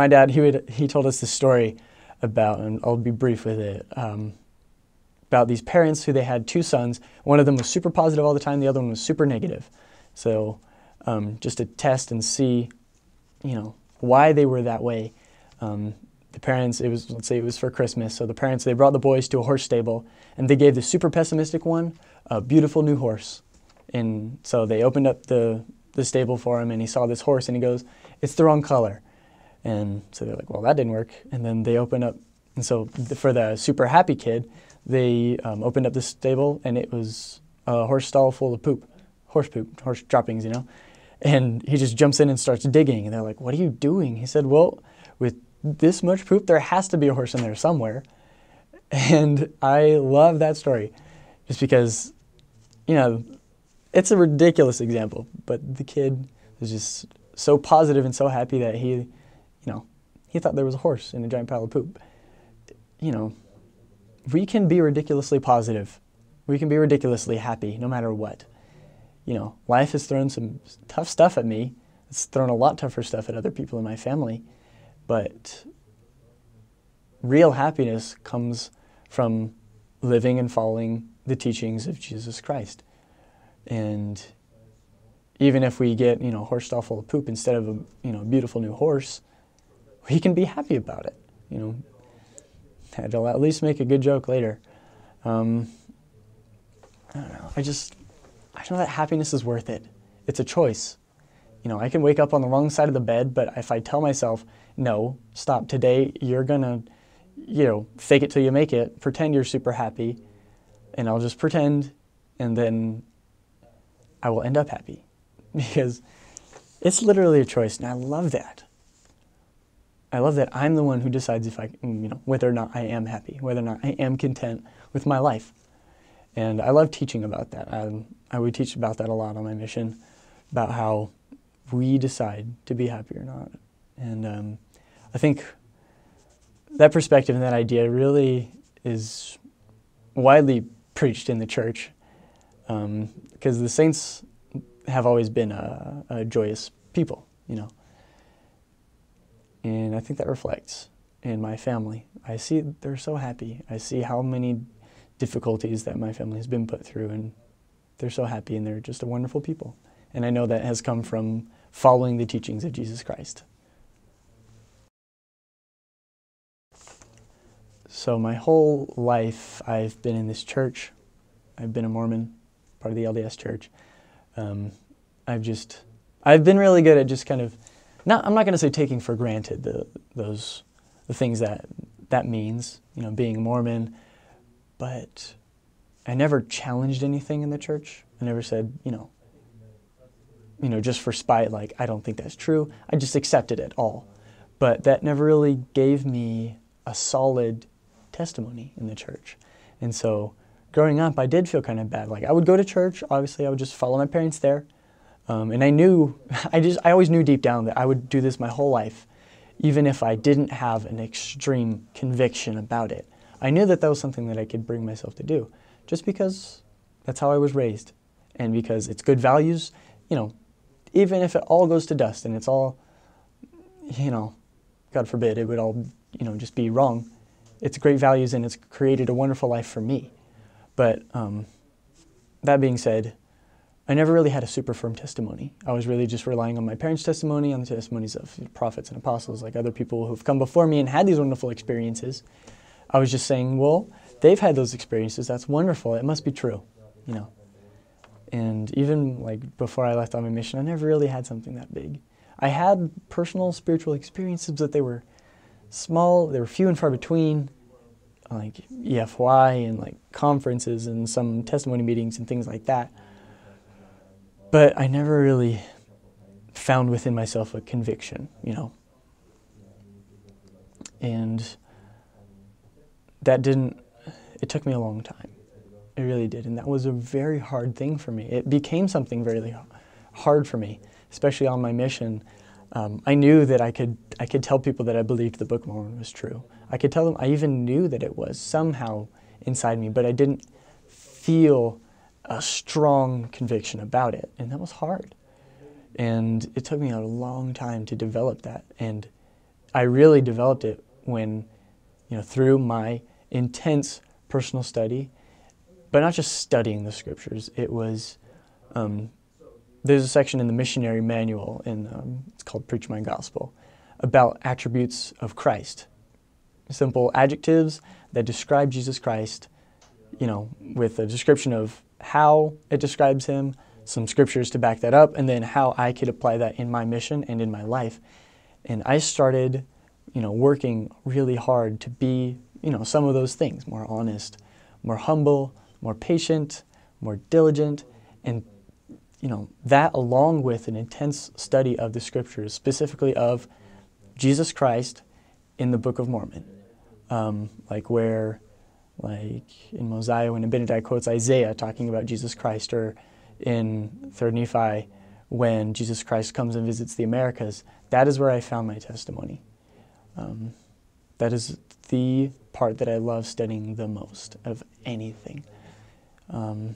dad, he told us this story about, and I'll be brief with it, about these parents who they had 2 sons. One of them was super positive all the time, the other one was super negative. So just to test and see, you know, why they were that way, the parents, let's say it was for Christmas, so the parents, they brought the boys to a horse stable, and they gave the super pessimistic one a beautiful new horse. And so they opened up the stable for him, and he saw this horse, and he goes, "It's the wrong color." And so they're like, well, that didn't work. And then they open up, and so for the super happy kid, they opened up the stable, and it was a horse stall full of poop, horse droppings, you know. And he just jumps in and starts digging, and they're like, "What are you doing?" He said, "Well, with this much poop, there has to be a horse in there somewhere." And I love that story, just because, you know, it's a ridiculous example, but the kid was just so positive and so happy that he thought there was a horse in a giant pile of poop. You know, we can be ridiculously positive. We can be ridiculously happy no matter what. You know, life has thrown some tough stuff at me. It's thrown a lot tougher stuff at other people in my family. But real happiness comes from living and following the teachings of Jesus Christ. And even if we get, a horse stall full of poop instead of a beautiful new horse, we can be happy about it. It'll at least make a good joke later. I don't know. I know that happiness is worth it. It's a choice. I can wake up on the wrong side of the bed, but if I tell myself, no, stop, today you're gonna, fake it till you make it, pretend you're super happy, and I'll just pretend, and then I will end up happy. Because it's literally a choice, and I love that. I love that I'm the one who decides if whether or not I am happy, whether or not I am content with my life. And I love teaching about that. I would teach about that a lot on my mission, about how we decide to be happy or not. And I think that perspective and that idea really is widely preached in the church, because the saints have always been a joyous people, And I think that reflects in my family. I see they're so happy. I see how many difficulties that my family has been put through, and they're so happy, and they're just a wonderful people. And I know that has come from following the teachings of Jesus Christ. So my whole life, I've been in this church. I've been a Mormon, part of the LDS church. I've been really good at just kind of, I'm not going to say taking for granted the things that means, being a Mormon, but I never challenged anything in the church. I never said, just for spite, like, I don't think that's true. I just accepted it all. But that never really gave me a solid testimony in the church. And so growing up, I did feel kind of bad. Like, I would go to church. Obviously, I would just follow my parents there. And I always knew deep down that I would do this my whole life, even if I didn't have an extreme conviction about it. I knew that was something that I could bring myself to do, just because that's how I was raised, and because it's good values, even if it all goes to dust and it's all, God forbid, it would all, just be wrong. It's great values, and it's created a wonderful life for me. But that being said, I never really had a super firm testimony. I was really just relying on my parents' testimony, on the testimonies of prophets and apostles, like other people who've come before me and had these wonderful experiences. I was just saying, well, they've had those experiences. That's wonderful. It must be true, And even like before I left on my mission, I never really had something that big. I had personal spiritual experiences, but they were small. They were few and far between, like EFY and like conferences and some testimony meetings and things like that. But I never really found within myself a conviction, And it took me a long time. It really did. And that was a very hard thing for me. It became something very hard for me, especially on my mission. I knew that I could tell people that I believed the Book of Mormon was true. I could tell them, I even knew that it was somehow inside me, but I didn't feel a strong conviction about it. And that was hard. And it took me a long time to develop that. And I really developed it when, through my intense personal study, but not just studying the scriptures. It was, there's a section in the missionary manual, it's called Preach My Gospel, about attributes of Christ. simple adjectives that describe Jesus Christ, with a description of how it describes him, some scriptures to back that up, and then how I could apply that in my mission and in my life. And I started, working really hard to be, some of those things, more honest, more humble, more patient, more diligent, and, that along with an intense study of the scriptures, specifically of Jesus Christ in the Book of Mormon. Like in Mosiah when Abinadi quotes Isaiah talking about Jesus Christ, or in 3rd Nephi when Jesus Christ comes and visits the Americas. That is where I found my testimony. That is the part that I love studying the most of anything. And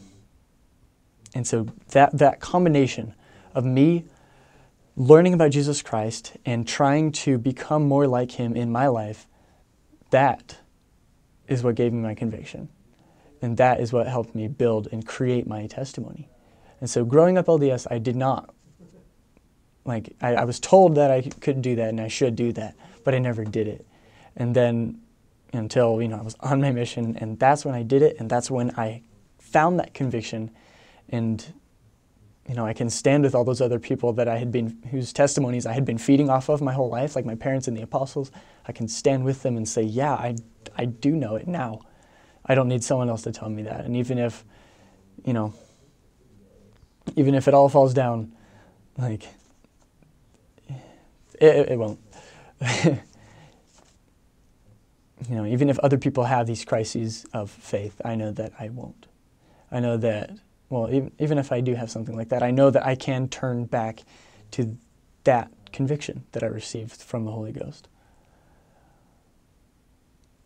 so that combination of me learning about Jesus Christ and trying to become more like him in my life, that is what gave me my conviction. And that is what helped me build and create my testimony. And so growing up LDS, I did not, I was told that I could do that and I should do that, but I never did it. And then until, I was on my mission, and that's when I did it, and that's when I found that conviction. And, I can stand with all those other people that whose testimonies I had been feeding off of my whole life, like my parents and the apostles. I can stand with them and say, yeah, I do know it now. I don't need someone else to tell me that. And even if it all falls down, it won't. Even if other people have these crises of faith, I know that I won't. I know that, even if I do have something like that, I know that I can turn back to that conviction that I received from the Holy Ghost.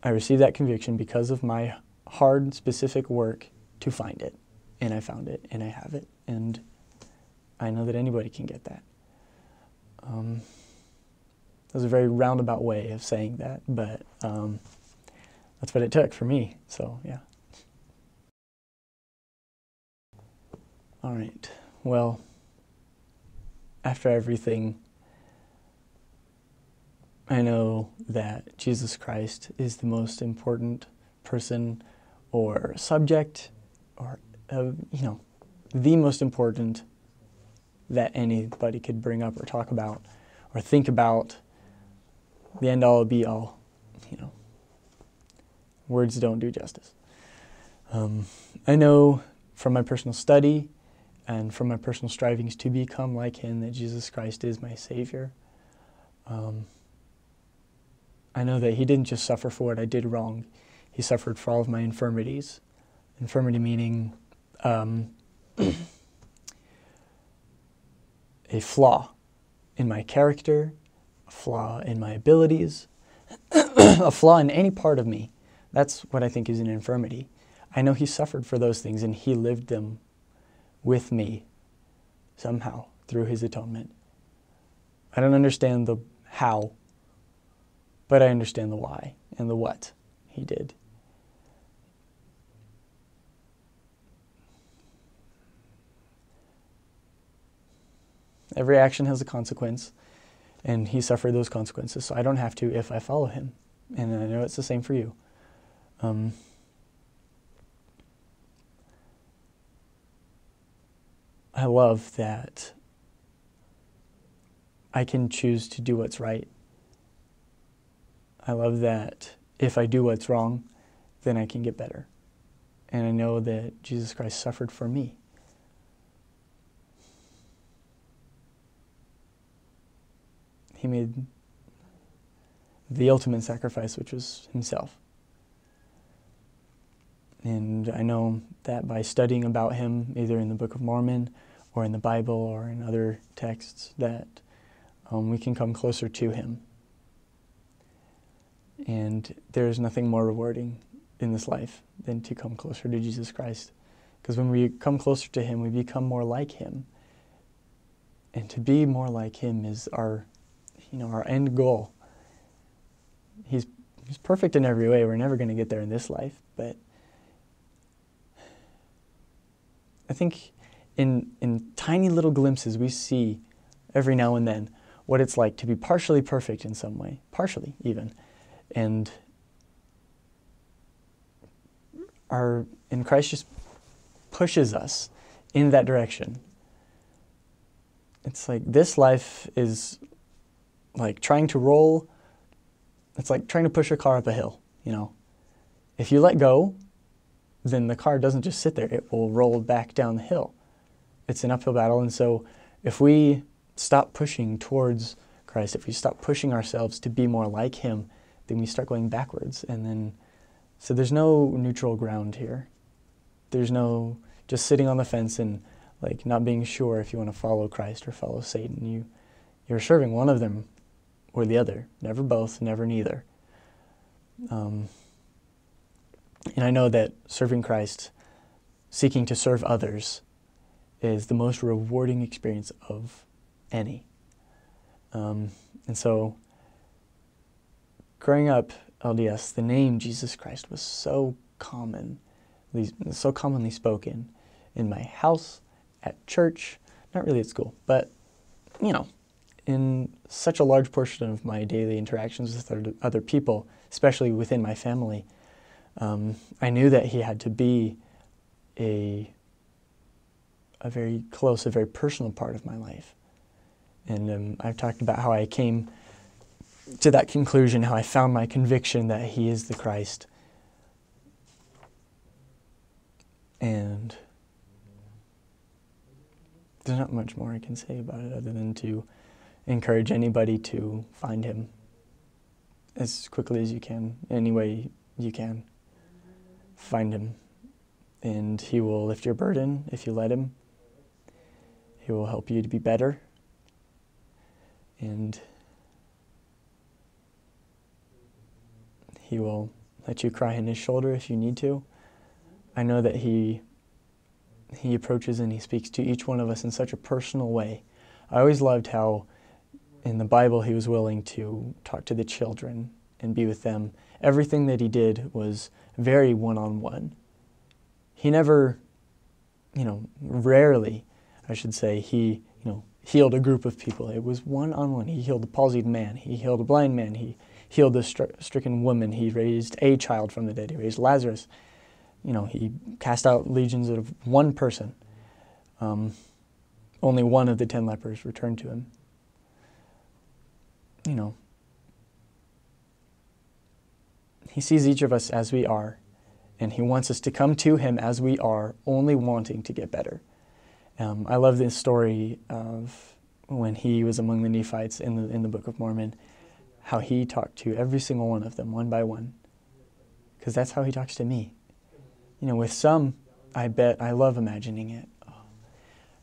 I received that conviction because of my hard, specific work to find it. And I found it, and I have it. And I know that anybody can get that. That was a very roundabout way of saying that, but that's what it took for me. So, yeah. All right. Well, after everything, I know that Jesus Christ is the most important person or subject or, the most important that anybody could bring up or talk about or think about. The end all be all, words don't do justice. I know from my personal study and from my personal strivings to become like him that Jesus Christ is my Savior. I know that he didn't just suffer for what I did wrong. He suffered for all of my infirmities. Infirmity meaning a flaw in my character, a flaw in my abilities, a flaw in any part of me. That's what I think is an infirmity. I know he suffered for those things, and he lived them with me somehow through his atonement. I don't understand the how, but I understand the why and the what he did. Every action has a consequence, and he suffered those consequences, so I don't have to if I follow him. And I know it's the same for you. I love that I can choose to do what's right. I love that if I do what's wrong, then I can get better. And I know that Jesus Christ suffered for me. He made the ultimate sacrifice, which was himself. And I know that by studying about him, either in the Book of Mormon or in the Bible or in other texts, that we can come closer to him. And there is nothing more rewarding in this life than to come closer to Jesus Christ. Because when we come closer to him, we become more like him. And to be more like him is our end goal. He's perfect in every way. We're never going to get there in this life, but I think in tiny little glimpses we see every now and then what it's like to be partially perfect in some way, partially even, and and Christ just pushes us in that direction. It's like this life is like trying to roll. It's like trying to push a car up a hill, you know. If you let go, then the car doesn't just sit there. It will roll back down the hill. It's an uphill battle. And so if we stop pushing towards Christ, if we stop pushing ourselves to be more like him, then we start going backwards. And then, so there's no neutral ground here. There's no just sitting on the fence and like not being sure if you want to follow Christ or follow Satan. You're serving one of them or the other, never both, never neither. And I know that serving Christ, seeking to serve others, is the most rewarding experience of any. And so, growing up LDS, the name Jesus Christ was so commonly spoken in my house, at church, not really at school, but, you know, in such a large portion of my daily interactions with other people, especially within my family. I knew that he had to be a very close, a very personal part of my life. And I've talked about how I came to that conclusion, how I found my conviction that he is the Christ. And there's not much more I can say about it other than to encourage anybody to find him as quickly as you can, any way you can. Find him, and he will lift your burden if you let him. He will help you to be better, and he will let you cry in his shoulder if you need to. I know that he approaches and he speaks to each one of us in such a personal way. I always loved how in the Bible he was willing to talk to the children and be with them. Everything that he did was very one-on-one. He never, rarely, I should say, he, healed a group of people. It was one-on-one. He healed a palsied man. He healed a blind man. He healed a stricken woman. He raised a child from the dead. He raised Lazarus. He cast out legions of one person. Only one of the 10 lepers returned to him. He sees each of us as we are, and he wants us to come to him as we are, only wanting to get better. I love this story of when he was among the Nephites in the Book of Mormon, how he talked to every single one of them, one by one, because that's how he talks to me. With some, I love imagining it,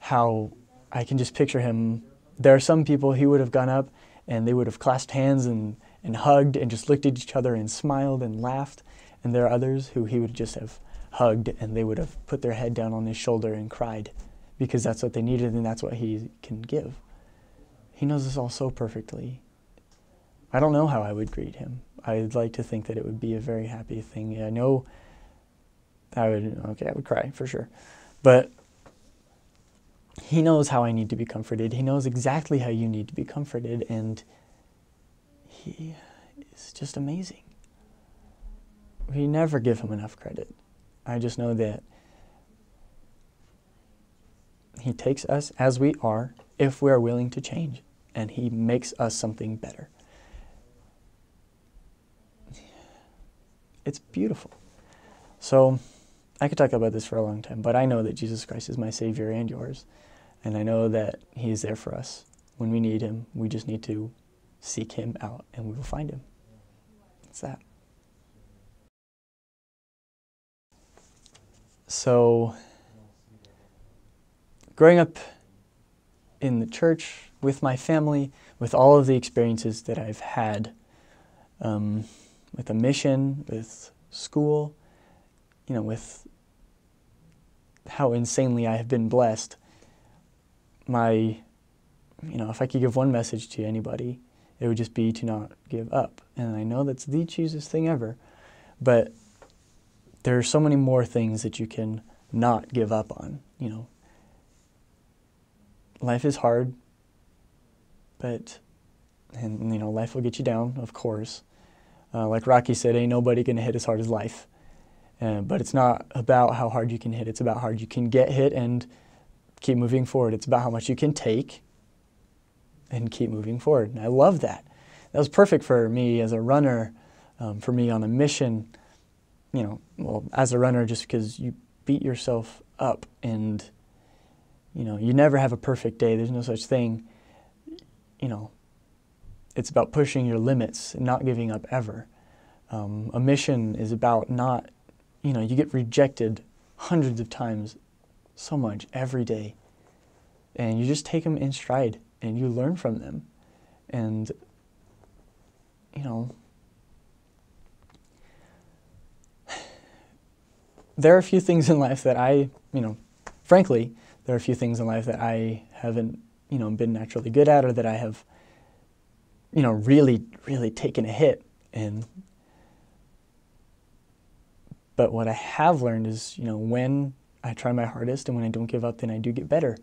how I can just picture him. There are some people he would have gone up and they would have clasped hands and hugged and just looked at each other and smiled and laughed. And there are others who he would just have hugged and they would have put their head down on his shoulder and cried because that's what they needed and that's what he can give. He knows us all so perfectly. I don't know how I would greet him. I'd like to think that it would be a very happy thing. I know I would cry for sure. But he knows how I need to be comforted. He knows exactly how you need to be comforted, and he is just amazing. We never give him enough credit. I just know that he takes us as we are if we're willing to change, and he makes us something better. It's beautiful. So I could talk about this for a long time, but I know that Jesus Christ is my Savior and yours, and I know that he is there for us. When we need him, we just need to seek him out, and we will find him. That's that. So, growing up in the church, with my family, with all of the experiences that I've had, with a mission, with school, with how insanely I have been blessed, if I could give one message to anybody, it would just be to not give up. And I know that's the cheesiest thing ever, but there are so many more things that you can not give up on, Life is hard, but, life will get you down, of course. Like Rocky said, ain't nobody going to hit as hard as life. But it's not about how hard you can hit. It's about how hard you can get hit and keep moving forward. It's about how much you can take and keep moving forward. And I love that. That was perfect for me as a runner, for me on a mission, well, as a runner, just because you beat yourself up and, you never have a perfect day. There's no such thing. It's about pushing your limits and not giving up ever. A mission is about not, you get rejected hundreds of times, so much every day. And you just take them in stride and you learn from them. And, there are a few things in life that frankly, there are a few things in life that I haven't, been naturally good at, or that I have, really, really taken a hit in. But what I have learned is, when I try my hardest and when I don't give up, then I do get better.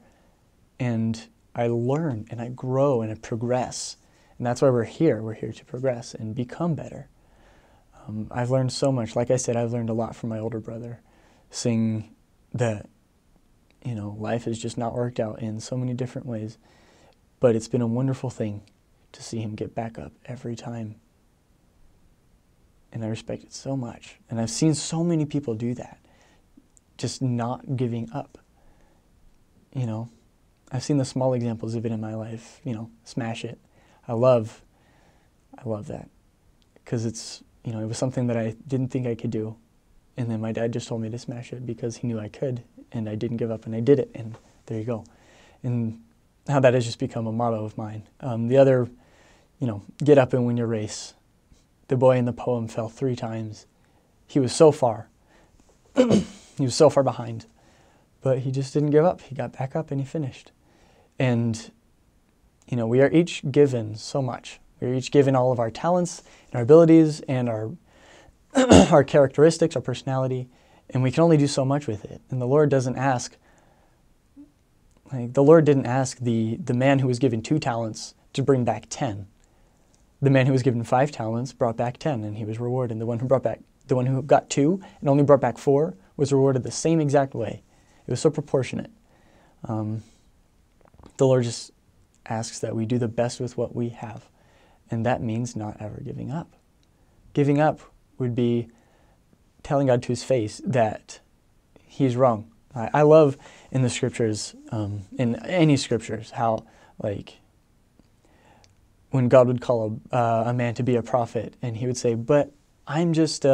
And I learn and I grow and I progress. And that's why we're here. We're here to progress and become better. I've learned so much. Like I said, I've learned a lot from my older brother, seeing that, life has just not worked out in so many different ways. But it's been a wonderful thing to see him get back up every time. And I respect it so much. And I've seen so many people do that, just not giving up. I've seen the small examples of it in my life, smash it. I love that, because it's, it was something that I didn't think I could do. And then my dad just told me to smash it because he knew I could, and I didn't give up, and I did it, and there you go. And how that has just become a motto of mine. The other, get up and win your race. The boy in the poem fell 3 times. He was so far. He was so far behind. But he just didn't give up. He got back up and he finished. And, we are each given so much. We are each given all of our talents and our abilities and our our characteristics, our personality, and we can only do so much with it. And the Lord doesn't ask, the Lord didn't ask the man who was given 2 talents to bring back 10. The man who was given 5 talents brought back 10, and he was rewarded. The one who got 2 and only brought back 4 was rewarded the same exact way. It was so proportionate. The Lord just asks that we do the best with what we have, and that means not ever giving up. Giving up would be telling God to his face that he's wrong. I love in the scriptures, in any scriptures, how when God would call a man to be a prophet, and he would say, but I'm just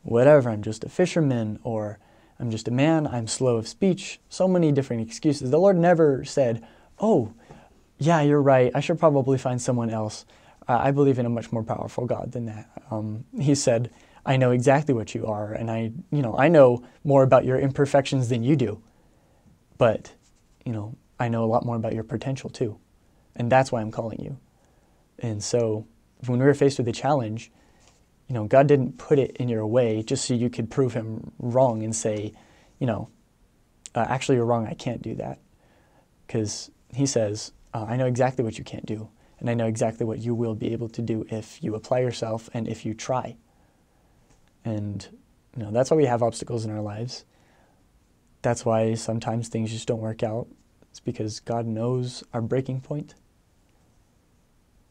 whatever, I'm just a fisherman, or I'm just a man, I'm slow of speech, so many different excuses. The Lord never said, oh, yeah, you're right, I should probably find someone else. I believe in a much more powerful God than that. He said, I know exactly what you are, and I know more about your imperfections than you do. But, I know a lot more about your potential too. And that's why I'm calling you. And so when we were faced with a challenge, God didn't put it in your way just so you could prove him wrong and say, actually you're wrong, I can't do that. Because he says, I know exactly what you can't do. And I know exactly what you will be able to do if you apply yourself and if you try. And, that's why we have obstacles in our lives. That's why sometimes things just don't work out. It's because God knows our breaking point.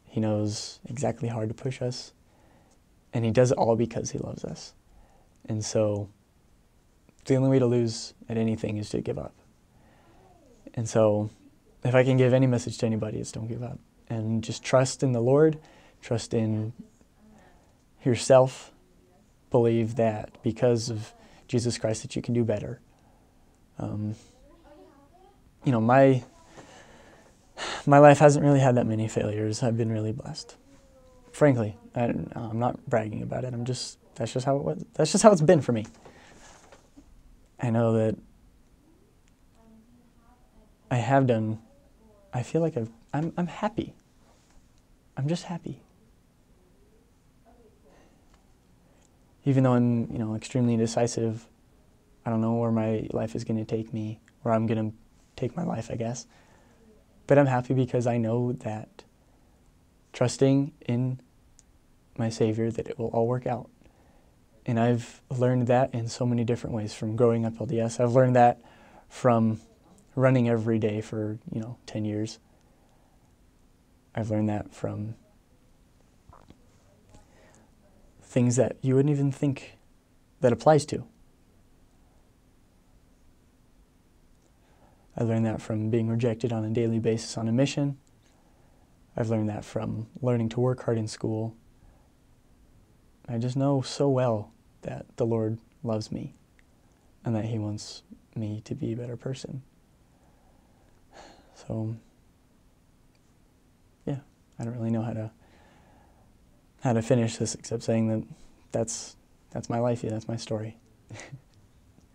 He knows exactly how hard to push us. And he does it all because he loves us. And so the only way to lose at anything is to give up. And so if I can give any message to anybody, it's don't give up. And just trust in the Lord, trust in yourself, believe that because of Jesus Christ that you can do better. My life hasn't really had that many failures. I've been really blessed. Frankly, I'm not bragging about it. That's just how it was. That's just how it's been for me. I know that I feel like I'm happy. I'm just happy. Even though I'm, extremely indecisive, I don't know where my life is going to take me, where I'm going to take my life, I guess. But I'm happy because I know that trusting in my Savior, that it will all work out. And I've learned that in so many different ways from growing up LDS. I've learned that from running every day for, 10 years. I've learned that from things that you wouldn't even think that applies to. I learned that from being rejected on a daily basis on a mission. I've learned that from learning to work hard in school. I just know so well that the Lord loves me and that He wants me to be a better person. So, yeah, I don't really know how to finish this except saying that that's my life, that's my story.